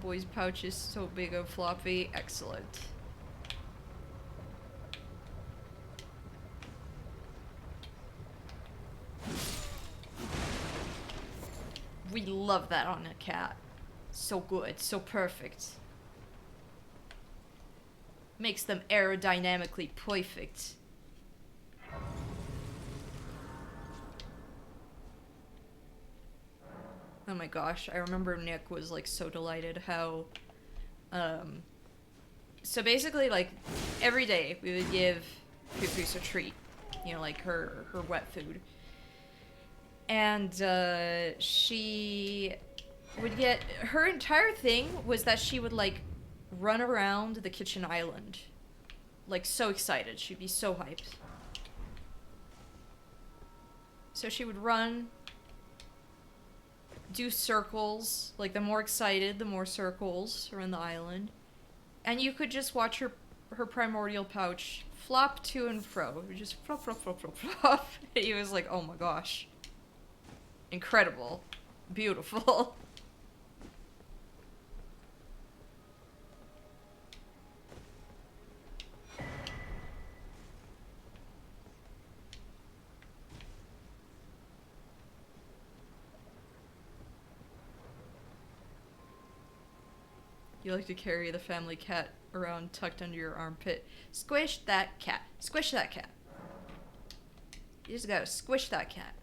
Boy's pouch is so big and floppy. Excellent. We love that on a cat. So good, so perfect. Makes them aerodynamically perfect. Oh my gosh, I remember Nick was like so delighted how, so basically like every day we would give Poo-Poo's a treat, you know, like her wet food. And, she would get, her entire thing was that she would like run around the kitchen island. Like so excited, she'd be so hyped. So she would run, do circles, like the more excited, the more circles around the island. And you could just watch her primordial pouch flop to and fro. It would just flop, flop, flop, flop, flop. And he was like, oh my gosh. Incredible. Beautiful. You like to carry the family cat around tucked under your armpit. Squish that cat. Squish that cat. You just gotta squish that cat.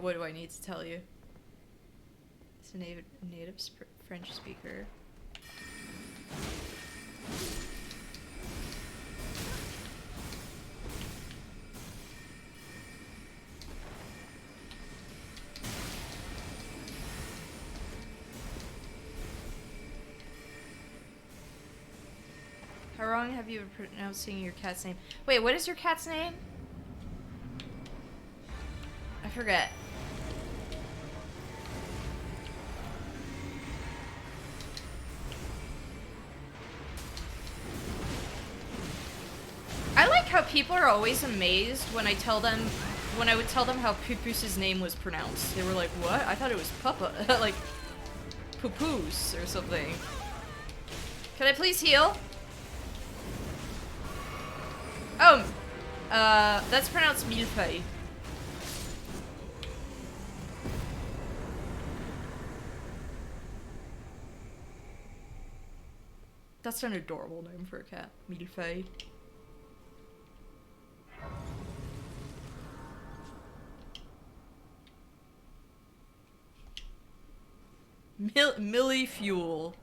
What do I need to tell you? It's a native French speaker. How wrong have you been pronouncing your cat's name? Wait, what is your cat's name? I forget. I like how people are always amazed when I would tell them how Pupus's name was pronounced. They were like, what? I thought it was Papa. Like, poo-poos or something. Can I please heal? Oh, that's pronounced millefeuille. That's an adorable name for a cat, millefeuille. Millie fuel.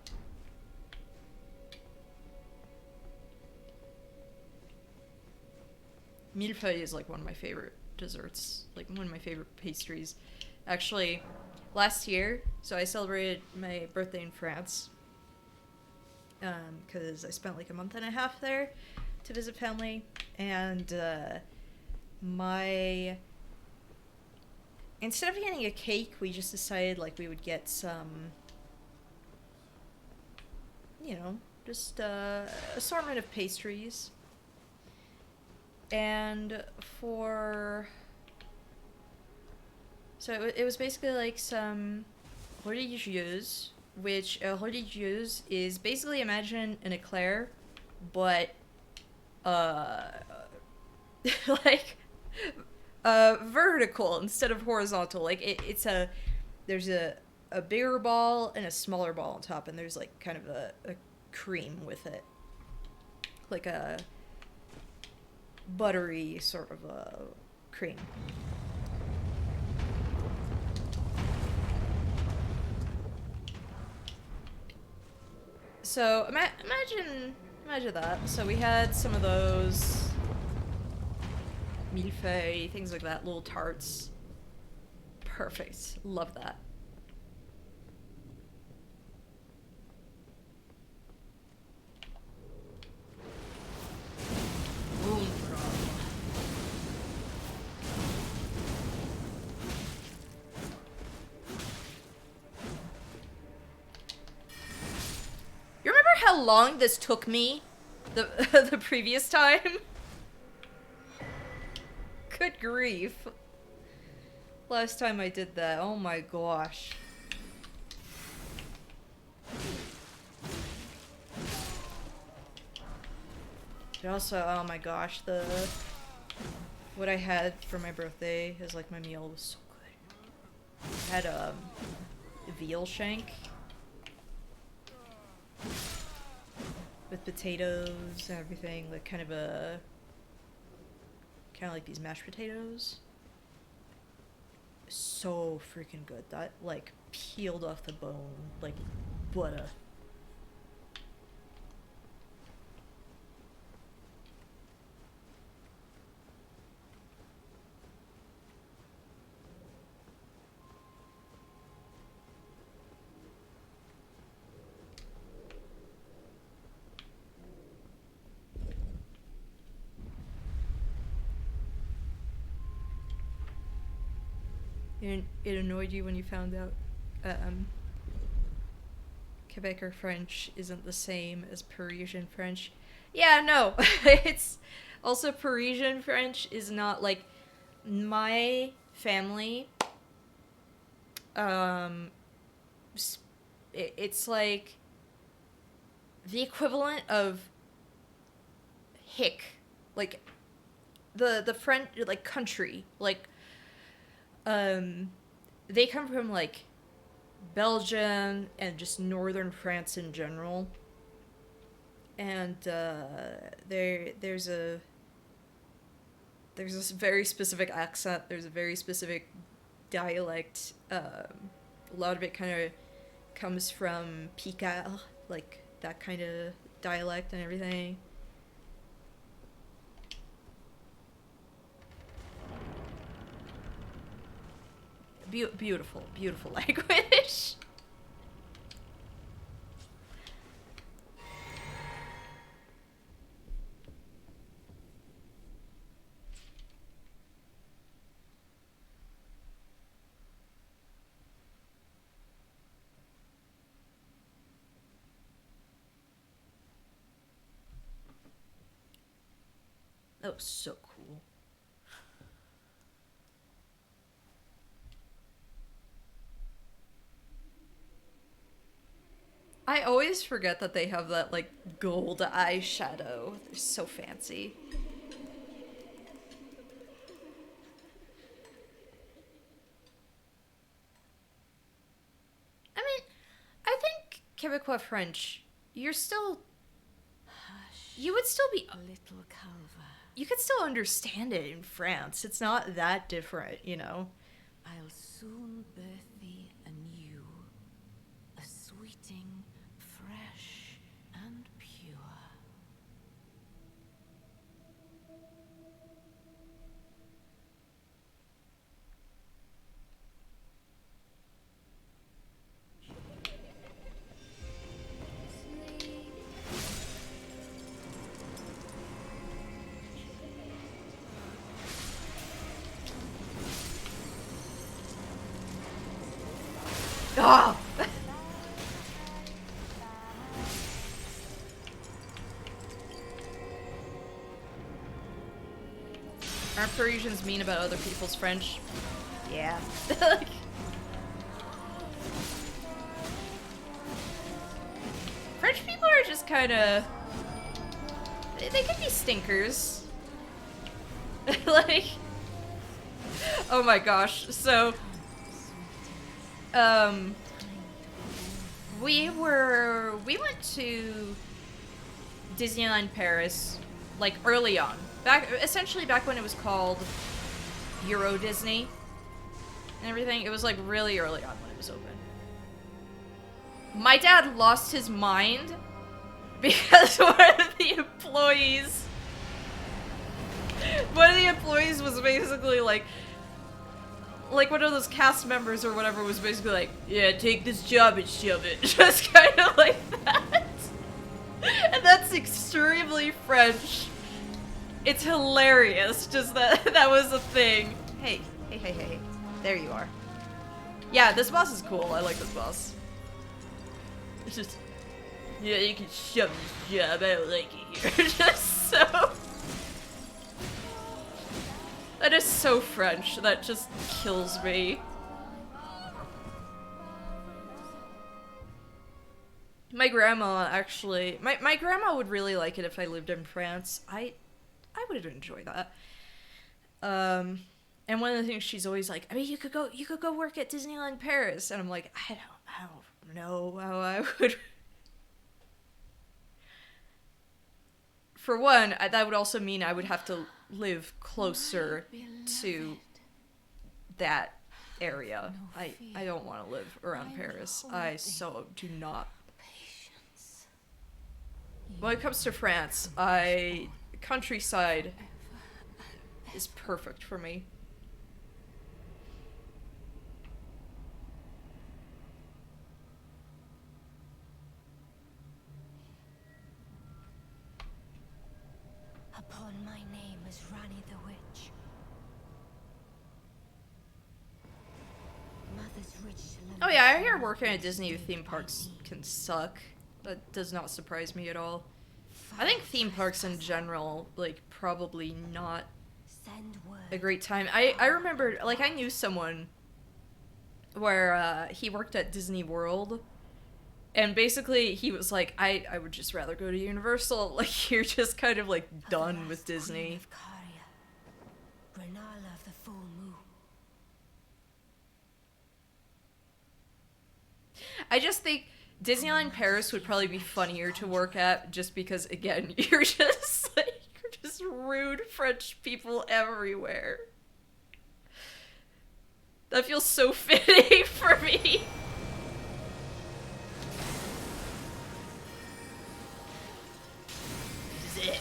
Millefeuille is like one of my favorite desserts, like one of my favorite pastries. Actually, last year, so I celebrated my birthday in France, because I spent like a month and a half there to visit family, and instead of getting a cake, we just decided like we would get some, you know, just assortment of pastries. And so it was basically like some religieuse, which a religieuse is basically, imagine an eclair, but like vertical instead of horizontal. Like there's a bigger ball and a smaller ball on top, and there's like kind of a cream with it, like a buttery sort of cream. So imagine that. So we had some of those millefeuille, things like that, little tarts. Perfect. Love that. You remember how long this took me the the previous time? Good grief. Last time I did that, oh my gosh. But also, oh my gosh, what I had for my birthday is like my meal was so good. I had a veal shank with potatoes and everything, like kind of like these mashed potatoes. So freaking good. That like peeled off the bone like butter. It annoyed you when you found out Quebecer French isn't the same as Parisian French. Yeah, no. It's also Parisian French is not like my family. It's like the equivalent of hick, like the French, like country, like they come from like Belgium and just northern France in general, and there's this very specific accent, there's a very specific dialect. A lot of it kind of comes from Picard, like that kind of dialect and everything. Beautiful, beautiful language. That was so cool. I always forget that they have that, like, gold eyeshadow. They're so fancy. I mean, I think Quebecois French, you're still... You would still be... Little Calva. You could still understand it in France. It's not that different, you know? I'll soon birth thee anew, a sweeting, fresh and pure. Ah! Aren't Parisians mean about other people's French? Yeah. French people are just kind of... They can be stinkers. Like... Oh my gosh, so... We went to Disneyland Paris, like, early on. Essentially back when it was called Euro Disney and everything. It was, like, really early on when it was open. My dad lost his mind because one of the employees was basically like one of those cast members or whatever was basically like, yeah, take this job and shove it. Just kind of like that. And that's extremely French. It's hilarious, just that was a thing. Hey. There you are. Yeah, this boss is cool. I like this boss. It's just, yeah, you can shove this job. I don't like it here. Just so... That is so French. That just kills me. My grandma actually... My grandma would really like it if I lived in France. I would enjoy that. And one of the things she's always like, I mean, you could go work at Disneyland Paris. And I'm like, I don't know how I would... For one, that would also mean I would have to live closer to that area. I don't want to live around Paris. I so do not. When it comes to France, countryside is perfect for me. Upon my name is Rani the Witch. Mother's rich. Oh yeah, I hear working at Disney theme parks can suck. That does not surprise me at all. I think theme parks in general, like, probably not a great time. I remember, like, I knew someone where he worked at Disney World, and basically he was like, I would just rather go to Universal. Like, you're just kind of, like, done with Disney. Renala of the full moon. I just think Disneyland Paris would probably be funnier to work at, just because, again, you're just rude French people everywhere. That feels so fitting for me.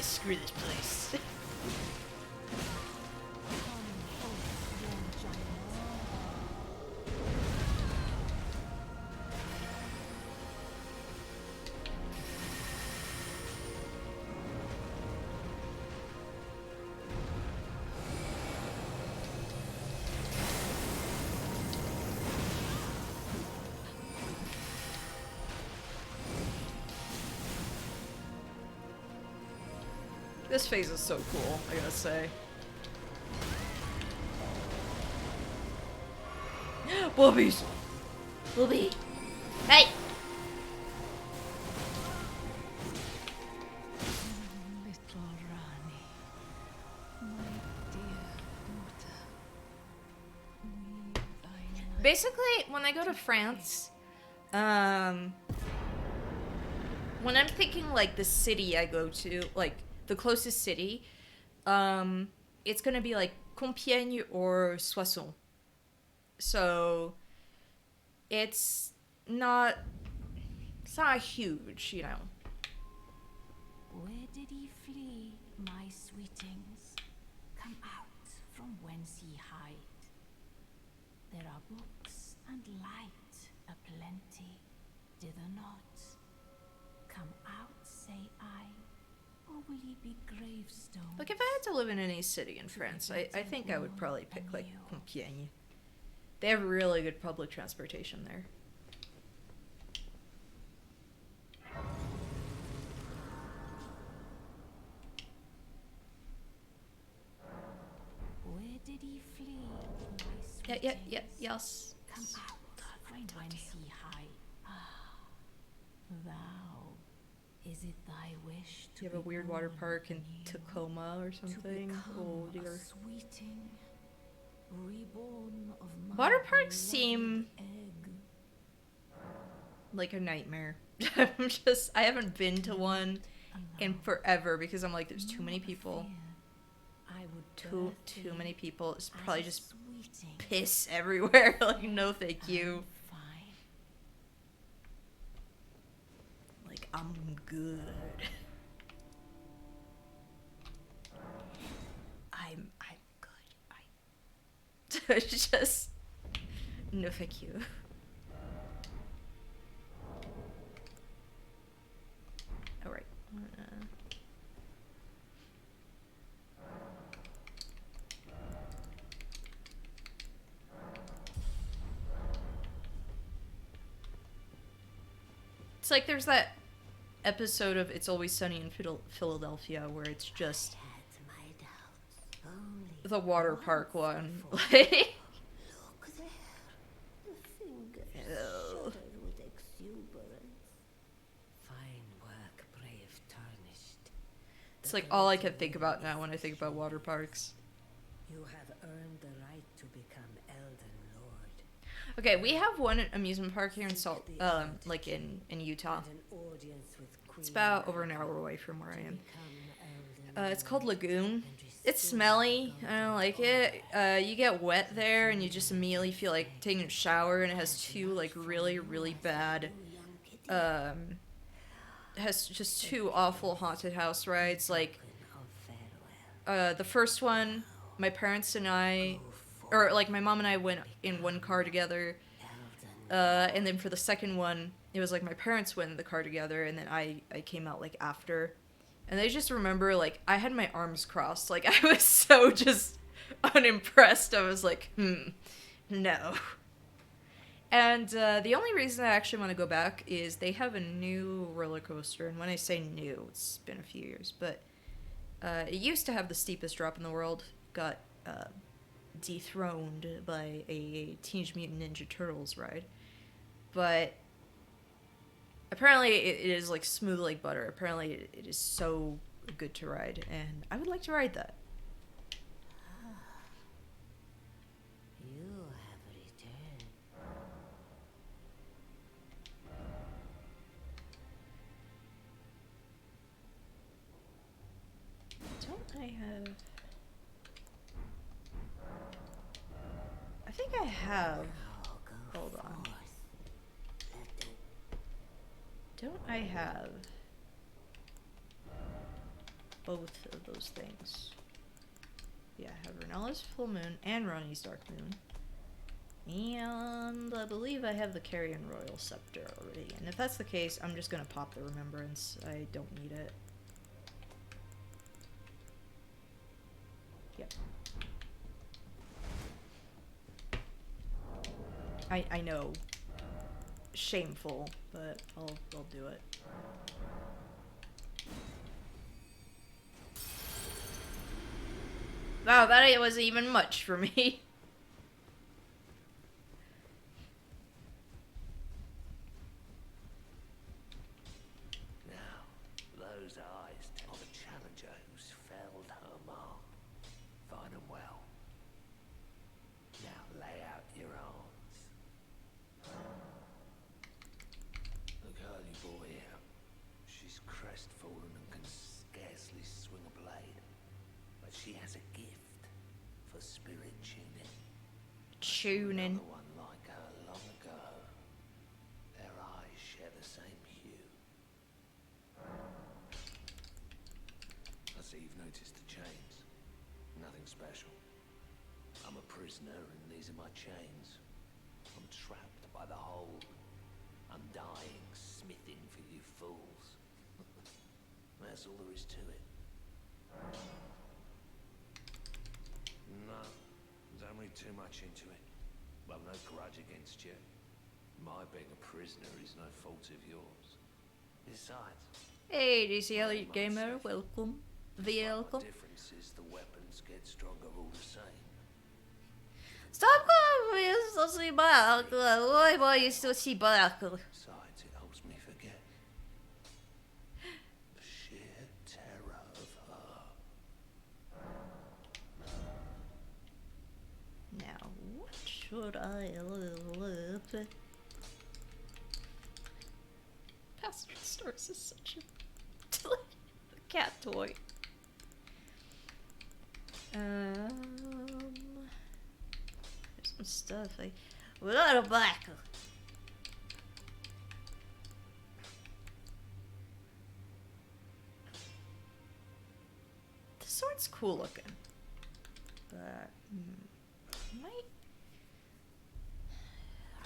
Screw this place. This phase is so cool, I gotta say. Boobies! Booby! Hey! I go to France, when I'm thinking like the city I go to, like the closest city, it's gonna be like Compiègne or Soissons. So it's not huge, you know. Where did ye flee, my sweetings? Come out from whence ye hide. There are books and light aplenty, dither not. Come out, say I, or will ye be gravestones? Like if I had to live in any city in France, I think I would probably pick like Compiègne. They have really good public transportation there. Where did ye flee, my sweetings? Yes. Come out from whence ye hide. Ah, thou, is it thy wish to You have a weird water park in Tacoma or something? Oh dear. Sweeting, reborn of my Water parks seem egg. like a nightmare. I haven't been to one in forever because I'm like, there's too many people. I would Too many people. It's probably just piss everywhere. Like, no thank you. Like, I'm good. I'm good. It's just no thank you. Alright. It's like there's that episode of It's Always Sunny in Philadelphia where it's just the water park one. Like, Look there. The fingers ew. shuddered with exuberance. Fine work, brave tarnished. It's like all I can think about now when I think about water parks. You have earned the right to become Elden Lord. Okay, we have one amusement park here in like in Utah. And an audience with It's about over an hour away from where I am. It's called Lagoon. It's smelly. I don't like it. You get wet there, and you just immediately feel like taking a shower. And it has two like really bad. It has just two awful haunted house rides. Like, the first one, my parents and I, or like my mom and I went in one car together. And then for the second one, it was like my parents went in the car together, and then I came out like after. And I just remember, like, I had my arms crossed. Like, I was so just unimpressed. I was like, no. And the only reason I actually want to go back is they have a new roller coaster. And when I say new, it's been a few years. But it used to have the steepest drop in the world. Got dethroned by a Teenage Mutant Ninja Turtles ride. But apparently it is like smooth like butter. Apparently it is so good to ride, and I would like to ride that. You have returned. Don't I have... I think I have... Hold on. Don't I have both of those things? Yeah, I have Renella's Full Moon and Ronnie's Dark Moon. And I believe I have the Carrion Royal Scepter already. And if that's the case, I'm just gonna pop the Remembrance. I don't need it. Yep. I know. Shameful, but I'll do it. Wow, that wasn't even much for me. Now, those eyes tell the challenger who's felled her mark. Find 'em well. Now lay out your arms. But she has a gift for spirit tuning. Tuning. Another one like her long ago. Their eyes share the same hue. I see you've noticed the chains. Nothing special. I'm a prisoner and these are my chains. I'm trapped by the hold. I'm dying, smithing for you fools. That's all there is to it. No, don't read too much into it. Well, no grudge against you. My being a prisoner is no fault of yours. Besides, Hey, DC Elliot Gamer, welcome. Welcome. the difference is the weapons get stronger all the same. Stop calling me so back. Why are you still see back? Besides, it helps me forget the sheer terror of her. Now, what should I look? Bastard Stars is such a cat toy. There's some stuff like without a black. The sword's cool looking, but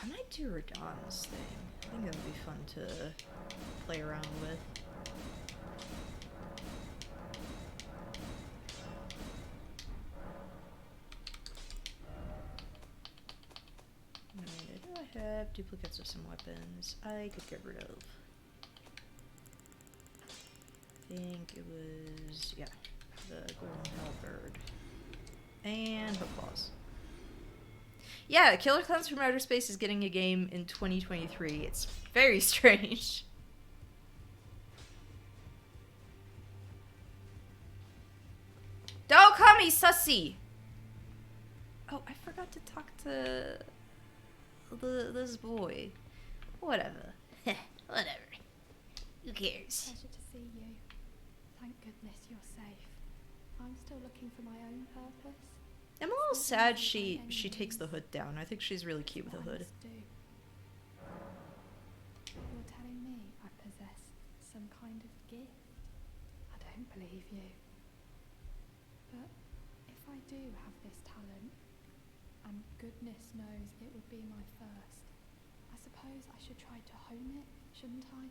I might do Radon's thing. I think that would be fun to play around with. Do I have duplicates of some weapons I could get rid of? I think it was, yeah, the golden halberd and hook claws. Yeah, Killer Clowns from Outer Space is getting a game in 2023. It's very strange. Don't call me sussy! Oh, I forgot to talk to this boy. Whatever. Whatever. Who cares? Pleasure to see you. Thank goodness you're safe. I'm still looking for my own purpose. I'm a little sad she takes the hood down. I think she's really cute with a hood. You're telling me I possess some kind of gift? I don't believe you. But if I do have this talent, and goodness knows it would be my first, I suppose I should try to hone it, shouldn't I?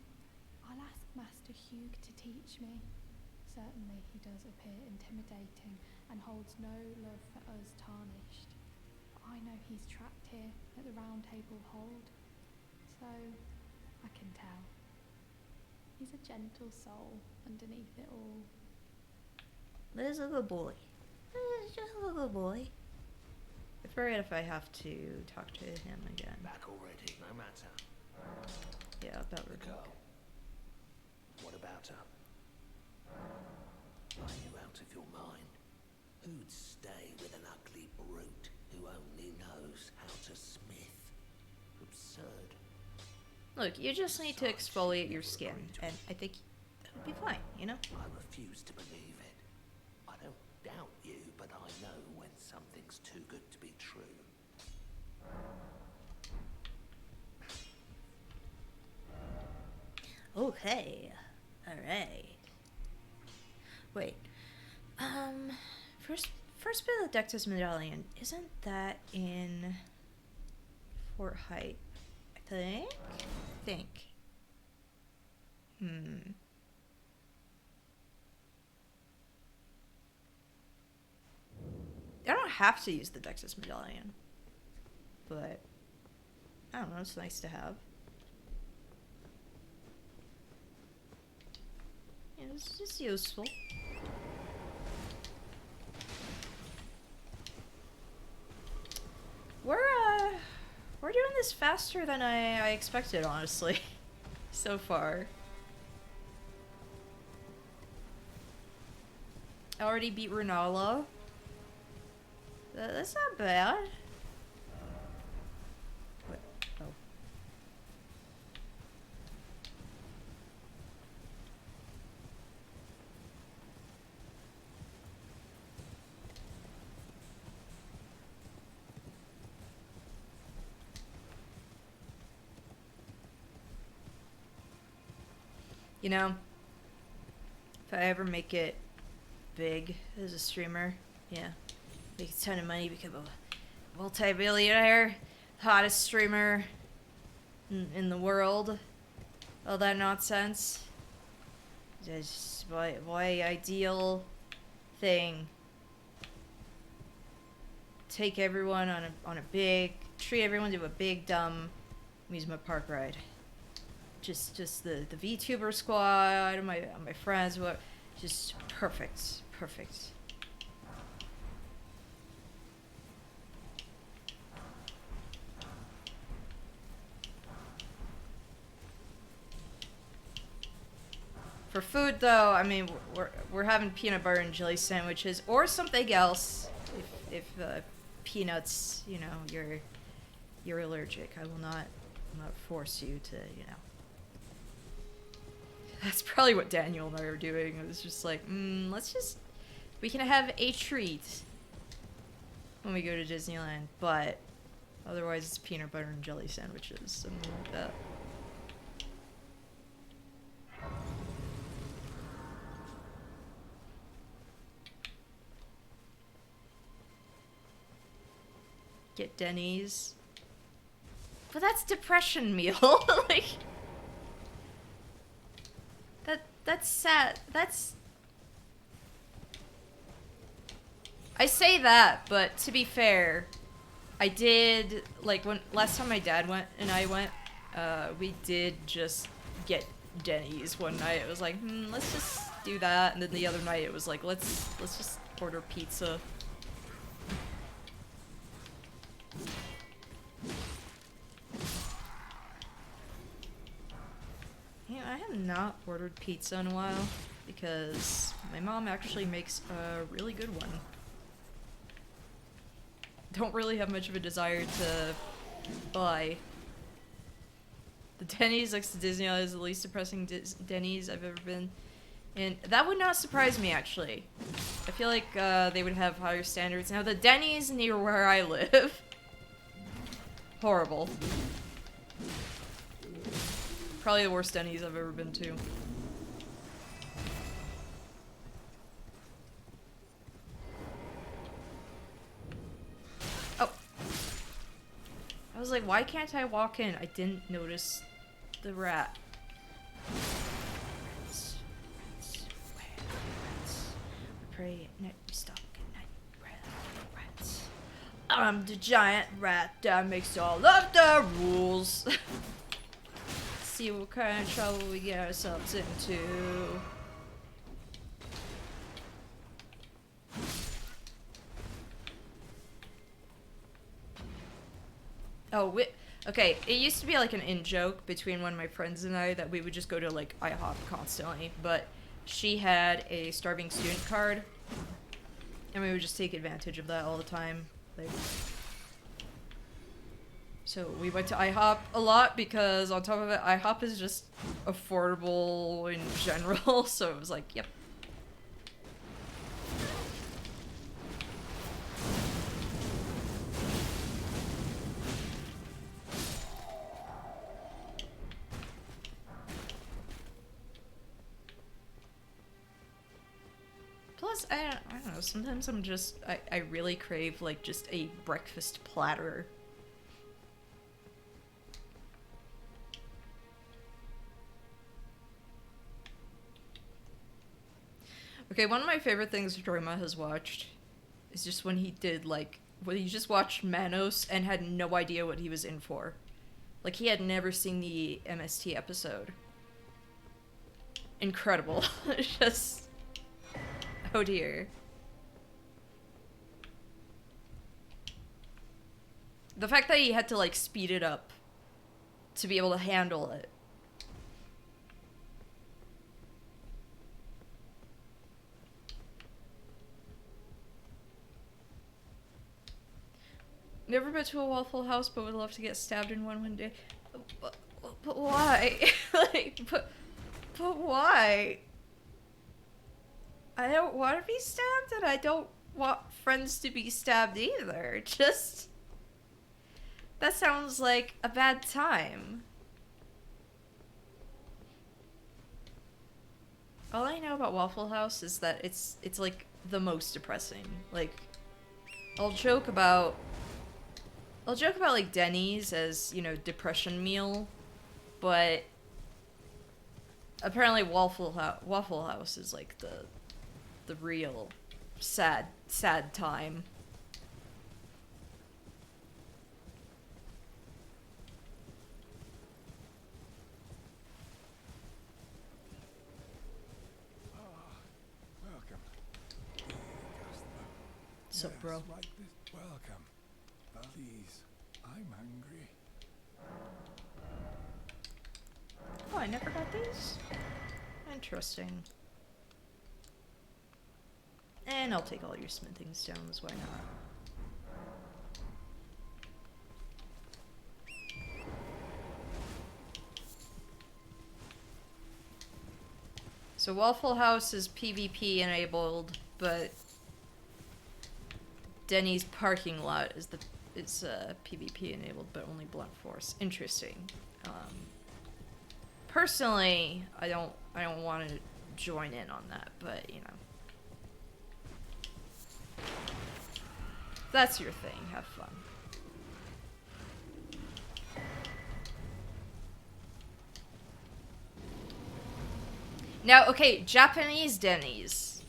I'll ask Master Hugh to teach me. Certainly he does appear intimidating and holds no love for us tarnished. But I know he's trapped here at the Round Table Hold, so I can tell. He's a gentle soul underneath it all. There's a good boy. There's just a good boy. I forget if I have to talk to him again. Back already, no matter. Yeah, about The girl. What about her? Are you out of your mind? Who'd stay with an ugly brute who only knows how to smith? Absurd. Look, you just need to exfoliate your skin, and I think it'll be fine, you know? I refuse to believe it. I don't doubt you, but I know when something's too good to be true. Okay. Alright. Wait. First bit of the Dexter's Medallion, isn't that in Fort Height? I think. I don't have to use the Dexter's Medallion, but I don't know, it's nice to have. Yeah, it's just useful. We're doing this faster than I expected, honestly, so far. I already beat Renala. That's not bad. What? Oh. You know, if I ever make it big as a streamer, yeah, make a ton of money, become a multi-billionaire, hottest streamer in the world, all that nonsense. Just my ideal thing. Take everyone on a big, treat everyone to a big dumb amusement park ride. Just the VTuber squad, my friends, what, just perfect. For food, though, I mean, we're having peanut butter and jelly sandwiches or something else. If peanuts, you know, you're allergic, I will not force you to, you know. That's probably what Daniel and I are doing. It was just like, we can have a treat when we go to Disneyland, but otherwise it's peanut butter and jelly sandwiches, something like that. Get Denny's. But that's depression meal. Like, that's sad. I say that, but to be fair, I did, like, when last time my dad went and I went, we did just get Denny's one night. It was like, let's just do that, and then the other night it was like, let's just order pizza. Yeah, I have not ordered pizza in a while because my mom actually makes a really good one. Don't really have much of a desire to buy. The Denny's next to Disneyland is the least depressing Denny's I've ever been in. That would not surprise me, actually. I feel like they would have higher standards. Now, the Denny's near where I live, horrible. Probably the worst Denny's I've ever been to. Oh. I was like, why can't I walk in? I didn't notice the rat. Rats. We pray at night, we stop at night. Rats. I'm the giant rat that makes all of the rules. See what kind of trouble we get ourselves into. Oh, okay, it used to be like an in-joke between one of my friends and I that we would just go to like IHOP constantly, but she had a starving student card, and we would just take advantage of that all the time. Like, so we went to IHOP a lot because on top of it, IHOP is just affordable in general, so it was like, yep. Plus, I don't know, sometimes I'm just, I really crave like just a breakfast platter. Okay, one of my favorite things Jorma has watched is just when he did, like, when he just watched Manos and had no idea what he was in for. Like, he had never seen the MST episode. Incredible. Just... oh dear. The fact that he had to, like, speed it up to be able to handle it. Never been to a Waffle House, but would love to get stabbed in one day. But why? Like, but why? I don't want to be stabbed, and I don't want friends to be stabbed either. Just... that sounds like a bad time. know about Waffle House is that it's like the most depressing. Like, I'll joke about like Denny's as, you know, depression meal, but apparently Waffle House is like the real sad time. Welcome. So, bro. Yes, right this. Welcome. Please, I'm hungry. Oh, I never got these? Interesting. And I'll take all your smithing stones, why not? So Waffle House is PvP enabled, but Denny's parking lot is PvP enabled, but only blunt force. Interesting. Personally, I don't want to join in on that, but you know, if that's your thing. Have fun. Now, okay, Japanese Denny's.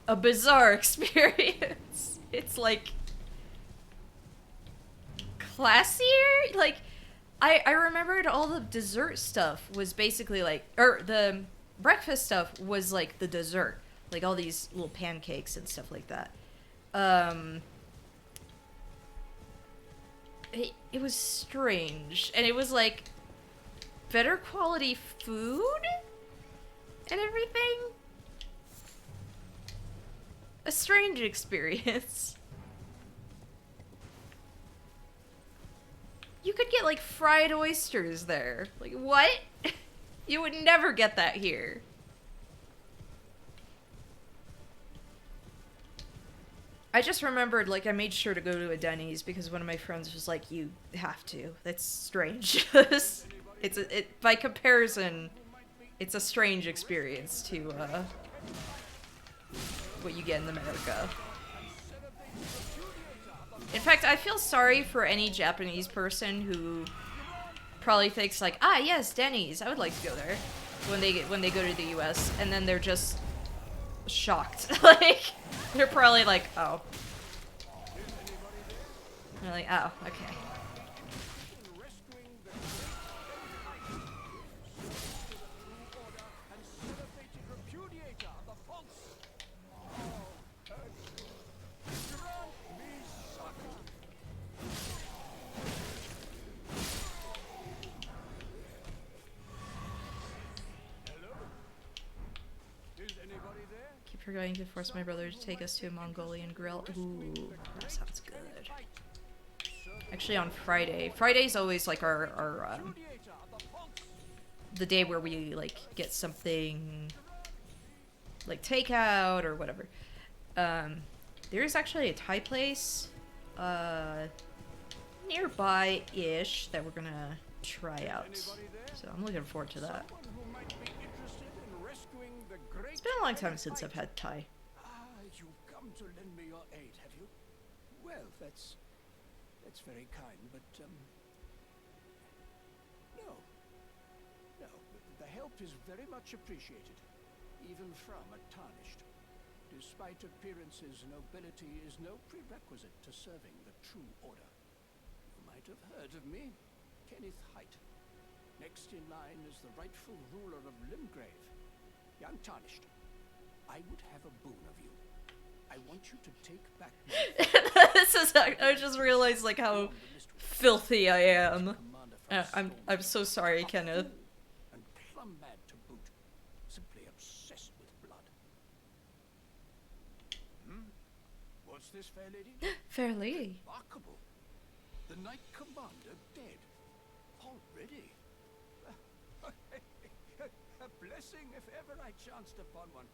A bizarre experience. It's like classier? Like, I remembered all the dessert stuff was basically like, or the breakfast stuff was like the dessert. Like all these little pancakes and stuff like that. It was strange. And it was like better quality food and everything. A strange experience. You could get like fried oysters there. Like what? You would never get that here. I just remembered, like, I made sure to go to a Denny's because one of my friends was like, you have to. That's strange. By comparison, it's a strange experience to, what you get in America. In fact, I feel sorry for any Japanese person who probably thinks like, ah, yes, Denny's, I would like to go there, when they go to the US, and then they're just shocked. Like, they're probably like, oh. They're like, oh, okay. Keep forgetting to force my brother to take us to a Mongolian grill. Ooh, that sounds good. Actually, on Friday's always like our the day where we like get something like takeout or whatever. There is actually a Thai place nearby-ish that we're gonna try out. So I'm looking forward to that. It's been a long time since I've had Thai. You've come to lend me your aid, have you? Well, that's very kind, but no. The help is very much appreciated, even from a tarnished. Despite appearances, nobility is no prerequisite to serving the true order. You might have heard of me, Kenneth Height. Next in line is the rightful ruler of Limgrave, young Tarnished. I would have a boon of you. I want you to take back I just realized like how filthy I am. I'm so sorry, Kenneth. And plumb mad to boot. Simply obsessed with blood. What's this, fair lady? Fair lady. Remarkable. The Knight Commander dead. Already. A blessing if ever I chanced upon one.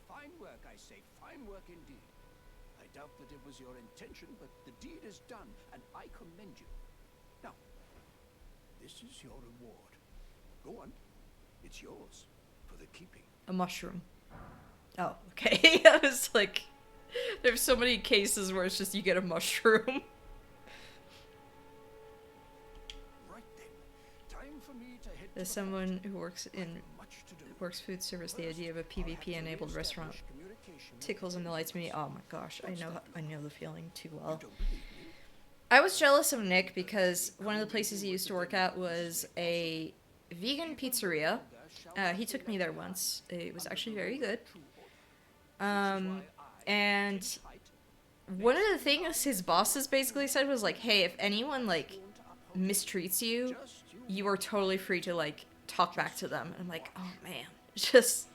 Fine work, I say. Fine work indeed. I doubt that it was your intention, but the deed is done, and I commend you. Now, this is your reward. Go on. It's yours. for the keeping. A mushroom. Oh, okay. I was like, there's so many cases where it's just you get a mushroom. Right then, time for me to head As to someone who works food service, the idea of a PvP-enabled restaurant tickles and delights me. Oh my gosh, I know the feeling too well. I was jealous of Nick because one of the places he used to work at was a vegan pizzeria. He took me there once. It was actually very good. And one of the things his bosses basically said was like, hey, if anyone like mistreats you, you are totally free to like talk back to them. And I'm like, oh man, just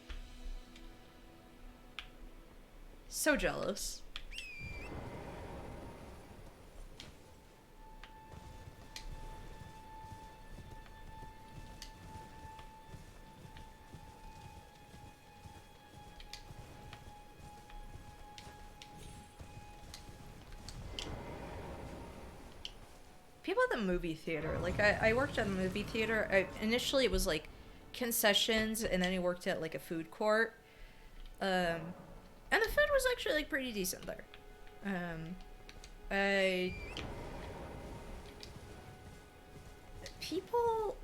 so jealous. People at the movie theater, like I worked at a movie theater. Initially it was like concessions, and then I worked at like a food court. And the food was actually like pretty decent there. People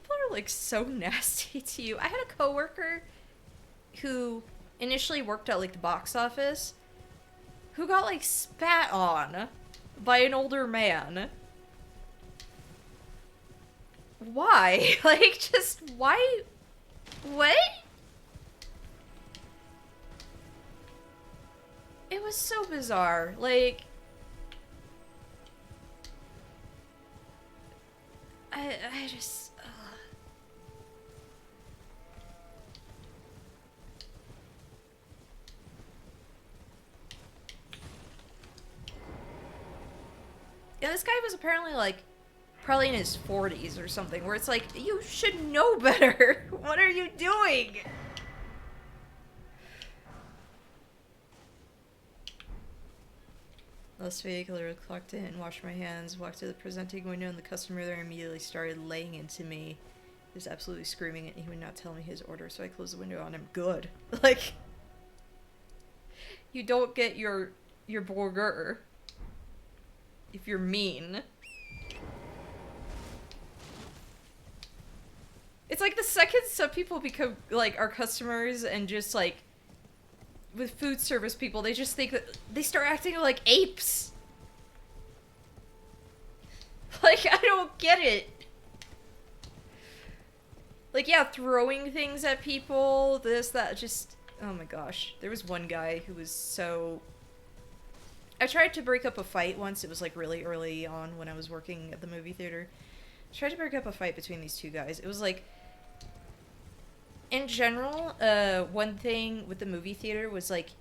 are like so nasty to you. I had a coworker who initially worked at like the box office who got like spat on by an older man. Why? Like, just why? What? It was so bizarre. Like, I just. Yeah, this guy was apparently like probably in his 40s or something, where it's like, you should know better. What are you doing? Last vehicle clocked in, washed my hands, walked to the presenting window, and the customer there immediately started laying into me. He was absolutely screaming, and he would not tell me his order, so I closed the window on him. Good. Like, you don't get your burger if you're mean. It's like the second some people become, like, our customers and just, like, with food service people, they just think that they start acting like apes. Like, I don't get it. Like, yeah, throwing things at people, this, that, just, oh my gosh. There was one guy who was so... I tried to break up a fight once. It was, like, really early on when I was working at the movie theater. I tried to break up a fight between these two guys. It was, like... In general, one thing with the movie theater was, like,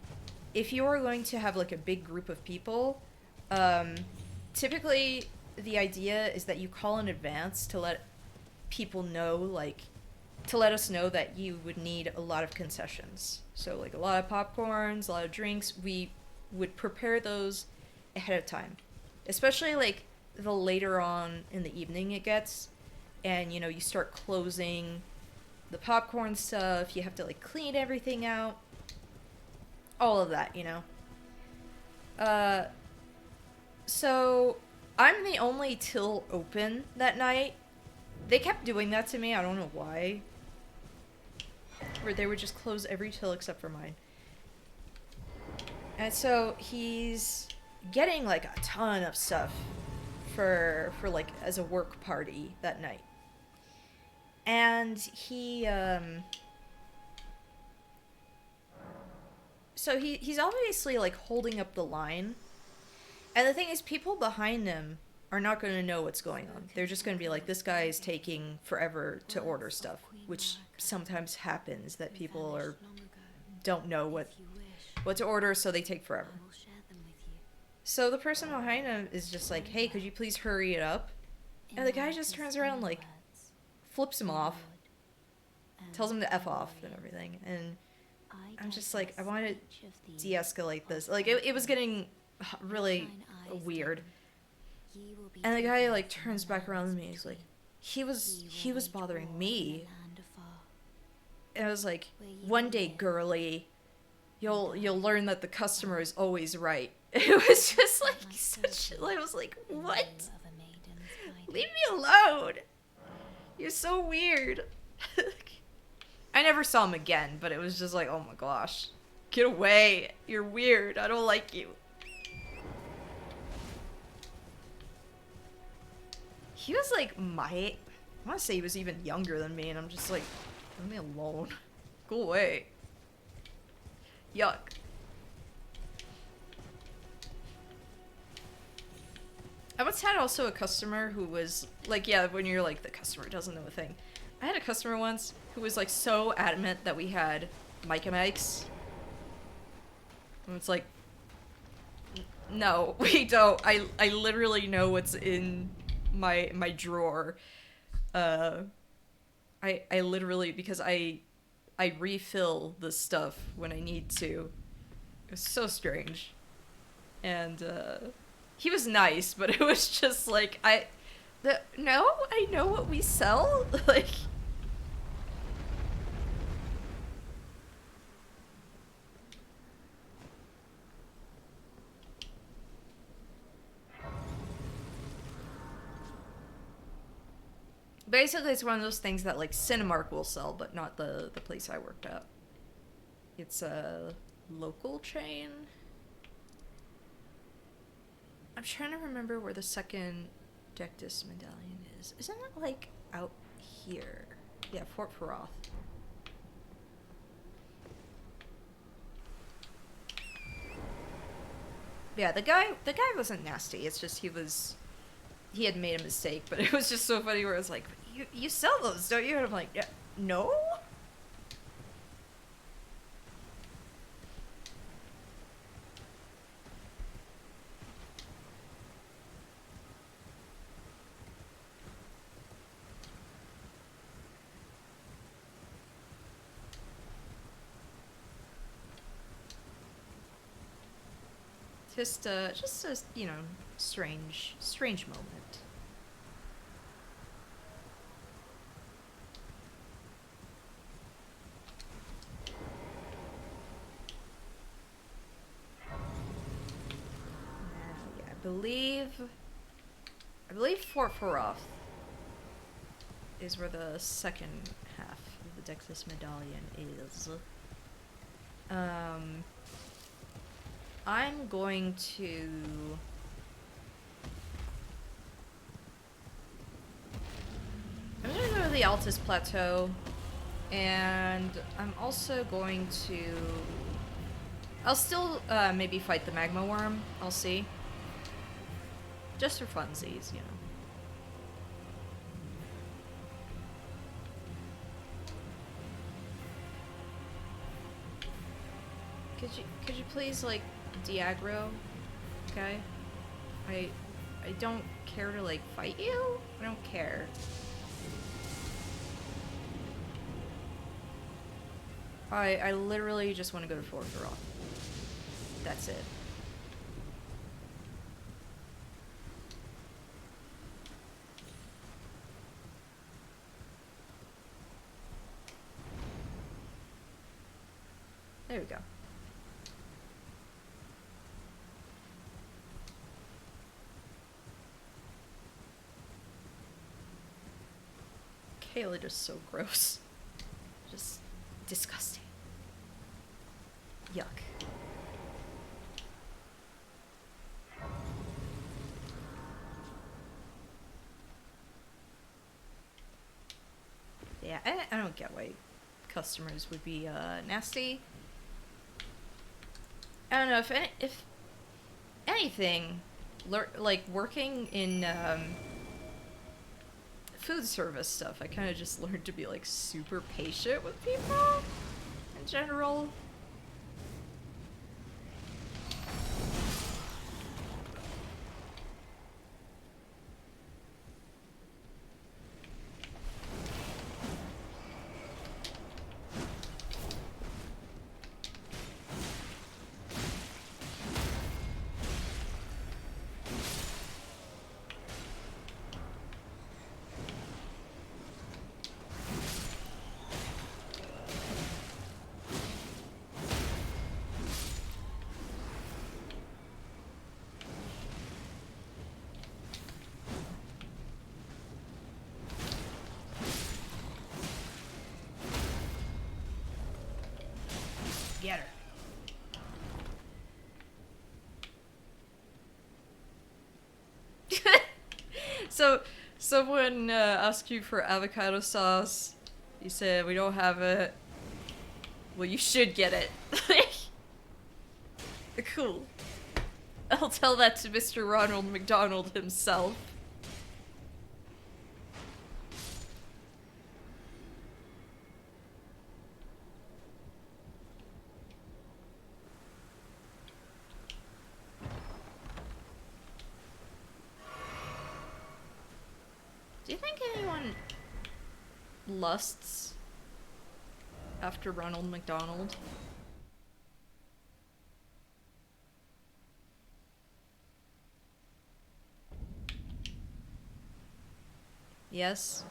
if you are going to have, like, a big group of people, typically the idea is that you call in advance to let people know, like, to let us know that you would need a lot of concessions. So, like, a lot of popcorns, a lot of drinks. We would prepare those ahead of time. Especially, like, the later on in the evening it gets, and, you know, you start closing the popcorn stuff, you have to, like, clean everything out. All of that, you know? So, I'm the only till open that night. They kept doing that to me, I don't know why. Where they would just close every till except for mine. And so, he's getting, like, a ton of stuff for like, as a work party that night. And he, so he's obviously, like, holding up the line. And the thing is, people behind him are not going to know what's going on. They're just going to be like, this guy is taking forever to order stuff. Which sometimes happens, that people don't know what to order, so they take forever. So the person behind him is just like, hey, could you please hurry it up? And the guy just turns around, like, flips him off, tells him to F off and everything, and I'm just like, I want to de-escalate this. Like, it was getting really weird. And the guy, like, turns back around to me, he's like, he was bothering me. and I was like, Were you one day, there? girly, you'll learn that the customer is always right. It was just like such. I was like, what? Of a maiden's hiding. Leave me alone. You're so weird. I never saw him again, but it was just like, oh my gosh, get away. You're weird. I don't like you. He was like I want to say he was even younger than me, and I'm just like, leave me alone. Go away. Yuck. I once had also a customer who was like, yeah, when you're like, the customer doesn't know a thing. I had a customer once who was like so adamant that we had Micah mics. And it's like, no, we don't. I literally know what's in my drawer. I literally, because I refill the stuff when I need to. It was so strange. And he was nice, but it was just like, no, I know what we sell. Like, basically it's one of those things that like Cinemark will sell, but not the place I worked at. It's a local chain. I'm trying to remember where the second Dectus medallion is. Isn't it like out here? Yeah, Fort Faroth. Yeah, the guy wasn't nasty. It's just he had made a mistake, but it was just so funny where I was like, you sell those, don't you? And I'm like, yeah, no? Just a, you know, strange moment. Yeah, I believe Fort Faroth is where the second half of the Dexus medallion is. I'm going to go to the Altus Plateau, and I'm also going to... I'll still maybe fight the Magma Worm. I'll see. Just for funsies, you know. Could you please, like, de-aggro, okay? I don't care to, like, fight you? I don't care. I literally just want to go to Fort Faroth. That's it. There we go. Kayla just so gross. Just disgusting. Yuck. Yeah, I don't get why customers would be nasty. I don't know if anything, like working in food service stuff, I kind of just learned to be like super patient with people in general. get her. So, someone asked you for avocado sauce. You said, we don't have it. Well, you should get it. Cool. I'll tell that to Mr. Ronald McDonald himself. Do you think anyone lusts after Ronald McDonald? Yes?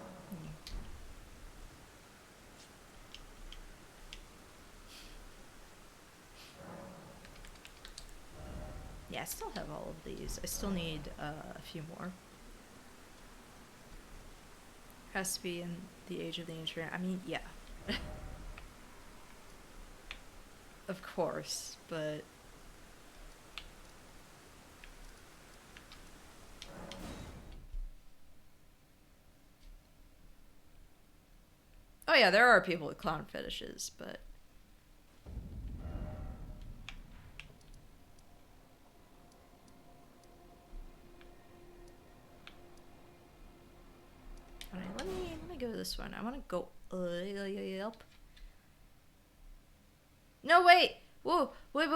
Yeah, I still have all of these. I still need a few more. Has to be in the age of the internet. I mean, yeah. Of course, but... Oh yeah, there are people with clown fetishes, but... Alright, let me go this one. I want to go up. No, wait! Whoa! Wait.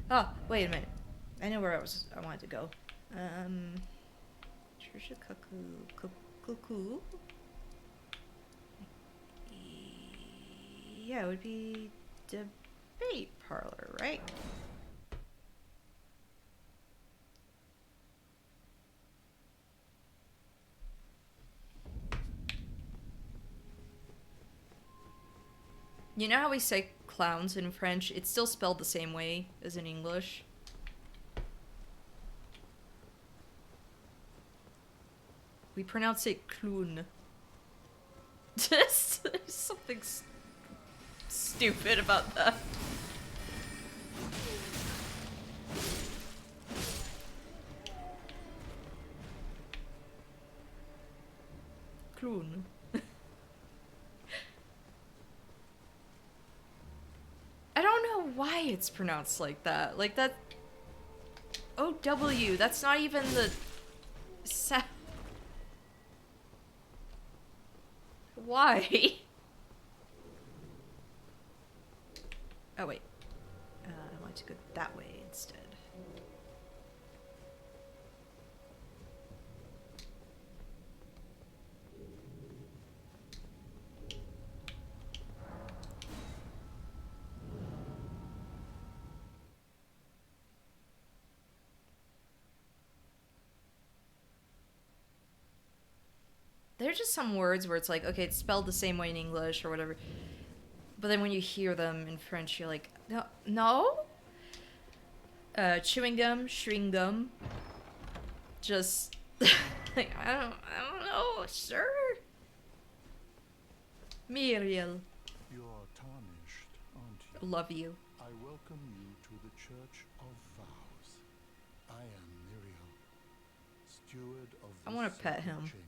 Ah, wait a minute. I know where I wanted to go. Church of Cuckoo. Yeah, it would be debate parlor, right? You know how we say clowns in French? It's still spelled the same way as in English. We pronounce it clown. There's something stupid about that. Clown. I don't know why it's pronounced like that. Like that... O-W, that's not even the... Why? Oh, wait. I want to go that way instead. There are just some words where it's like, okay, it's spelled the same way in English or whatever. But then when you hear them in French, you're like, no? No? Chewing gum, chewing gum. Just, like, I don't know, sir? Muriel. You're tarnished, aren't you? Love you. I welcome you to the Church of Vows. I am Muriel, steward of the I want to pet him. chamber.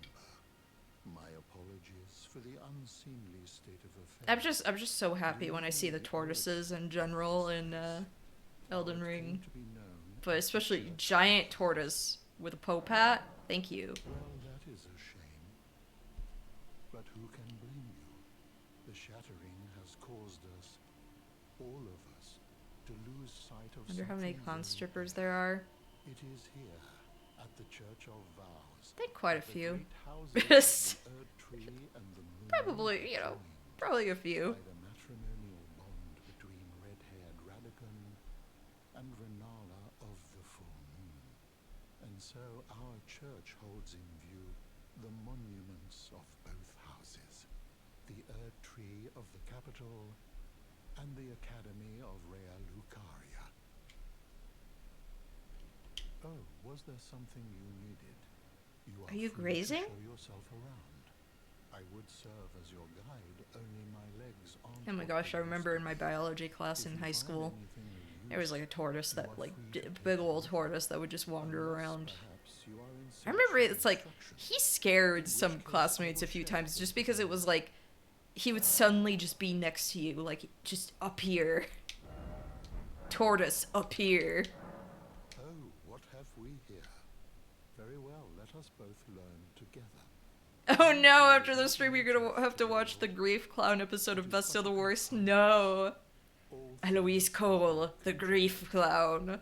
My apologies for the unseemly state of affairs. I'm just so happy when I see the tortoises in general in Elden Ring. But especially giant tortoise with a Pope hat. Thank you. Well, that is a shame. But who can blame you? The shattering has caused us, all of us, to lose sight of Wonder how many something clown very strippers dear. there are. It is here, at the Church of Vows. I think quite a few. Probably, you know, probably a few. By the matrimonial bond between red-haired Radagon and Renala of the Full Moon. And so our church holds in view the monuments of both houses, the Erd Tree of the capital and the Academy of Rea Lucaria. Oh, was there something you needed? Are you free to grazing? show yourself around. I would serve as your guide, only my legs aren't. Oh my gosh, I remember in my biology class in high school, there was like a tortoise that, like, big old tortoise that would just wander around. I remember it's like, he scared some classmates a few times just because it was like, he would suddenly just be next to you, like, just up here. Tortoise up here. Oh, what have we here? Very well, let us both learn together. Oh no, after the stream you're gonna have to watch the Grief Clown episode of Best of the Worst. No. Eloise Cole, the Grief Clown.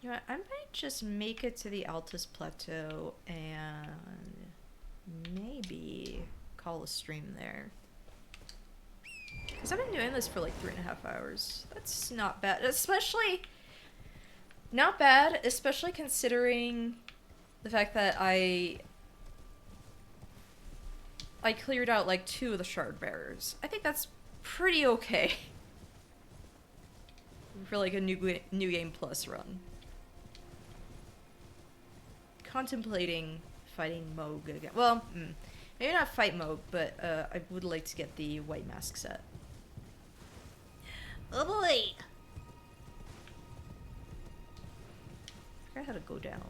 You know what, I might just make it to the Altus Plateau and maybe call a stream there. Because I've been doing this for like 3.5 hours. That's not bad. Especially, not bad, especially considering the fact that I cleared out like 2 of the shard bearers. I think that's pretty okay. For like a new game plus run. Contemplating fighting Moog again. Well, maybe not fight Moog, but I would like to get the white mask set. Oh boy! I forgot how to go down.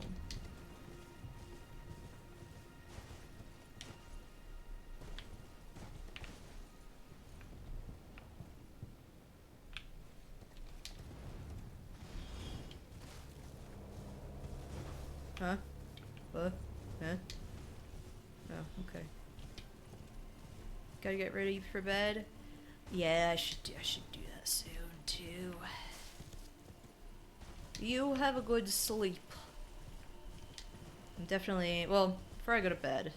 Huh? What? Huh? Oh, okay. Gotta get ready for bed. Yeah, I should do that soon too. You have a good sleep. I'm definitely, well, before I go to bed,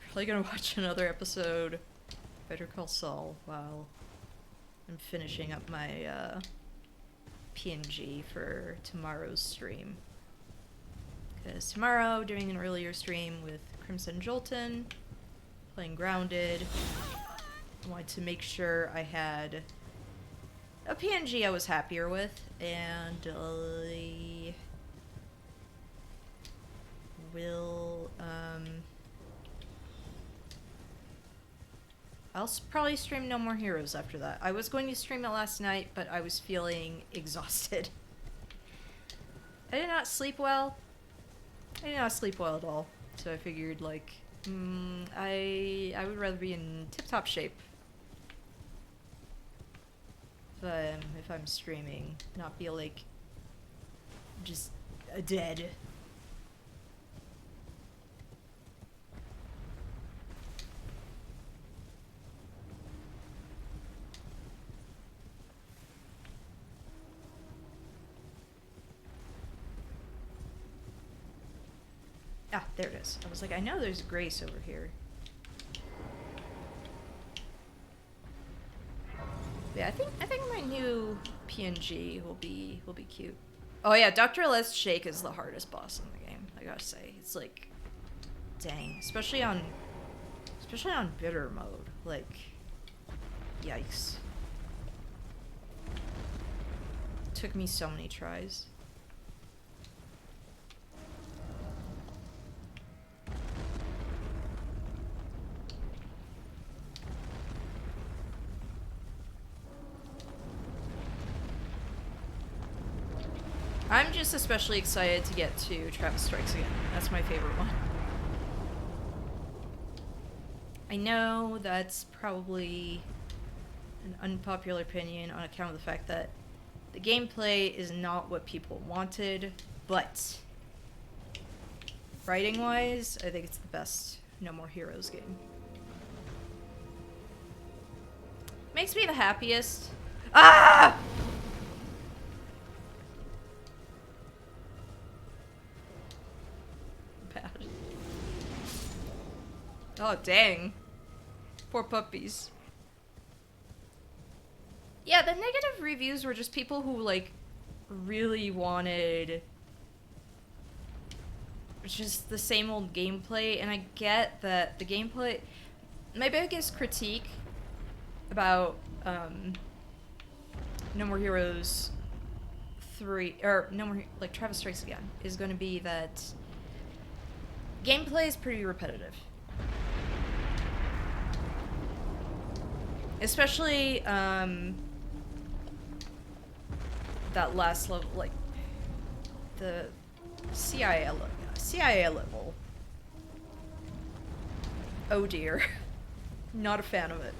probably gonna watch another episode of Better Call Saul while I'm finishing up my PNG for tomorrow's stream. Because tomorrow, doing an earlier stream with Crimson Jolton, playing Grounded. I wanted to make sure I had a PNG I was happier with, and I will, I'll probably stream No More Heroes after that. I was going to stream it last night, but I was feeling exhausted. I did not sleep well. I did not sleep well at all, so I figured, like, I would rather be in tip-top shape if I'm streaming, not be, like, just dead. Ah, there it is. I was like, I know there's Grace over here. Yeah, I think my new PNG will be cute. Oh yeah, Dr. Les Shake is the hardest boss in the game, I gotta say. It's like, dang, especially on bitter mode. Like, yikes. Took me so many tries. I'm just especially excited to get to Travis Strikes Again. That's my favorite one. I know that's probably an unpopular opinion on account of the fact that the gameplay is not what people wanted, but writing-wise, I think it's the best No More Heroes game. Makes me the happiest. Ah! Bad. Oh, dang. Poor puppies. Yeah, the negative reviews were just people who, like, really wanted just the same old gameplay, and I get that the gameplay... My biggest critique about, No More Heroes 3, or No More, like, Travis Strikes Again, is going to be that gameplay is pretty repetitive. Especially, that last level, like, the CIA level. Oh dear. Not a fan of it.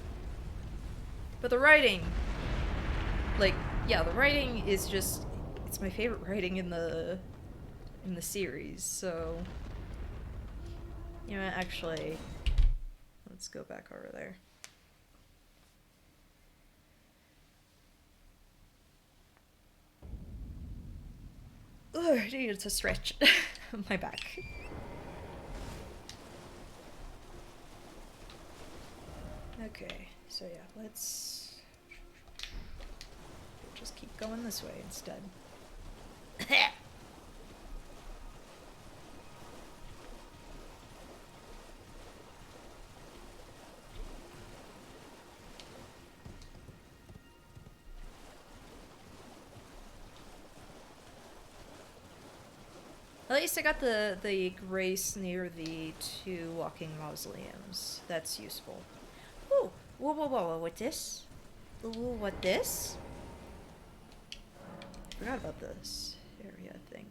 But the writing, like, yeah, the writing is just, it's my favorite writing in the series, so, you know, actually, let's go back over there. Ugh, I needed to stretch my back. Okay, so yeah, let's just keep going this way instead. At least I got the grace near the 2 walking mausoleums. That's useful. Ooh, whoa, what this? Ooh, what this? Forgot about this area, I think.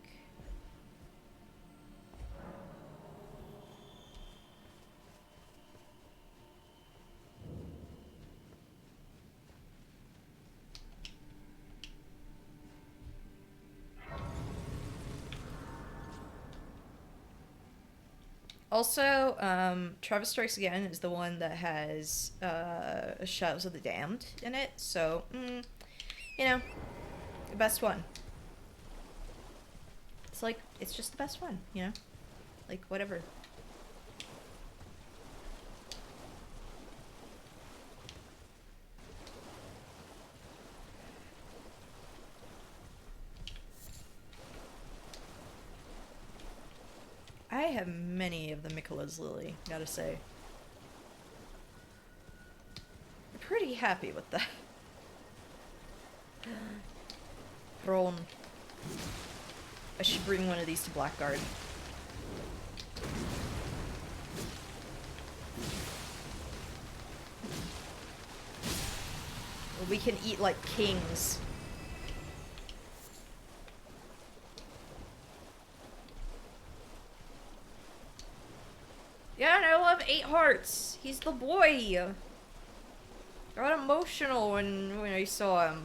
Also, Travis Strikes Again is the one that has Shadows of the Damned in it, so, you know, the best one. It's like, it's just the best one, you know? Like, whatever. I have many of the Mikola's Lily, gotta say. I'm pretty happy with that. Throne. I should bring one of these to Blackguard. We can eat like kings. Yeah, and I love 8 Hearts. He's the boy. I got emotional when I saw him.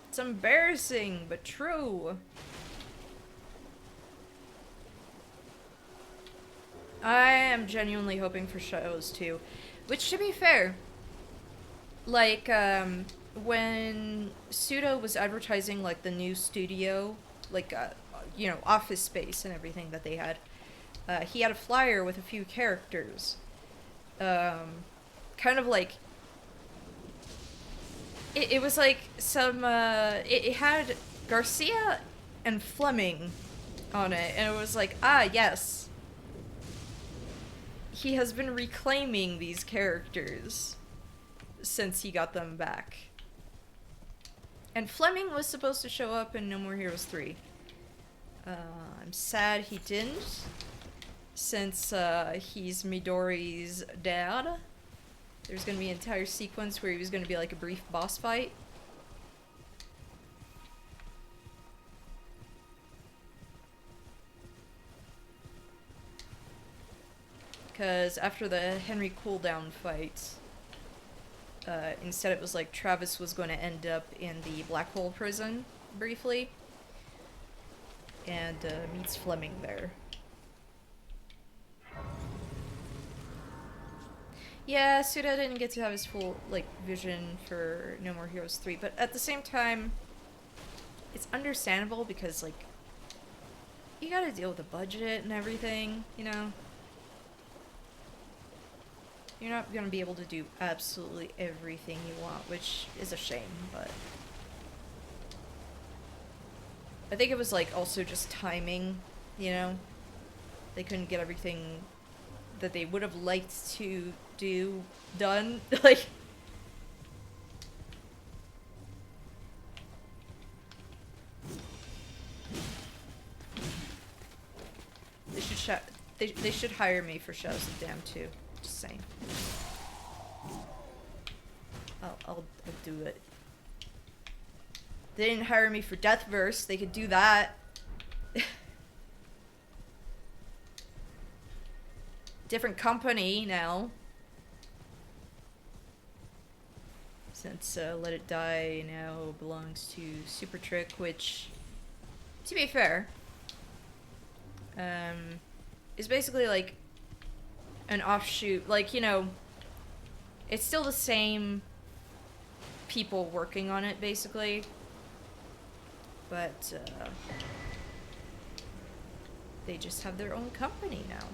It's embarrassing, but true. I am genuinely hoping for Shadows 2. Which, to be fair, like, when Suda was advertising, like, the new studio, like, you know, office space and everything that they had, he had a flyer with a few characters. Kind of like, it was like some, it had Garcia and Fleming on it, and it was like, ah, yes. He has been reclaiming these characters since he got them back. And Fleming was supposed to show up in No More Heroes 3. I'm sad he didn't, since he's Midori's dad. There's gonna be an entire sequence where he was gonna be like a brief boss fight. Because after the Henry cooldown fight, instead it was like Travis was going to end up in the Black Hole prison, briefly. And meets Fleming there. Yeah, Suda didn't get to have his full, like, vision for No More Heroes 3, but at the same time, it's understandable because, like, you gotta deal with the budget and everything, you know? you're not gonna be able to do absolutely everything you want, which is a shame, but I think it was like also just timing, you know? They couldn't get everything that they would have liked to do done. Like, they should hire me for Shadows of Dam too. Just saying. I'll do it. They didn't hire me for Deathverse. They could do that. Different company now. Since Let It Die now belongs to Super Trick, which, to be fair, is basically like an offshoot. Like, you know, it's still the same people working on it, basically. But they just have their own company now.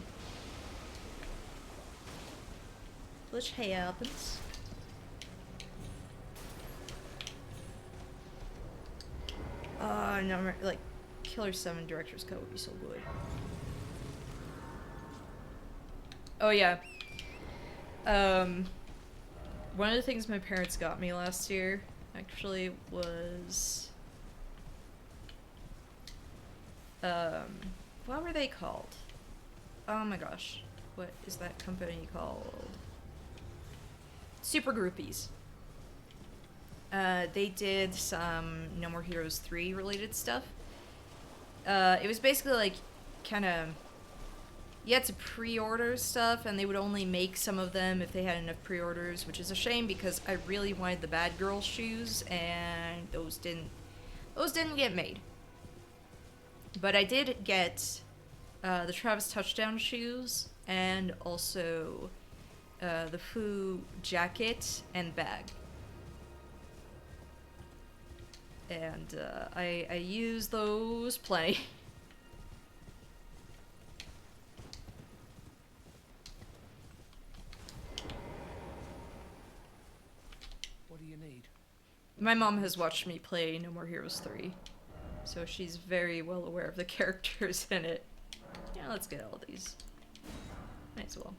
Which happens. No, like, Killer 7 Director's Cut would be so good. Oh, yeah. One of the things my parents got me last year, actually, was... what were they called? Oh my gosh. What is that company called? Super Groupies. They did some No More Heroes 3 related stuff. It was basically like, kind of, you had to pre-order stuff, and they would only make some of them if they had enough pre-orders, which is a shame because I really wanted the Bad Girl shoes, and those didn't get made. But I did get the Travis Touchdown shoes, and also the Foo jacket and bag. And I use those plenty. What do you need? My mom has watched me play No More Heroes 3, so she's very well aware of the characters in it. Yeah, let's get all these. Might as well.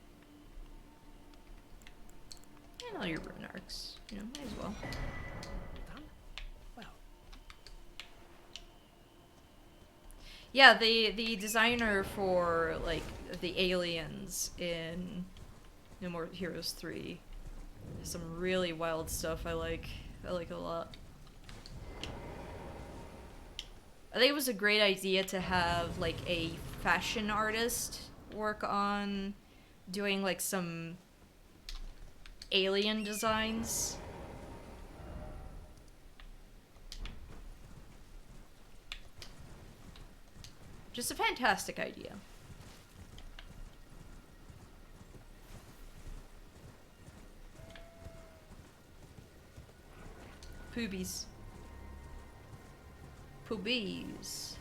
And all your rune arcs. You know, might as well. Done? Well. Yeah, the designer for, like, the aliens in No More Heroes 3 has some really wild stuff I like a lot. I think it was a great idea to have, like, a fashion artist work on doing, like, some alien designs. Just a fantastic idea. Poobies. Poobies.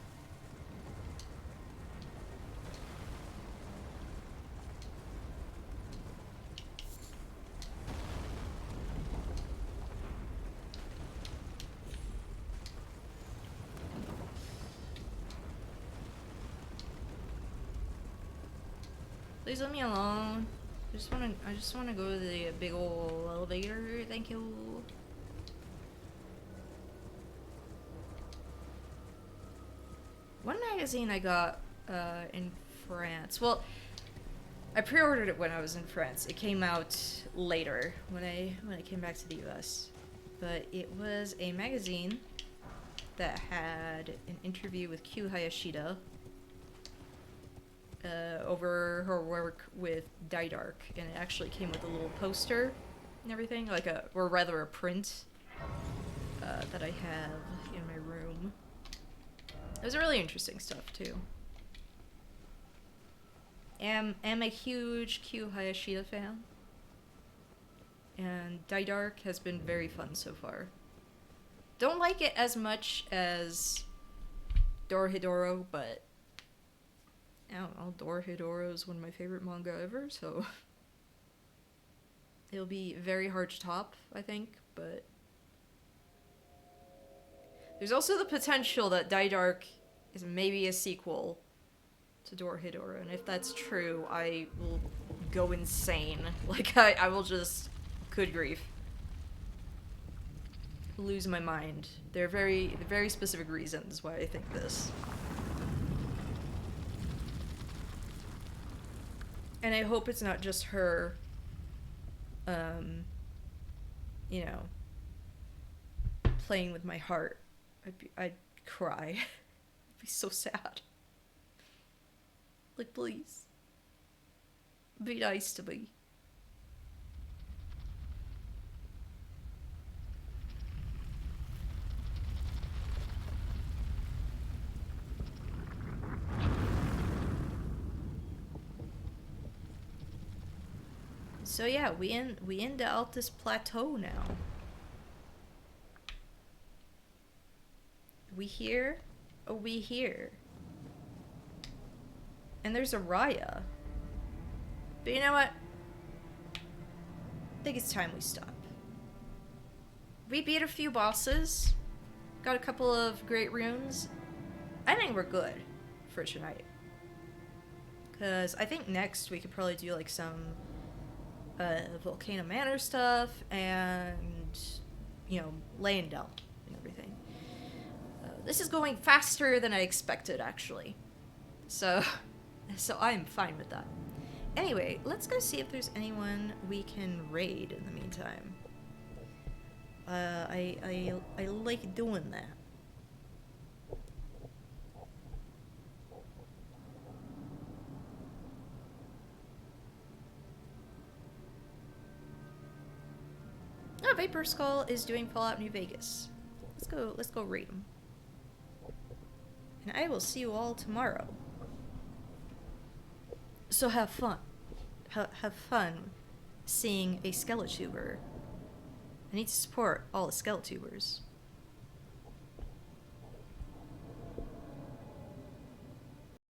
Please let me alone. I just wanna go to the big ol' elevator. Thank you. One magazine I got in France. Well, I pre-ordered it when I was in France. It came out later when I came back to the US. But it was a magazine that had an interview with Q Hayashida over her work with Didark, and it actually came with a little poster and everything, like or rather a print that I have in my room. It was really interesting stuff too. Am a huge Q Hayashida fan, and Didark has been very fun so far. Don't like it as much as Dorohedoro, but I don't know, Dorohedoro is one of my favorite manga ever, so It'll be very hard to top, I think, but there's also the potential that Die Dark is maybe a sequel to Dorohedoro, and if that's true, I will go insane. Like, I will just, good grief, lose my mind. There are very specific reasons why I think this. And I hope it's not just her, you know, playing with my heart. I'd cry. I'd be so sad. Like, please. Be nice to me. So yeah, we in the Altus Plateau now. We here? Oh, we here. And there's a Raya. But you know what? I think it's time we stop. We beat a few bosses. Got a couple of great runes. I think we're good for tonight. Because I think next we could probably do like some Volcano Manor stuff and, you know, laying down and everything. This is going faster than I expected, actually. So I'm fine with that. Anyway, let's go see if there's anyone we can raid in the meantime. I like doing that. Oh, Vapor Skull is doing Fallout New Vegas. Let's go raid him. And I will see you all tomorrow. So have fun. Have fun seeing a Skeletubers. I need to support all the Skeletubers.